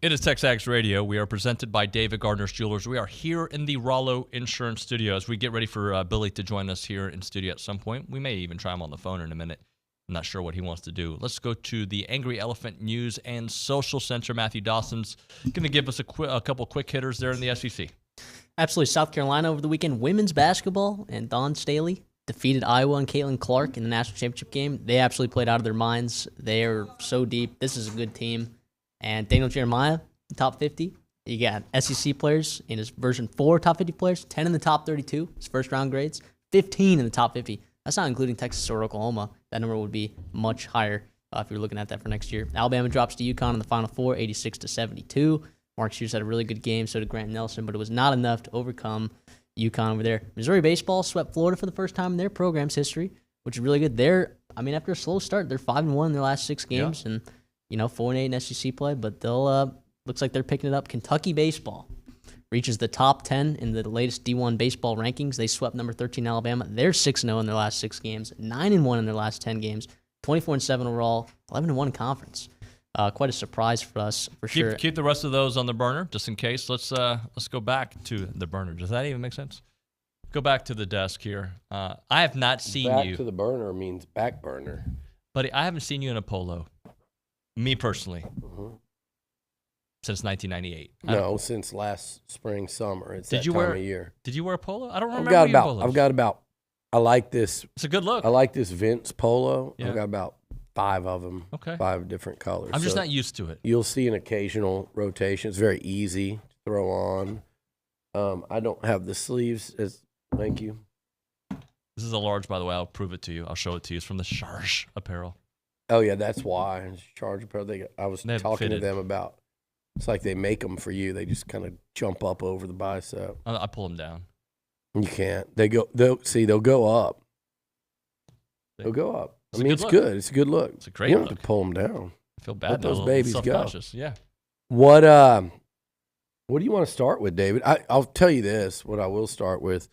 S6: It is TexAgs Radio. We are presented by David Gardner's Jewelers. We are here in the Rollo Insurance Studio as we get ready for Billy to join us here in studio at some point. We may even try him on the phone in a minute. I'm not sure what he wants to do. Let's go to the Angry Elephant News and Social Center. Matthew Dawson's going to give us a couple quick hitters there in the SEC.
S3: Absolutely. South Carolina over the weekend, women's basketball, and Dawn Staley defeated Iowa and Caitlin Clark in the national championship game. They absolutely played out of their minds. They are so deep. This is a good team. And Daniel Jeremiah, top 50. You got SEC players in his version 4 top 50 players, 10 in the top 32, his first round grades, 15 in the top 50. That's not including Texas or Oklahoma. That number would be much higher if you're looking at that for next year. Alabama drops to UConn in the Final Four, 86-72. Mark Hughes had a really good game, so did Grant Nelson, but it was not enough to overcome UConn over there. Missouri baseball swept Florida for the first time in their program's history, which is really good. After a slow start, they're 5-1 in their last 6 games, and 4-8 in SEC play. But they'll looks like they're picking it up. Kentucky baseball reaches the top 10 in the latest D1 baseball rankings. They swept number 13 Alabama. They're 6-0 in their last 6 games, 9-1 in their last 10 games, 24-7 overall, 11-1 conference. Quite a surprise for us, for sure.
S6: Keep the rest of those on the burner, just in case. Let's go back to the burner. Does that even make sense? Go back to the desk here. I have not seen you.
S9: Back to the burner means back burner.
S6: Buddy, I haven't seen you in a polo. Me personally. Since 1998.
S9: No, since last spring, summer. It's that time of year.
S6: Did you wear a polo? I don't remember you in polos.
S9: I've got about, I like this.
S6: It's a good look.
S9: I like this Vince polo.
S6: Yeah.
S9: I've got about 5 of them.
S6: Okay.
S9: 5 different colors.
S6: I'm just not used to it.
S9: You'll see an occasional rotation. It's very easy to throw on. I don't have the sleeves. Thank you.
S6: This is a large, by the way. I'll prove it to you. I'll show it to you. It's from the Charge Apparel.
S9: Oh, yeah, that's why. It's Charge Apparel. I was talking to them about, it's like they make them for you. They just kind of jump up over the bicep.
S6: I pull them down.
S9: You can't. They'll go up. They'll go up. It's good. It's a good look.
S6: It's a great
S9: look. You
S6: look.
S9: don't have to pull them down.
S6: I feel bad.
S9: Let those babies go.
S6: Yeah.
S9: What do you want to start with, David? I'll tell you this. What I will start with,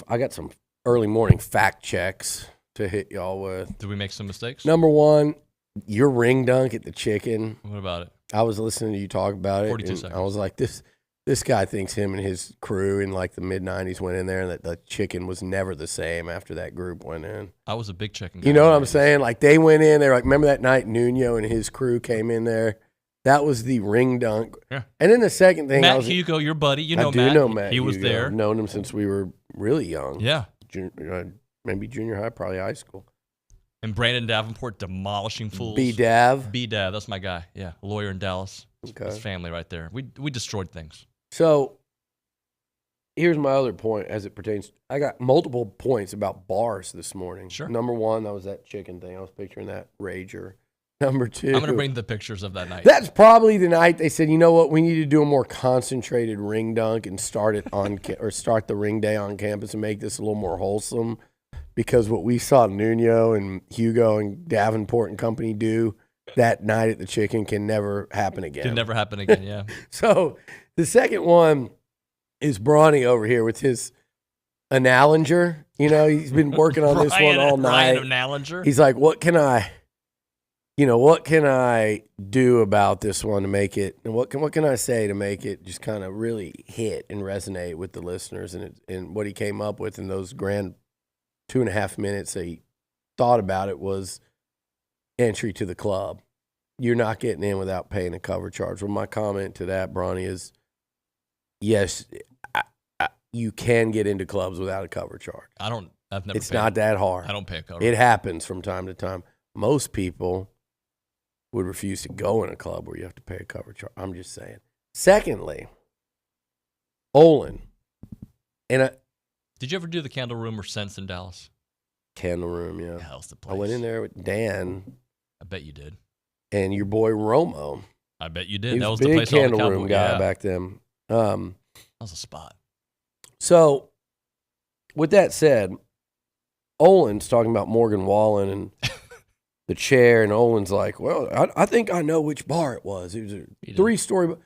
S9: I got some early morning fact checks to hit y'all with.
S6: Did we make some mistakes?
S9: Number one, your ring dunk at the Chicken.
S6: What about it?
S9: I was listening to you talk about it.
S6: 42 seconds.
S9: I was like, this guy thinks him and his crew in like the mid-'90s went in there and that the Chicken was never the same after that group went in.
S6: I was a big Chicken guy.
S9: You know what I'm saying? Like they went in there, like remember that night Nuño and his crew came in there? That was the ring dunk.
S6: Yeah.
S9: And then the second thing,
S6: Matt Hugo, your buddy,
S9: I
S6: Matt.
S9: do know Matt.
S6: He was
S9: Hugo.
S6: there.
S9: I've known him since we were really young.
S6: Yeah.
S9: Maybe junior high, probably high school.
S6: And Brandon Davenport demolishing fools.
S9: B-Dav,
S6: that's my guy. Yeah, lawyer in Dallas.
S9: Okay.
S6: His family right there. We destroyed things.
S9: So here's my other point as it pertains. I got multiple points about bars this morning.
S6: Sure.
S9: Number one, that was that Chicken thing. I was picturing that rager. Number two,
S6: I'm going to bring the pictures of that night.
S9: That's probably the night they said, you know what, we need to do a more concentrated ring dunk and start the ring day on campus and make this a little more wholesome. Because what we saw Nuño and Hugo and Davenport and company do that night at the Chicken can never happen again.
S6: Can never happen again, yeah.
S9: So the second one is Brawny over here with his Analinger. You know, he's been working on this one all night.
S6: Ryan Analinger.
S9: He's like, what can I do about this one to make it, and what can I say to make it just kind of really hit and resonate with the listeners? And what he came up with in those grand 2.5 minutes that he thought about it was entry to the club. You're not getting in without paying a cover charge. Well, my comment to that, Bronny, is yes, you can get into clubs without a cover charge.
S6: I've never.
S9: It's not that hard.
S6: I don't pay a cover.
S9: It happens from time to time. Most people would refuse to go in a club where you have to pay a cover charge. I'm just saying. Secondly, Olin,
S6: did you ever do the Candle Room or Sense in Dallas?
S9: Candle Room, yeah.
S6: That was the place.
S9: I went in there with Dan.
S6: I bet you did.
S9: And your boy Romo.
S6: I bet you did.
S9: He
S6: That was
S9: a
S6: the
S9: big
S6: place.
S9: Candle Room guy back then.
S6: That was a spot.
S9: So, with that said, Olin's talking about Morgan Wallen and the chair, and Olin's like, well, I think I know which bar it was. It was a 3-story.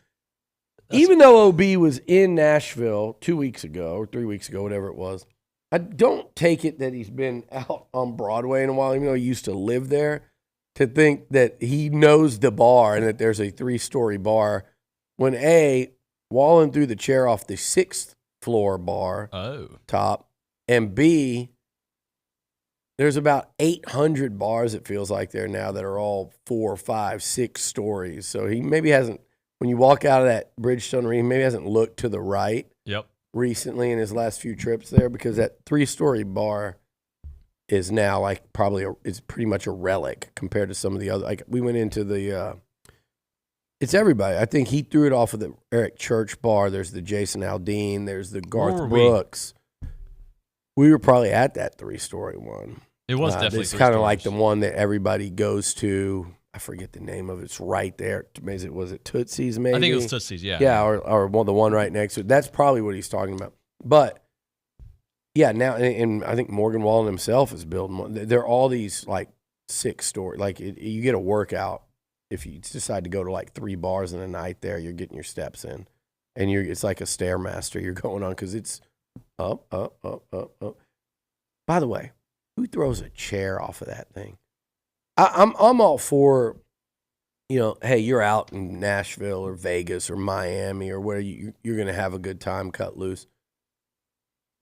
S9: Even though OB was in Nashville 2 weeks ago or 3 weeks ago, whatever it was, I don't take it that he's been out on Broadway in a while, even though he used to live there, to think that he knows the bar and that there's a 3-story bar when A, Wallen threw the chair off the 6th floor bar top, and B, there's about 800 bars, it feels like there now, that are all 4, 5, 6 stories. So he maybe hasn't, when you walk out of that Bridgestone Arena, maybe hasn't looked to the right recently in his last few trips there, because that 3-story bar is now like it's pretty much a relic compared to some of the other. Like we went into the, it's everybody. I think he threw it off of the Eric Church bar. There's the Jason Aldean. There's the Garth Brooks. we were probably at that 3-story one.
S6: It was definitely
S9: it's kind of like the one that everybody goes to. I forget the name of it. It's right there. Was it Tootsie's maybe?
S6: I think it was Tootsie's, yeah.
S9: Yeah, or the one right next to it. That's probably what he's talking about. But, yeah, now, and I think Morgan Wallen himself is building one. There are all these, like, 6-story. Like, you get a workout. If you decide to go to, like, 3 bars in a night there, you're getting your steps in. And it's like a Stairmaster you're going on because it's up, up, up, up, up. By the way, who throws a chair off of that thing? I'm all for, hey, you're out in Nashville or Vegas or Miami or where you're going to have a good time, cut loose.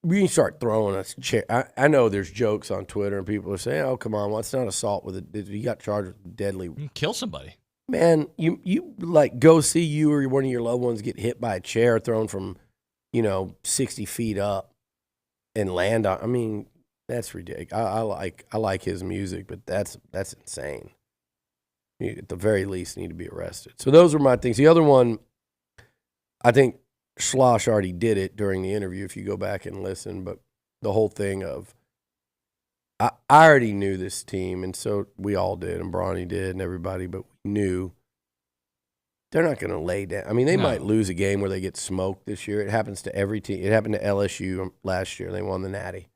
S9: We can start throwing a chair. I know there's jokes on Twitter and people are saying, oh, come on, well, it's not assault with it. You got charged with deadly.
S6: You kill somebody.
S9: Man, you like go see you or one of your loved ones get hit by a chair thrown from, 60 feet up and land on. I mean, that's ridiculous. I like his music, but that's insane. You, at the very least, need to be arrested. So those were my things. The other one, I think Schloss already did it during the interview. If you go back and listen, but the whole thing of I already knew this team, and so we all did, and Bronny did, and everybody, but we knew they're not going to lay down. I mean, they might lose a game where they get smoked this year. It happens to every team. It happened to LSU last year. They won the Natty.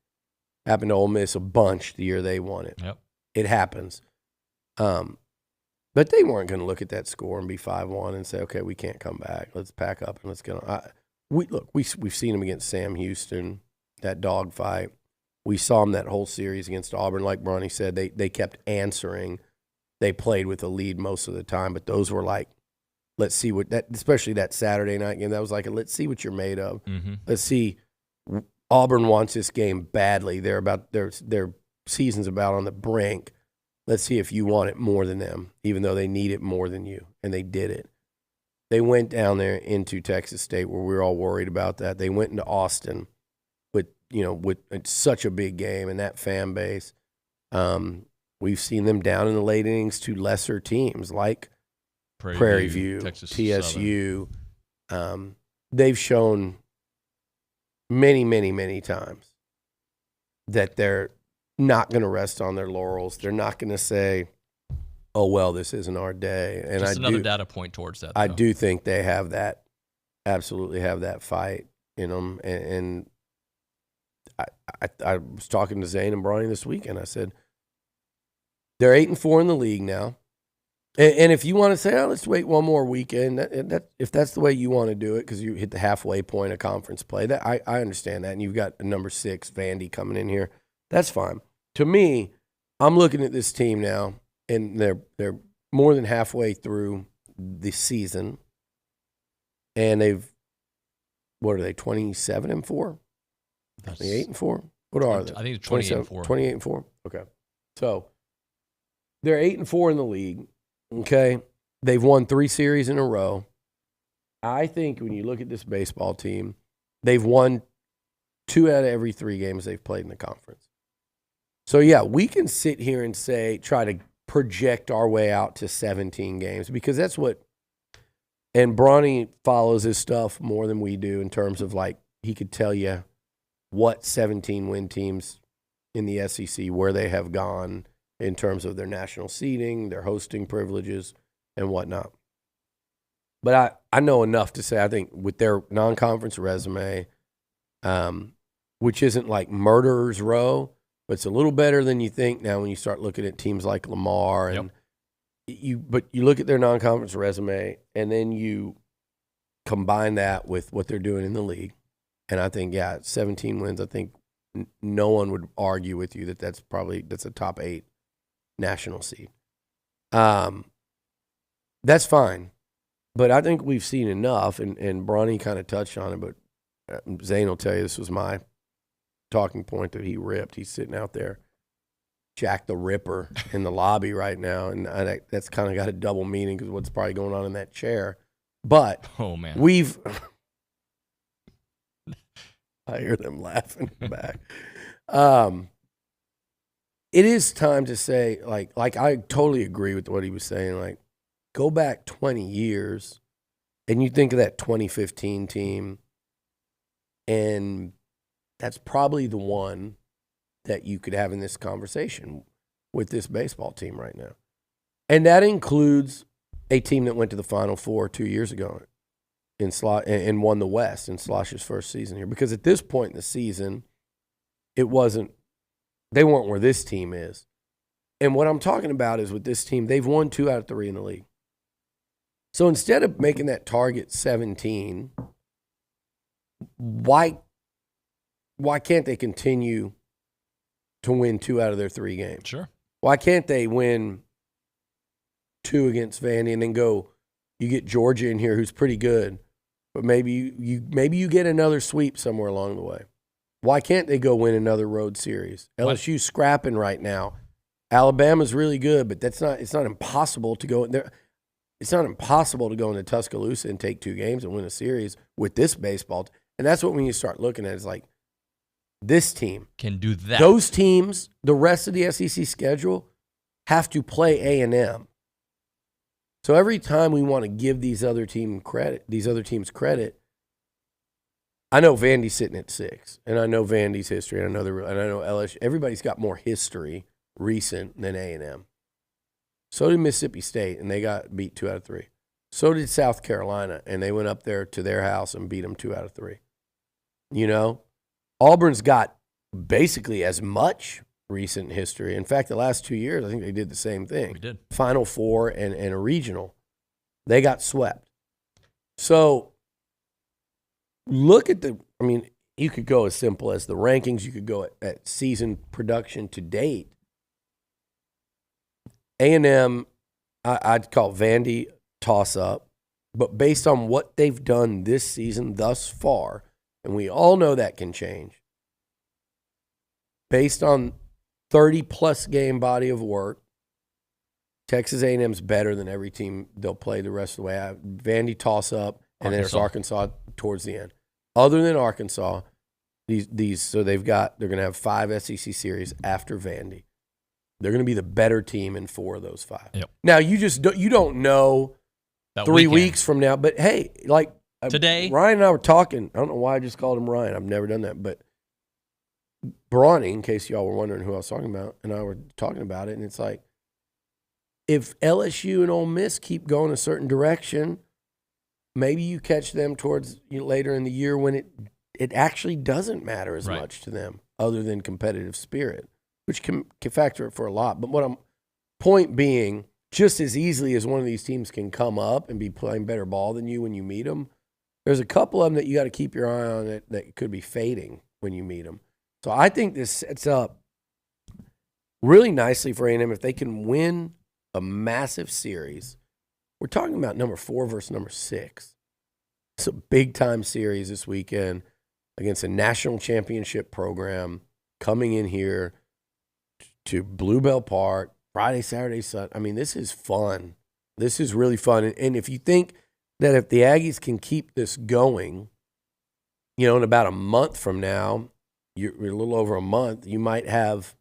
S9: Happened to Ole Miss a bunch the year they won it.
S6: Yep.
S9: It happens. But they weren't going to look at that score and be 5-1 and say, okay, we can't come back. Let's pack up and let's get on. We've seen them against Sam Houston, that dogfight. We saw them that whole series against Auburn. Like Bronny said, they kept answering. They played with a lead most of the time, but those were like, let's see what that, especially that Saturday night game. That was like, let's see what you're made of.
S6: Mm-hmm.
S9: Let's see. Auburn wants this game badly. Their season's about on the brink. Let's see if you want it more than them, even though they need it more than you. And they did it. They went down there into Texas State where we were all worried about that. They went into Austin with such a big game and that fan base. We've seen them down in the late innings to lesser teams like Prairie View,
S6: Texas
S9: TSU. They've shown many, many, many times that they're not going to rest on their laurels. They're not going to say, oh, well, this isn't our day. And
S6: just another data point towards that, though.
S9: I do think they have that, absolutely have that fight in them. And I was talking to Zane and Bronny this weekend. I said, they're 8-4 in the league now. And if you want to say, oh, let's wait one more weekend, if that's the way you want to do it, because you hit the halfway point of conference play, that I understand that. And you've got a number 6, Vandy, coming in here. That's fine. To me, I'm looking at this team now, and they're more than halfway through the season, and what are they, 27-4? 28-4? What are they?
S6: I think it's 28-4.
S9: 28-4? Okay. So they're 8-4 in the league. Okay. They've won 3 series in a row. I think when you look at this baseball team, they've won 2 out of every 3 games they've played in the conference. So, yeah, we can sit here and try to project our way out to 17 games because that's what – and Bronny follows his stuff more than we do in terms of, like, he could tell you what 17-win teams in the SEC, where they have gone in terms of their national seeding, their hosting privileges, and whatnot. But I know enough to say I think with their non-conference resume, which isn't like murderer's row, but it's a little better than you think now when you start looking at teams like Lamar. And but you look at their non-conference resume, and then you combine that with what they're doing in the league. And I think, 17 wins. I think no one would argue with you that that's a top 8 national seed. That's fine. But I think we've seen enough, and Bronny kind of touched on it, but Zane will tell you this was my talking point that he ripped. He's sitting out there, Jack the Ripper, in the lobby right now, and that's kind of got a double meaning because what's probably going on in that chair. But
S6: oh man,
S9: I hear them laughing back. It is time to say, like I totally agree with what he was saying. Like, go back 20 years, and you think of that 2015 team, and that's probably the one that you could have in this conversation with this baseball team right now. And that includes a team that went to the Final Four 2 years ago and won the West in Slosh's first season here. Because at this point in the season, they weren't where this team is. And what I'm talking about is with this team, they've won 2 out of 3 in the league. So instead of making that target 17, why can't they continue to win 2 out of their 3 games?
S6: Sure.
S9: Why can't they win 2 against Vandy and then you get Georgia in here who's pretty good, but maybe you get another sweep somewhere along the way. Why can't they go win another road series? LSU's scrapping right now. Alabama's really good, but it's not impossible to go in there. It's not impossible to go into Tuscaloosa and take 2 games and win a series with this baseball. And that's what we need to start looking at is like this team
S6: can do that.
S9: Those teams, the rest of the SEC schedule, have to play A&M. So every time we want to give these other teams credit, I know Vandy's sitting at 6, and I know Vandy's history, and I know LSU. Everybody's got more history recent than A&M. So did Mississippi State, and they got beat 2 out of 3. So did South Carolina, and they went up there to their house and beat them 2 out of 3. You know, Auburn's got basically as much recent history. In fact, the last 2 years, I think they did the same thing.
S6: We did.
S9: Final Four and a regional. They got swept. So look at you could go as simple as the rankings. You could go at season production to date. A&M, I'd call Vandy toss-up. But based on what they've done this season thus far, and we all know that can change, based on 30-plus game body of work, Texas A&M's better than every team they'll play the rest of the way. Vandy toss-up, and then there's Arkansas towards the end. Other than Arkansas, so they're going to have 5 SEC series after Vandy. They're going to be the better team in 4 of those 5.
S6: Yep.
S9: Now, you don't know
S6: that
S9: 3
S6: weekend.
S9: weeks from now, but hey, like
S6: today,
S9: Ryan and I were talking. I don't know why I just called him Ryan. I've never done that, but Brauning, in case y'all were wondering who I was talking about, and I were talking about it, and it's like, if LSU and Ole Miss keep going a certain direction, maybe you catch them towards later in the year when it actually doesn't matter as much to them, other than competitive spirit, which can factor for a lot. But point being, just as easily as one of these teams can come up and be playing better ball than you when you meet them, there's a couple of them that you got to keep your eye on that could be fading when you meet them. So I think this sets up really nicely for A&M if they can win a massive series. We're talking about number 4 versus number 6. It's a big-time series this weekend against a national championship program coming in here to Bluebell Park, Friday, Saturday, Sunday. I mean, this is fun. This is really fun. And if you think that if the Aggies can keep this going, in about a month from now, you're a little over a month, you might have,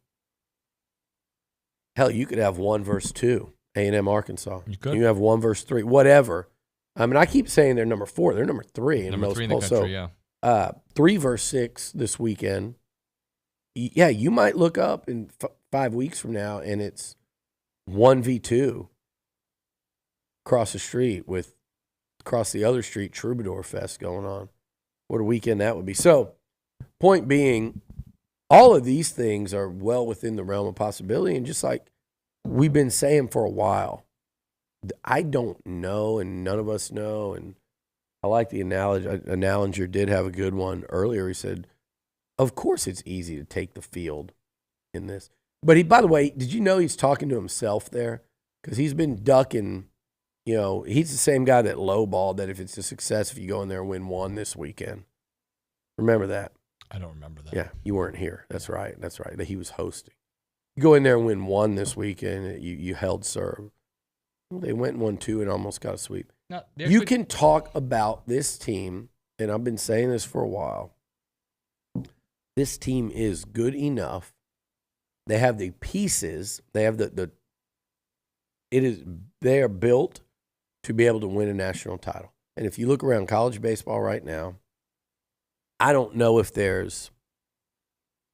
S9: you could have 1 versus 2, A&M Arkansas. You could. You have 1 versus 3, whatever. I mean, I keep saying they're number 4. They're number 3 in most polls.
S6: Number 3 in the country,
S9: yeah. 3 versus 6 this weekend. Yeah, you might look up in 5 weeks from now, and it's 1v2 across the street with across the other street Troubadour Fest going on. What a weekend that would be. So, point being, all of these things are well within the realm of possibility, and just like we've been saying for a while, I don't know, and none of us know, and I like the analogy. Analonger did have a good one earlier. He said, of course it's easy to take the field in this. But by the way, did you know he's talking to himself there? Because he's been ducking, he's the same guy that lowballed that if it's a success, if you go in there and win 1 this weekend. Remember that?
S6: I don't remember that.
S9: Yeah, you weren't here. That's right. That he was hosting. You go in there and win 1 this weekend, you held serve. They went and won 2 and almost got a sweep. You can talk about this team, and I've been saying this for a while. This team is good enough. They have the pieces. They have they are built to be able to win a national title. And if you look around college baseball right now, I don't know if there's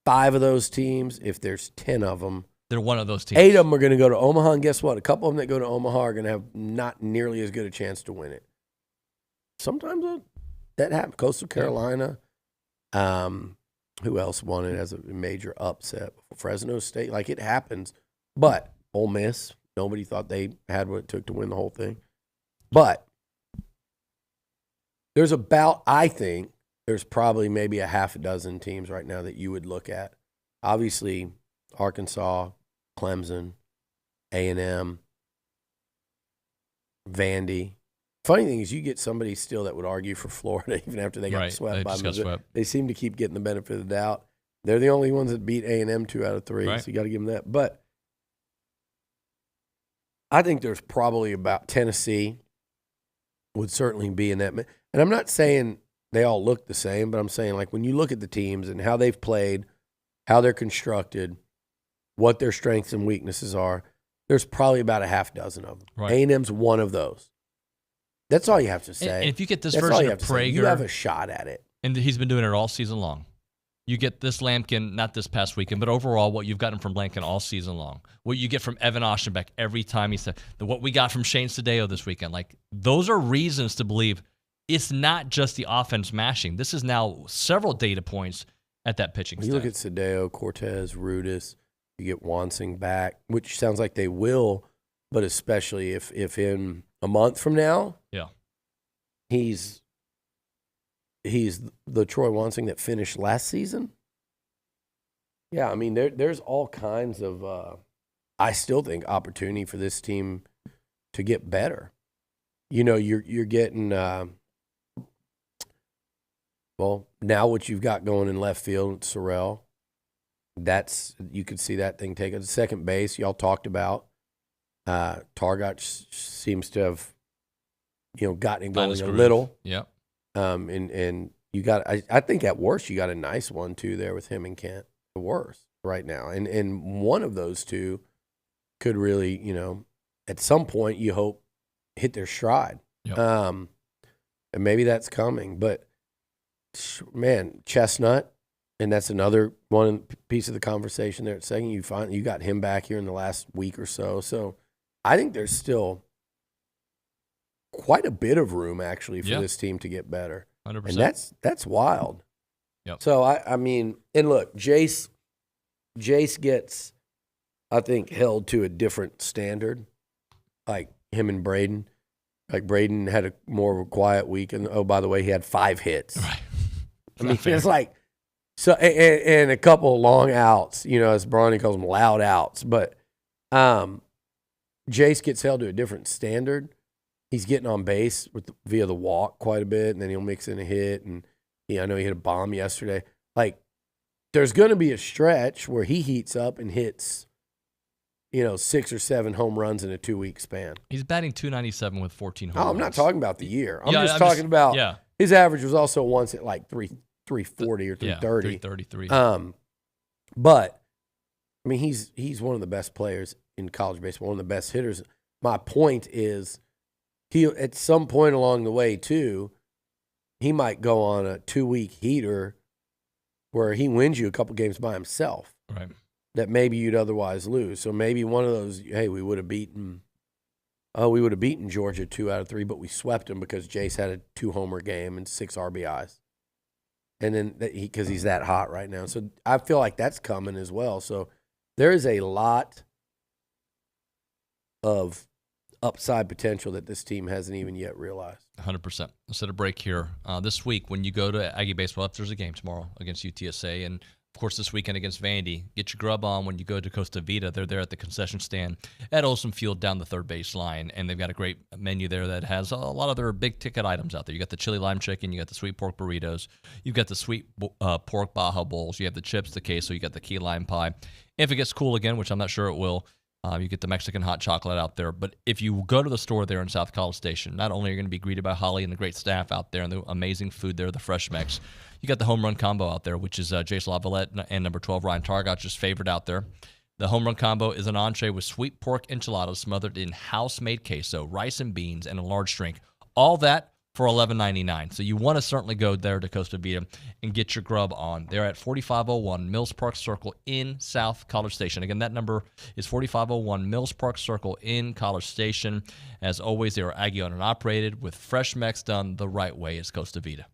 S9: 5 of those teams, if there's 10 of them,
S6: they're one of those teams.
S9: 8 of them are going to go to Omaha, and guess what? A couple of them that go to Omaha are going to have not nearly as good a chance to win it. Sometimes that happens. Coastal Carolina. Who else won it as a major upset? Fresno State. Like, it happens. But Ole Miss, nobody thought they had what it took to win the whole thing. But I think there's probably maybe a half a dozen teams right now that you would look at. Obviously, Arkansas, Clemson, A&M, Vandy. Funny thing is, you get somebody still that would argue for Florida even after they got swept by Missouri. They seem to keep getting the benefit of the doubt. They're the only ones that beat A&M 2 out of 3, so you got to give them that. But I think there's probably about Tennessee would certainly be in that. And I'm not saying they all look the same, but I'm saying, like, when you look at the teams and how they've played, how they're constructed, what their strengths and weaknesses are, there's probably about a half dozen of them.
S6: Right.
S9: A&M's one of those. That's all you have to say.
S6: And if you get this
S9: That's
S6: version of Prager,
S9: you have a shot at it.
S6: And he's been doing it all season long. You get this Lampkin, not this past weekend, but overall what you've gotten from Lampkin all season long. What you get from Evan Ostenbeck every time he said, what we got from Shane Sadeo this weekend. Like, those are reasons to believe it's not just the offense mashing. This is now several data points at that pitching staff.
S9: You look at Sadeo, Cortez, Rudis, you get Wansing back, which sounds like they will, but especially if in a month from now, he's the Troy Wansing that finished last season. Yeah, I mean, there's all kinds of, I still think, opportunity for this team to get better. You know, you're getting, well, now what you've got going in left field, Sorrell, you could see that thing take it to second base. Y'all talked about Targach seems to have, gotten it going a little.
S6: Yeah.
S9: And you got, I think at worst, you got a nice one, too, there with him and Kent. The worst right now. And one of those two could really, at some point, you hope, hit their stride.
S6: Yep.
S9: And maybe that's coming. But, man, Chestnut, and that's another one piece of the conversation there at second. You got him back here in the last week or so. So I think there's still quite a bit of room, actually, for this team to get better.
S6: 100%.
S9: And that's wild.
S6: Yep.
S9: So, I mean, and look, Jace gets, I think, held to a different standard, like him and Braden. Like, Braden had a more of a quiet week, and, oh, by the way, he had 5 hits.
S6: Right.
S9: I mean, it's like, so, and a couple of long outs, as Bronny calls them, loud outs. But Jace gets held to a different standard. He's getting on base via the walk quite a bit, and then he'll mix in a hit. And I know he hit a bomb yesterday. Like, there's going to be a stretch where he heats up and hits, 6 or 7 home runs in a 2-week span.
S6: He's batting .297 with 14 home runs.
S9: Oh, I'm not talking about the year. I'm just talking about his average was also once at like 340 or 330.
S6: 333.
S9: But I mean, he's one of the best players in college baseball, one of the best hitters. My point is, he at some point along the way too, he might go on a 2-week heater where he wins you a couple games by himself.
S6: Right.
S9: That maybe you'd otherwise lose. So maybe one of those, hey, we would have beaten Georgia 2 out of 3, but we swept them because Jace had a 2-homer game and 6 RBIs. And then because he's that hot right now. So I feel like that's coming as well. So there is a lot of upside potential that this team hasn't even yet realized.
S6: 100%. Let's set a break here. This week, when you go to Aggie Baseball, there's a game tomorrow against UTSA, and of course this weekend against Vandy. Get your grub on when you go to Costa Vida. They're there at the concession stand at Olson Field down the third base line, and they've got a great menu there that has a lot of their big-ticket items out there. You got the chili lime chicken, you got the sweet pork burritos, you've got the sweet pork Baja bowls, you have the chips, the queso, you got the key lime pie. If it gets cool again, which I'm not sure it will, you get the Mexican hot chocolate out there. But if you go to the store there in South College Station, not only are you going to be greeted by Holly and the great staff out there and the amazing food there, the Fresh Mex, you got the home run combo out there, which is Jace Lavalette and number 12, Ryan Targach's favorite out there. The home run combo is an entree with sweet pork enchiladas smothered in house-made queso, rice and beans, and a large drink. All that for $11.99. So you want to certainly go there to Costa Vida and get your grub on. They're at 4501 Mills Park Circle in South College Station. Again, that number is 4501 Mills Park Circle in College Station. As always, they are Aggie owned and operated with fresh mechs done the right way. It's Costa Vida.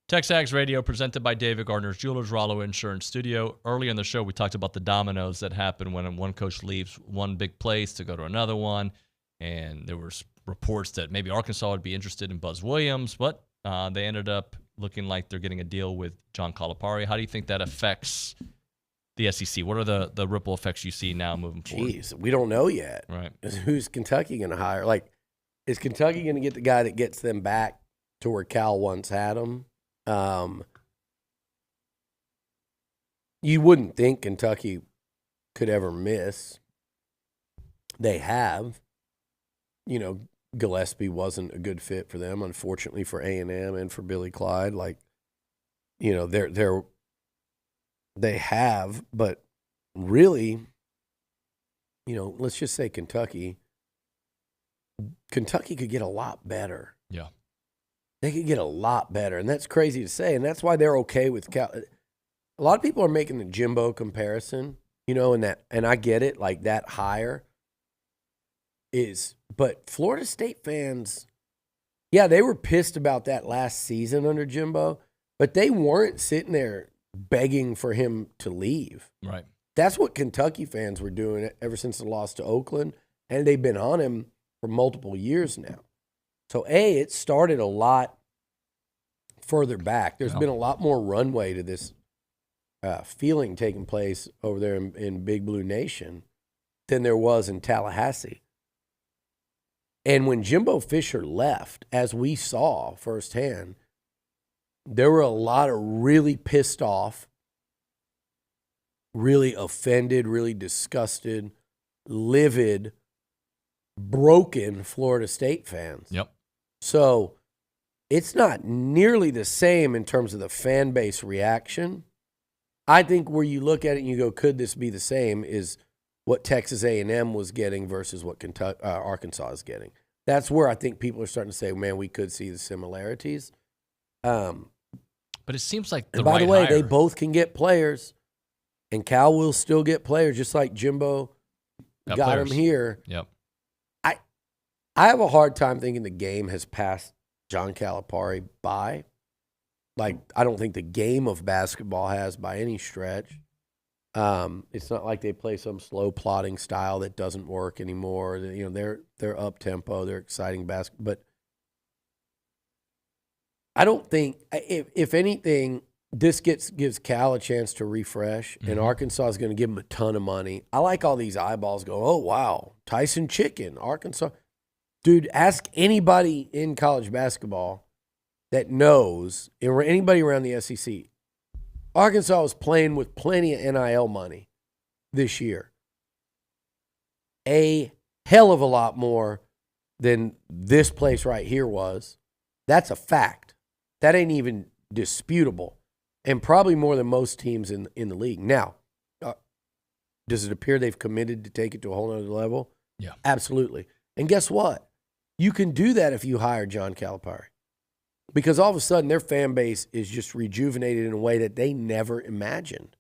S6: TexAgs Radio presented by David Gardner's Jewelers, Rollo Insurance Studio. Earlier in the show, we talked about the dominoes that happen when one coach leaves one big place to go to another one. And there were reports that maybe Arkansas would be interested in Buzz Williams, but they ended up looking like they're getting a deal with John Calipari. How do you think that affects the SEC? What are the ripple effects you see now moving forward?
S9: Jeez, we don't know yet.
S6: Right.
S9: Who's Kentucky going to hire? Like, is Kentucky going to get the guy that gets them back to where Cal once had them? You wouldn't think Kentucky could ever miss. They have. You know, Gillespie wasn't a good fit for them, unfortunately, for A&M and for Billy Clyde. Like, you know, they have, but really, you know, let's just say Kentucky Kentucky could get a lot better.
S6: Yeah.
S9: They could get a lot better, and that's crazy to say, and that's why they're okay with Cal. A lot of people are making the Jimbo comparison, and I get it, like that higher is, but Florida State fans, yeah, they were pissed about that last season under Jimbo, but they weren't sitting there begging for him to leave.
S6: Right.
S9: That's what Kentucky fans were doing ever since the loss to Oakland, and they've been on him for multiple years now. So, it started a lot further back. There's been a lot more runway to this feeling taking place over there in Big Blue Nation than there was in Tallahassee. And when Jimbo Fisher left, as we saw firsthand, there were a lot of really pissed off, really offended, really disgusted, livid, broken Florida State fans.
S6: Yep.
S9: So it's not nearly the same in terms of the fan base reaction. I think where you look at it and you go, could this be the same, is what Texas A&M was getting versus what Arkansas is getting. That's where I think people are starting to say, man, we could see the similarities.
S6: But it seems like
S9: by the way, they both can get players, and Cal will still get players, just like Jimbo got them here.
S6: Yep.
S9: I have a hard time thinking the game has passed John Calipari by. Like, I don't think the game of basketball has by any stretch. It's not like they play some slow plotting style that doesn't work anymore. They're up tempo, they're exciting basketball. But I don't think, if anything, this gives Cal a chance to refresh, and Arkansas is going to give them a ton of money. I like all these eyeballs going, oh, wow, Tyson Chicken, Arkansas. Dude, ask anybody in college basketball that knows, or anybody around the SEC, Arkansas was playing with plenty of NIL money this year. A hell of a lot more than this place right here was. That's a fact. That ain't even disputable. And probably more than most teams in the league. Now, does it appear they've committed to take it to a whole other level?
S6: Yeah.
S9: Absolutely. And guess what? You can do that if you hire John Calipari. Because all of a sudden their fan base is just rejuvenated in a way that they never imagined.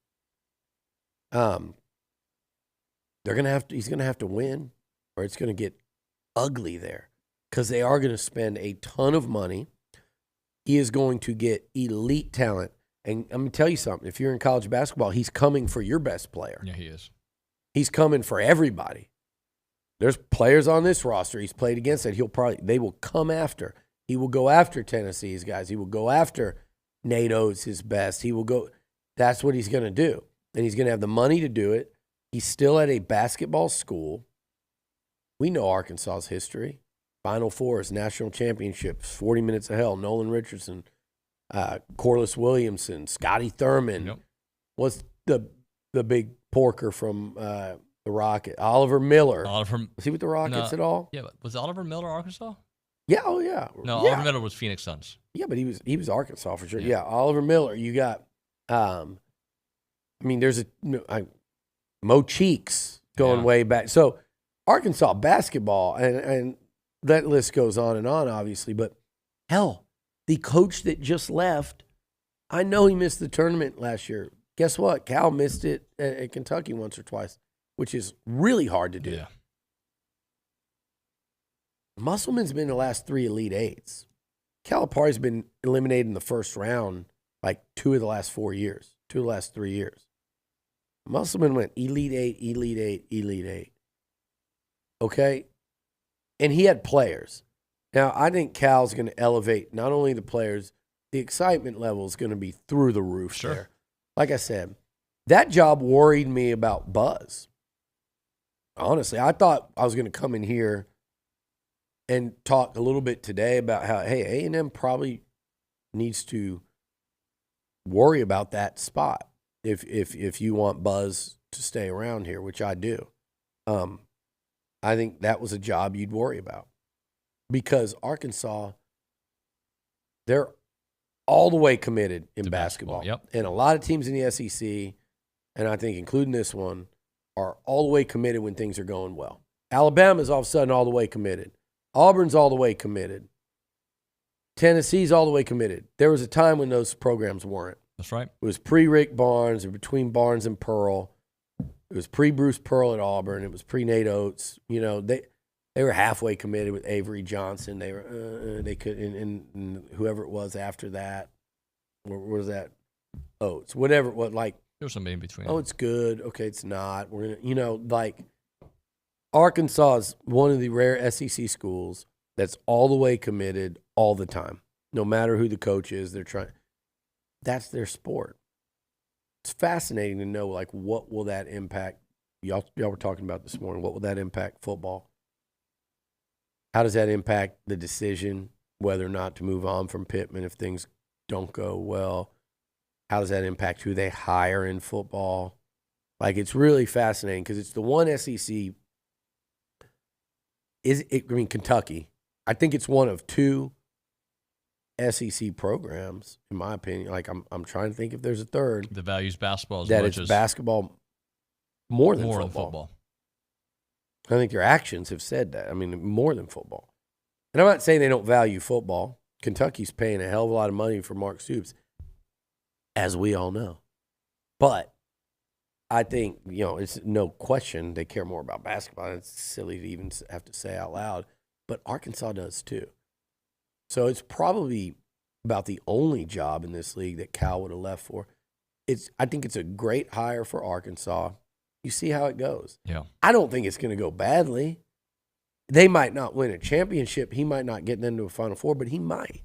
S9: He's gonna have to win, or it's gonna get ugly there. Because they are gonna spend a ton of money. He is going to get elite talent. And I'm gonna tell you something, if you're in college basketball, he's coming for your best player.
S6: Yeah, he is.
S9: He's coming for everybody. There's players on this roster he's played against that they will come after. He will go after Tennessee's guys. He will go after NATO's his best. That's what he's going to do. And he's going to have the money to do it. He's still at a basketball school. We know Arkansas's history. Final Fours, national championships, 40 minutes of hell, Nolan Richardson, Corliss Williamson, Scotty Thurman.
S6: Yep.
S9: What's the big porker from the Rocket? Oliver Miller. Was he with the Rockets at all?
S6: Yeah, but was Oliver Miller Arkansas?
S9: Yeah, oh yeah.
S6: No,
S9: yeah.
S6: Oliver Miller was Phoenix Suns.
S9: Yeah, but he was Arkansas for sure. Yeah, Oliver Miller. You got, there's Mo Cheeks going way back. So Arkansas basketball, and that list goes on and on, obviously. But hell, the coach that just left, I know he missed the tournament last year. Guess what? Cal missed it at Kentucky once or twice, which is really hard to do.
S6: Yeah.
S9: Musselman's been in the last 3 Elite Eights. Calipari's been eliminated in the first round like 2 of the last 4 years, 2 of the last 3 years. Musselman went Elite Eight, Elite Eight, Elite Eight. Okay? And he had players. Now, I think Cal's going to elevate not only the players, the excitement level is going to be through the roof there. Like I said, that job worried me about buzz. Honestly, I thought I was going to come in here and talk a little bit today about how, hey, A&M probably needs to worry about that spot if you want buzz to stay around here, which I do. I think that was a job you'd worry about because Arkansas, they're all the way committed in basketball.
S6: Yep.
S9: And a lot of teams in the SEC, and I think including this one, are all the way committed when things are going well. Alabama's all of a sudden all the way committed. Auburn's all the way committed. Tennessee's all the way committed. There was a time when those programs weren't.
S6: That's right.
S9: It was pre-Rick Barnes and between Barnes and Pearl. It was pre-Bruce Pearl at Auburn. It was pre-Nate Oates. You know, they were halfway committed with Avery Johnson. They were they could and whoever it was after that. What was that? Oates, whatever it was. Like
S6: there was somebody in between.
S9: Oh, it's good. Okay, it's not. We're gonna, you know, like Arkansas is one of the rare SEC schools that's all the way committed all the time, no matter who the coach is. They're trying. That's their sport. It's fascinating to know, like, what will that impact? Y'all were talking about this morning. What will that impact football? How does that impact the decision whether or not to move on from Pittman if things don't go well? How does that impact who they hire in football? Like, it's really fascinating because it's the one SEC. Kentucky. I think it's one of two SEC programs, in my opinion. Like, I'm trying to think if there's a third.
S6: The values basketball as
S9: that
S6: much
S9: it's
S6: as
S9: basketball more than football.
S6: football.
S9: I think their actions have said that. I mean, more than football. And I'm not saying they don't value football. Kentucky's paying a hell of a lot of money for Mark Stoops, as we all know. But I think, you know, it's no question they care more about basketball. It's silly to even have to say out loud. But Arkansas does too. So it's probably about the only job in this league that Cal would have left for. I think it's a great hire for Arkansas. You see how it goes.
S6: Yeah.
S9: I don't think it's going to go badly. They might not win a championship. He might not get into a Final Four, but he might.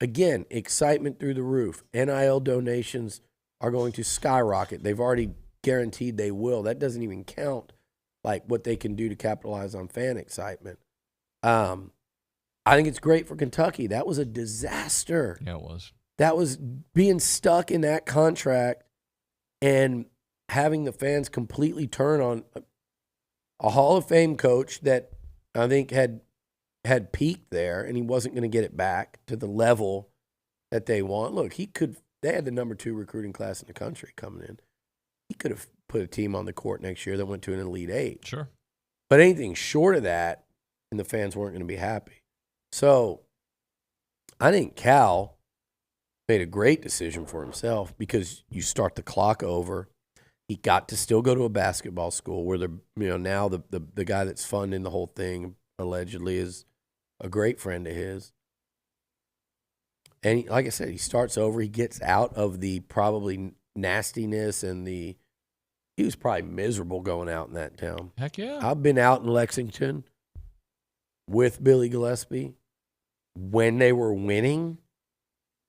S9: Again, excitement through the roof. NIL donations are going to skyrocket. They've already guaranteed they will. That doesn't even count like what they can do to capitalize on fan excitement. I think it's great for Kentucky. That was a disaster.
S6: Yeah, it was.
S9: That was being stuck in that contract and having the fans completely turn on a Hall of Fame coach that I think had peaked there, and he wasn't going to get it back to the level that they want. Look, they had the number 2 recruiting class in the country coming in. He could have put a team on the court next year that went to an Elite 8.
S6: Sure.
S9: But anything short of that, and the fans weren't going to be happy. So I think Cal made a great decision for himself because you start the clock over. He got to still go to a basketball school where now the guy that's funding the whole thing allegedly is a great friend of his. And like I said, he starts over. He gets out of the probably nastiness and he was probably miserable going out in that town.
S6: Heck yeah.
S9: I've been out in Lexington with Billy Gillespie when they were winning.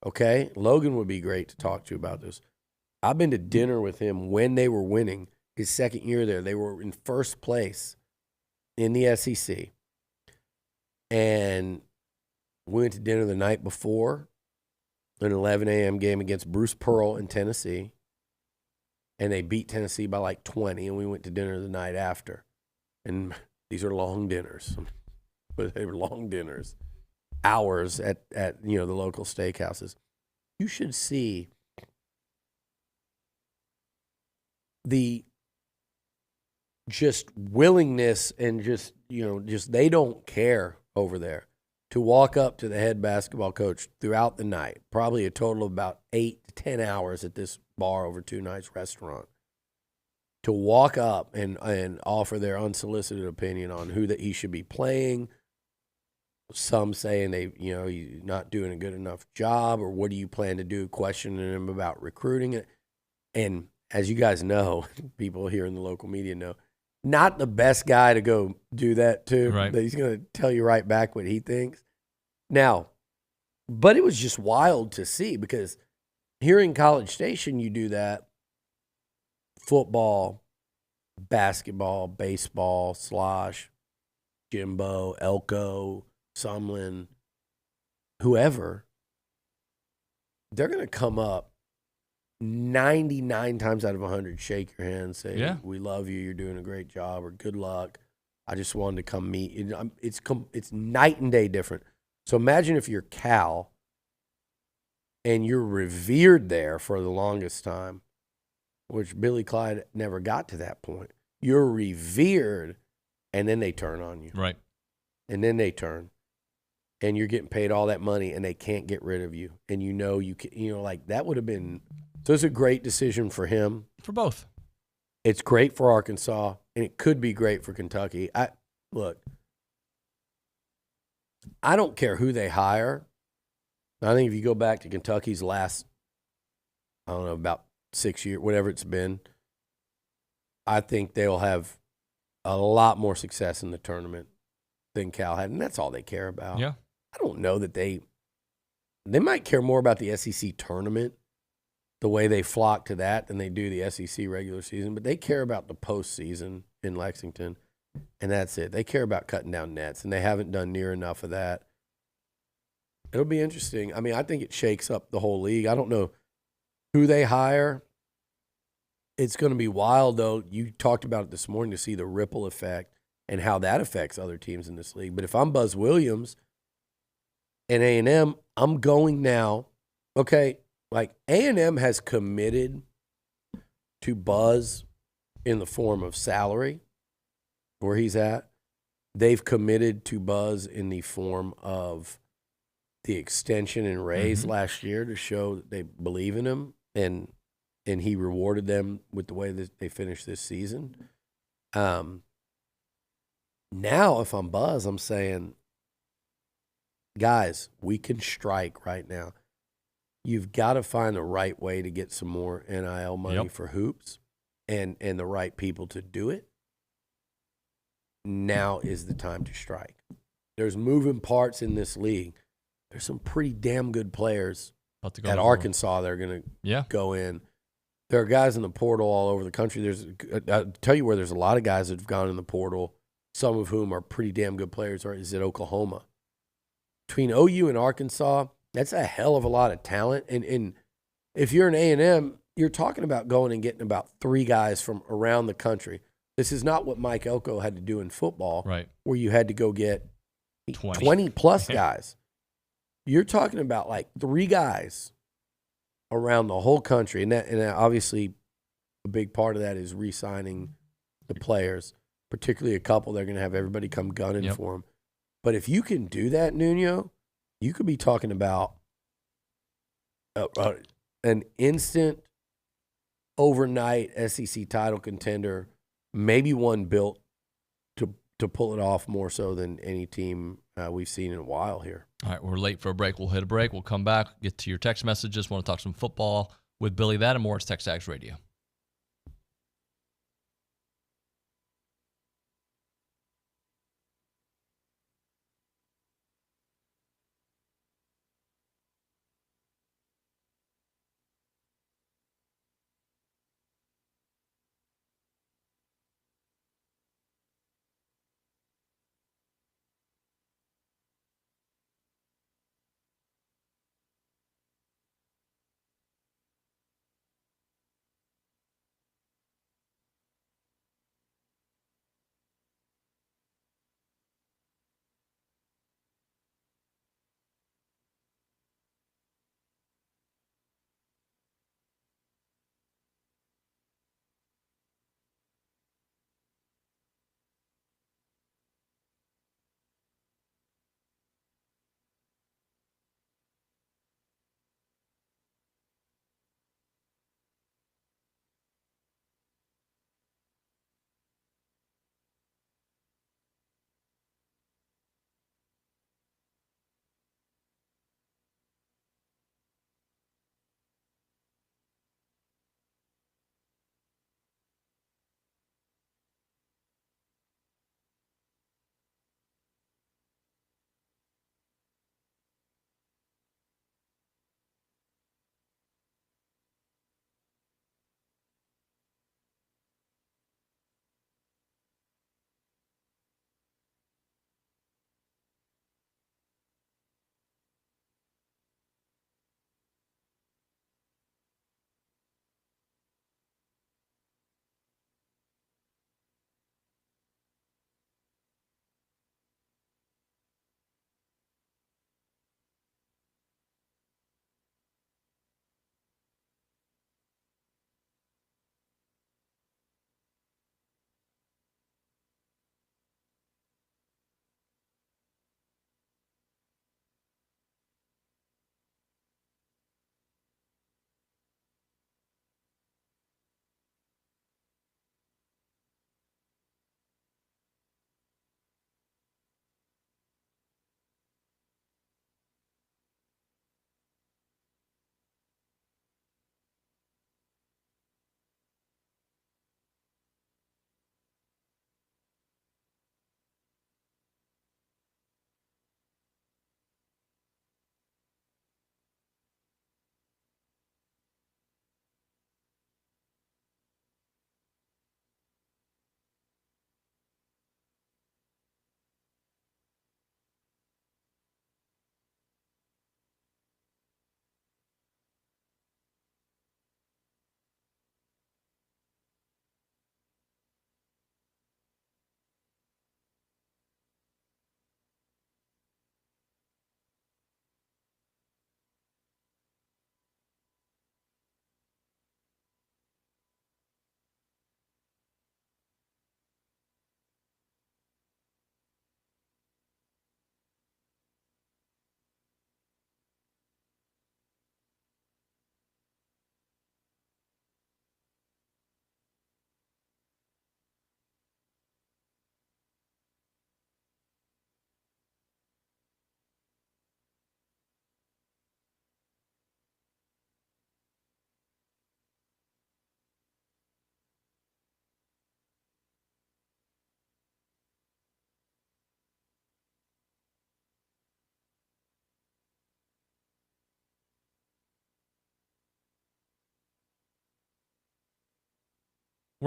S9: Okay, Logan would be great to talk to about this. I've been to dinner with him when they were winning. His second year there, they were in first place in the SEC. And we went to dinner the night before, an 11 a.m. game against Bruce Pearl in Tennessee. And they beat Tennessee by like 20, and we went to dinner the night after. And these are long dinners. But they were long dinners. Hours at the local steakhouses. You should see the just willingness and just they don't care over there to walk up to the head basketball coach throughout the night, probably a total of about 8 to 10 hours at this bar over 2 nights restaurant, to walk up and offer their unsolicited opinion on who that he should be playing. Some saying he's not doing a good enough job, or what do you plan to do, questioning him about recruiting it. And as you guys know, people here in the local media know, not the best guy to go do that to.
S6: Right.
S9: That he's going to tell you right back what he thinks. Now, but it was just wild to see because here in College Station, you do that. Football, basketball, baseball, slosh, Jimbo, Elko, Sumlin, whoever, they're going to come up 99 times out of 100, shake your hand, say,
S6: yeah,
S9: we love you, you're doing a great job, or good luck. I just wanted to come meet you. It's night and day different. So imagine if you're Cal and you're revered there for the longest time, which Billy Clyde never got to that point. You're revered, and then they turn on you.
S6: Right.
S9: and then they turn, and you're getting paid all that money, and they can't get rid of you, and like that would have been. So it's a great decision for him.
S6: For both.
S9: It's great for Arkansas, and it could be great for Kentucky. Look, I don't care who they hire. I think if you go back to Kentucky's last, I don't know, about 6 years, whatever it's been, I think they'll have a lot more success in the tournament than Cal had, and that's all they care about.
S6: Yeah.
S9: I don't know that they might care more about the SEC tournament, the way they flock to that, than they do the SEC regular season, but they care about the postseason in Lexington, and that's it. They care about cutting down nets, and they haven't done near enough of that. It'll be interesting. I mean, I think it shakes up the whole league. I don't know who they hire. It's going to be wild, though. You talked about it this morning, to see the ripple effect and how that affects other teams in this league. But if I'm Buzz Williams and A&M, I'm going now. Okay, like A&M has committed to Buzz in the form of salary where he's at. They've committed to Buzz in the form of the extension and raise last year to show that they believe in him, and he rewarded them with the way that they finished this season. Now, if I'm Buzz, I'm saying, guys, we can strike right now. You've got to find the right way to get some more NIL money for hoops, and the right people to do it. Now is the time to strike. There's moving parts in this league. There's some pretty damn good players at Arkansas that are going to go in. There are guys in the portal all over the country. I'll tell you where there's a lot of guys that have gone in the portal, some of whom are pretty damn good players, is at Oklahoma. Between OU and Arkansas, that's a hell of a lot of talent. And if you're an A&M, you're talking about going and getting about 3 guys from around the country. This is not what Mike Elko had to do in football,
S6: right,
S9: where you had to go get 20-plus guys. You're talking about like 3 guys around the whole country, and obviously a big part of that is re-signing the players, particularly a couple. They're going to have everybody come gunning for them. But if you can do that, Nuño, you could be talking about an instant, overnight SEC title contender, maybe one built to pull it off more so than any team we've seen in a while here.
S6: All right, we're late for a break. We'll hit a break. We'll come back, get to your text messages. Want to talk some football with Billy. That and more. It's TexAgs Radio.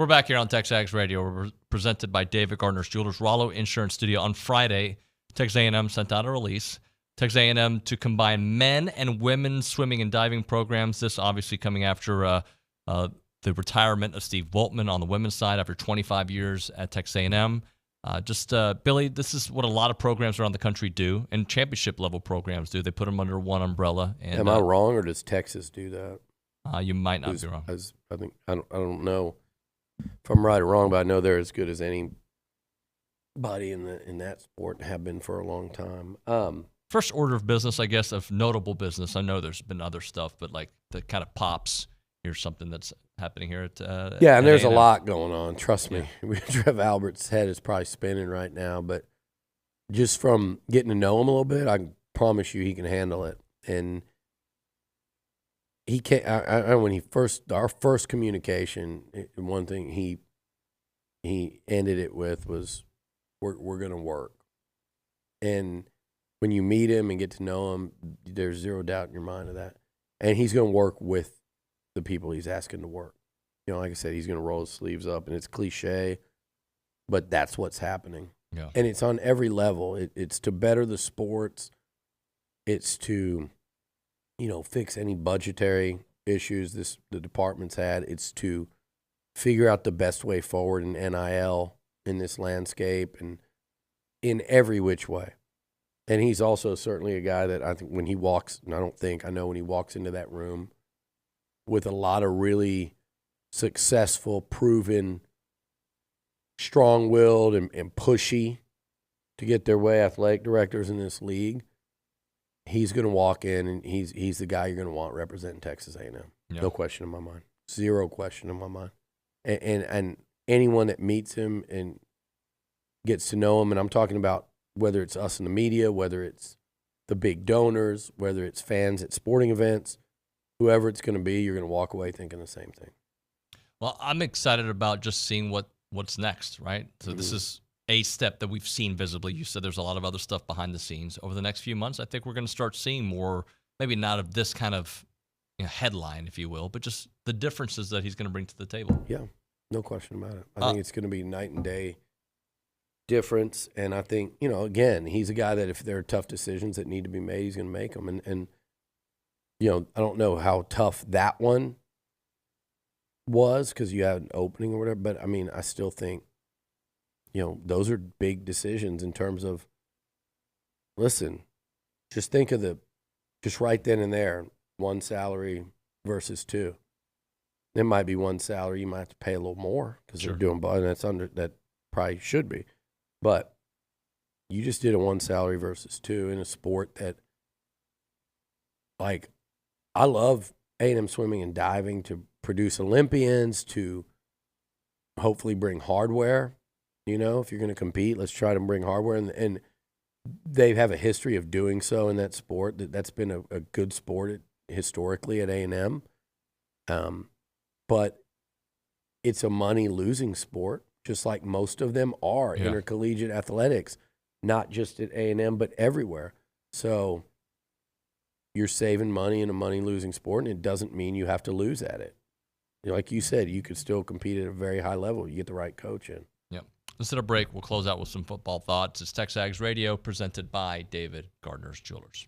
S6: We're back here on TexAgs Radio. We're presented by David Gardner's Jewelers, Rollo Insurance Studio. On Friday, Texas A&M sent out a release. Texas A&M to combine men and women's swimming and diving programs. This obviously coming after the retirement of Steve Voltman on the women's side after 25 years at Texas A&M. Billy, this is what a lot of programs around the country do, and championship-level programs do. They put them under one umbrella. And,
S9: am I wrong, or does Texas do that?
S6: You might not be wrong.
S9: I don't know if I'm right or wrong, but I know they're as good as anybody in that sport and have been for a long time.
S6: First order of business, I guess, of notable business. I know there's been other stuff, but like the kind of pops. Here's something that's happening here at
S9: and there's a lot going on. Trust me. Trev Albert's head is probably spinning right now, but just from getting to know him a little bit, I can promise you he can handle it. And he can't. When our first communication, one thing he ended it with was, "We're going to work." And when you meet him and get to know him, there's zero doubt in your mind of that. And he's going to work with the people he's asking to work. You know, like I said, he's going to roll his sleeves up, and it's cliche, but that's what's happening.
S6: Yeah.
S9: And it's on every level. It's to better the sports. It's to, fix any budgetary issues the department's had. It's to figure out the best way forward in NIL in this landscape and in every which way. And he's also certainly a guy that I think when he walks, and I know when he walks into that room with a lot of really successful, proven, strong-willed and pushy to get their way athletic directors in this league, he's going to walk in and he's the guy you're going to want representing Texas A&M.
S6: Yeah.
S9: No question in my mind. Zero question in my mind. And anyone that meets him and gets to know him, and I'm talking about whether it's us in the media, whether it's the big donors, whether it's fans at sporting events, whoever it's going to be, you're going to walk away thinking the same thing.
S6: Well, I'm excited about just seeing what's next, right? So this is a step that we've seen visibly. You said there's a lot of other stuff behind the scenes. Over the next few months, I think we're going to start seeing more, maybe not of this kind of headline, if you will, but just the differences that he's going to bring to the table.
S9: Yeah, no question about it. I think it's going to be night and day difference. And I think, again, he's a guy that if there are tough decisions that need to be made, he's going to make them. And I don't know how tough that one was because you had an opening or whatever, but I still think, those are big decisions in terms of, listen, just think of just right then and there, one salary versus two. There might be one salary you might have to pay a little more because they're doing, and that probably should be. But you just did a one salary versus two in a sport that, I love A&M swimming and diving to produce Olympians, to hopefully bring hardware. If you're going to compete, let's try to bring hardware. And they have a history of doing so in that sport. That's been a good sport historically at A&M. But it's a money-losing sport, just like most of them are.
S6: Yeah.
S9: Intercollegiate athletics, not just at A&M, but everywhere. So you're saving money in a money-losing sport, and it doesn't mean you have to lose at it. Like you said, you could still compete at a very high level. You get the right coach in.
S6: Yep. Let's hit a break. We'll close out with some football thoughts. It's TexAgs Radio, presented by David Gardner's Jewelers.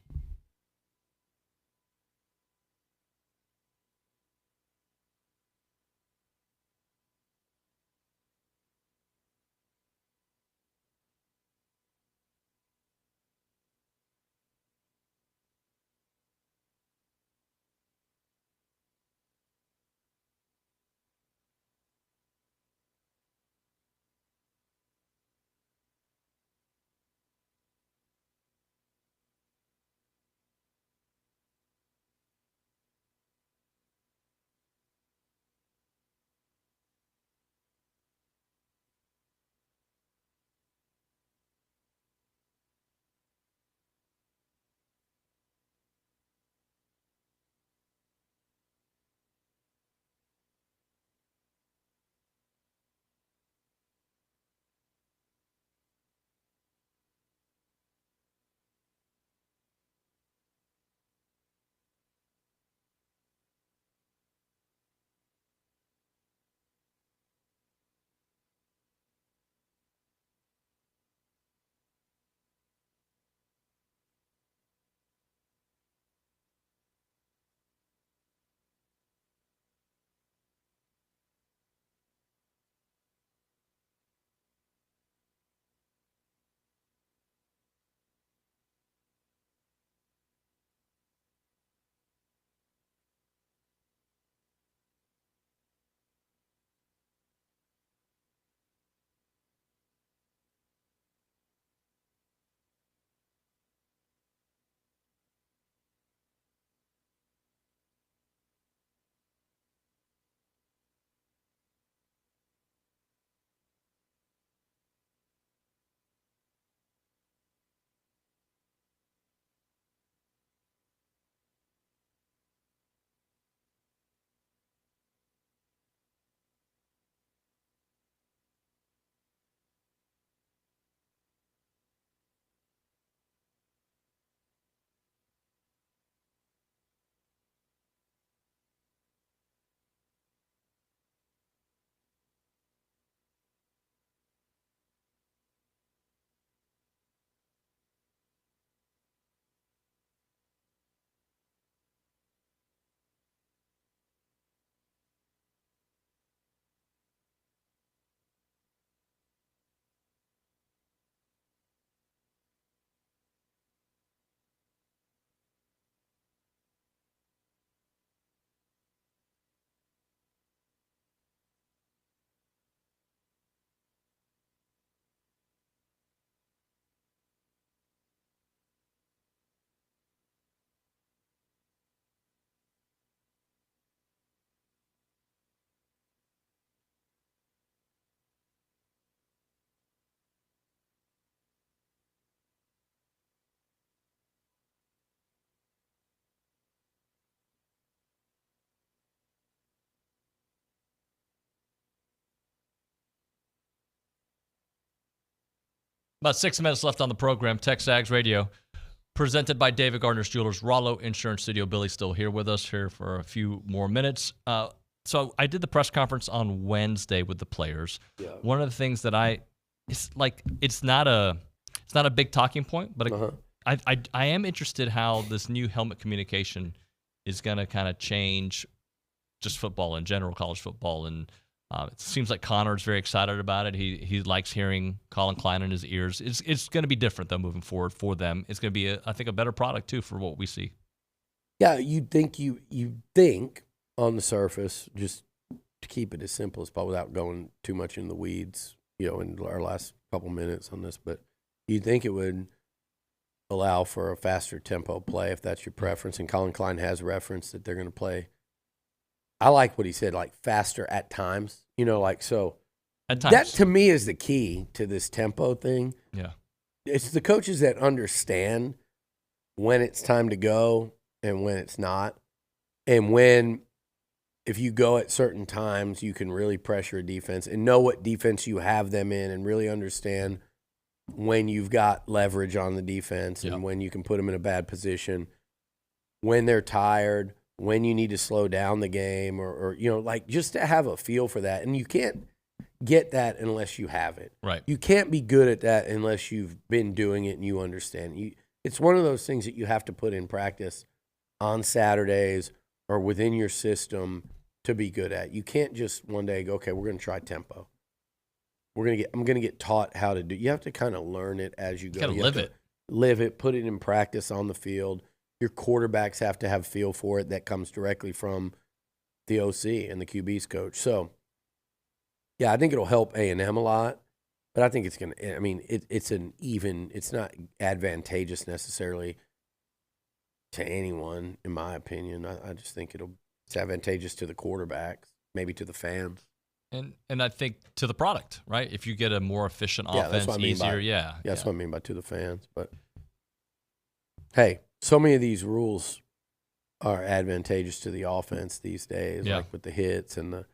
S6: About 6 minutes left on the program. TexAgs Radio, presented by David Gardner's Jewelers, Rollo Insurance Studio. Billy's still here with us here for a few more minutes. So I did the press conference on Wednesday with the players. Yeah. One of the things that it's not a big talking point, but I am interested how this new helmet communication is going to kind of change just football in general, college football, and it seems like Connor's very excited about it. He likes hearing Colin Klein in his ears. It's going to be different though moving forward for them. It's going to be I think a better product too for what we see.
S9: Yeah, you think on the surface, just to keep it as simple as possible without going too much in the weeds, in our last couple minutes on this, but you'd think it would allow for a faster tempo play if that's your preference. And Colin Klein has referenced that they're going to play. I like what he said, like faster at times, so. At times. That to me is the key to this tempo thing.
S6: Yeah.
S9: It's the coaches that understand when it's time to go and when it's not. And if you go at certain times, you can really pressure a defense and know what defense you have them in and really understand when you've got leverage on the defense and when you can put them in a bad position, when they're tired, when you need to slow down the game or just to have a feel for that. And you can't get that unless you have it.
S6: Right.
S9: You can't be good at that unless you've been doing it and you understand. It's one of those things that you have to put in practice on Saturdays or within your system to be good at. You can't just one day go, okay, we're going to try tempo. I'm going to get taught how to do. You have to kind of learn it as you go.
S6: You got to
S9: live it, put it in practice on the field. Your quarterbacks have to have feel for it. That comes directly from the OC and the QB's coach. So, yeah, I think it'll help A&M a lot, but I think it's going to. I mean, it's not advantageous necessarily to anyone, in my opinion. I just think it's advantageous to the quarterbacks, maybe to the fans.
S6: And I think to the product, right? If you get a more efficient offense, easier,
S9: That's what I mean by to the fans. But, hey, so many of these rules are advantageous to the offense these days, like with the hits and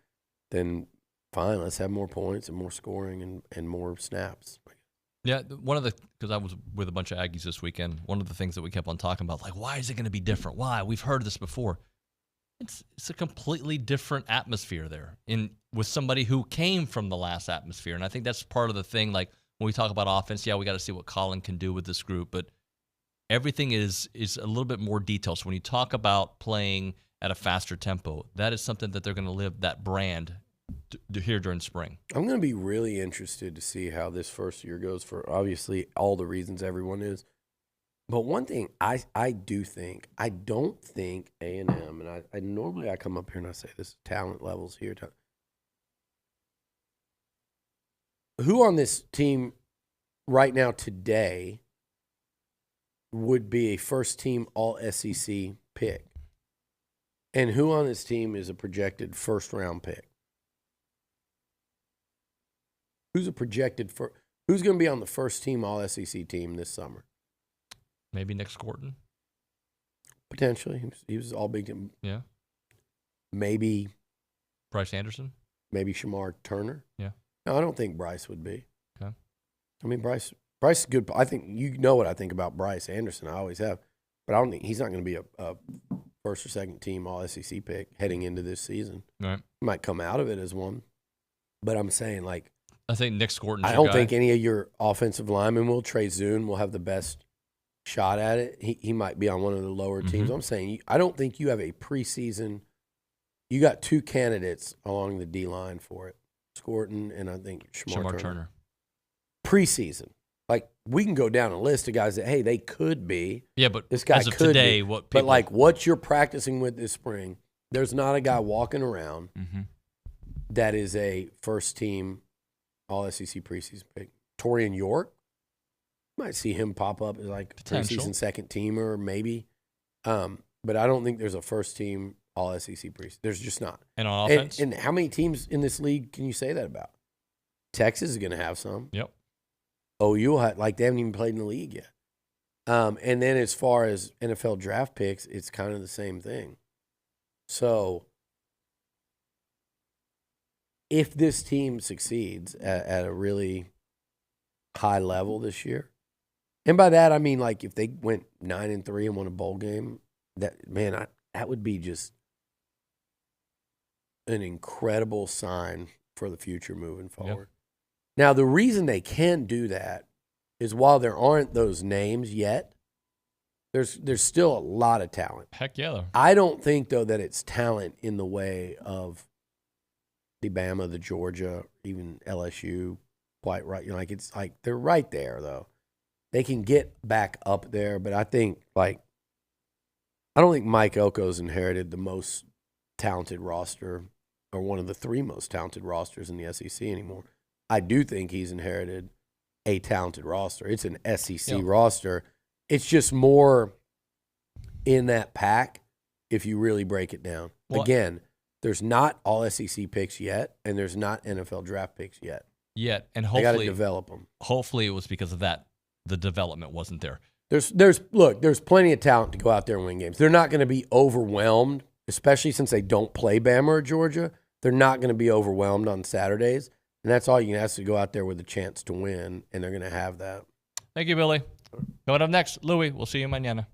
S9: then fine, let's have more points and more scoring and more snaps.
S6: Yeah, because I was with a bunch of Aggies this weekend, one of the things that we kept on talking about, like, why is it going to be different? Why? We've heard this before. It's a completely different atmosphere there with somebody who came from the last atmosphere. And I think that's part of the thing. Like when we talk about offense, we got to see what Colin can do with this group. But everything is a little bit more detailed. So when you talk about playing at a faster tempo, that is something that they're going to live that brand here during spring.
S9: I'm going to be really interested to see how this first year goes for obviously all the reasons everyone is. But one thing I don't think A&M, and I normally come up here and I say this talent levels here. Who on this team right now today would be a first-team All-SEC pick? And who on this team is a projected first-round pick? Who's who's going to be on the first-team All-SEC team this summer?
S6: Maybe Nick Scorton.
S9: Potentially. He was all Big Ten.
S6: Yeah.
S9: Maybe
S6: Bryce Anderson.
S9: Maybe Shamar Turner.
S6: Yeah.
S9: No, I don't think Bryce would be.
S6: Okay.
S9: I mean, Bryce is good. I think you know what I think about Bryce Anderson. I always have. But I don't think he's not going to be a first or second team All-SEC pick heading into this season.
S6: Right.
S9: He might come out of it as one. But I'm saying, like,
S6: I think Nick Scorton.
S9: I don't think any of your offensive linemen will. Trey Zune will have the best shot at it. He might be on one of the lower teams. I'm saying I don't think you have a preseason. You got two candidates along the D line for it, Scorton and I think Shamar Turner. Preseason, like we can go down a list of guys that they could be.
S6: Yeah, but
S9: this guy
S6: as of
S9: could
S6: today,
S9: be. But like what you're practicing with this spring, there's not a guy walking around that is a first team All-SEC preseason pick. Torian York. Might see him pop up as like preseason second teamer, maybe. But I don't think there's a first team All-SEC preseason. There's just not.
S6: And on offense?
S9: And how many teams in this league can you say that about? Texas is going to have some.
S6: Yep.
S9: OU will have, they haven't even played in the league yet. And then as far as NFL draft picks, it's kind of the same thing. So if this team succeeds at a really high level this year. And by that, I mean, like, if they went 9-3 and won a bowl game, that would be just an incredible sign for the future moving forward. Yep. Now, the reason they can do that is while there aren't those names yet, there's still a lot of talent.
S6: Heck yeah.
S9: I don't think, though, that it's talent in the way of the Bama, the Georgia, even LSU, quite right. You know, like, it's like they're right there, though. They can get back up there, but I think, like, I don't think Mike Elko's inherited the most talented roster or one of the 3 most talented rosters in the SEC anymore. I do think he's inherited a talented roster. It's an SEC roster. It's just more in that pack if you really break it down. Well, again, there's not all SEC picks yet, and there's not NFL draft picks yet.
S6: And hopefully
S9: they got to develop them.
S6: Hopefully it was because of that. The development wasn't there.
S9: There's plenty of talent to go out there and win games. They're not going to be overwhelmed, especially since they don't play Bama or Georgia. They're not going to be overwhelmed on Saturdays, and that's all you can ask to go out there with a chance to win, and they're going to have that.
S6: Thank you, Billy. Coming up next, Louis. We'll see you mañana.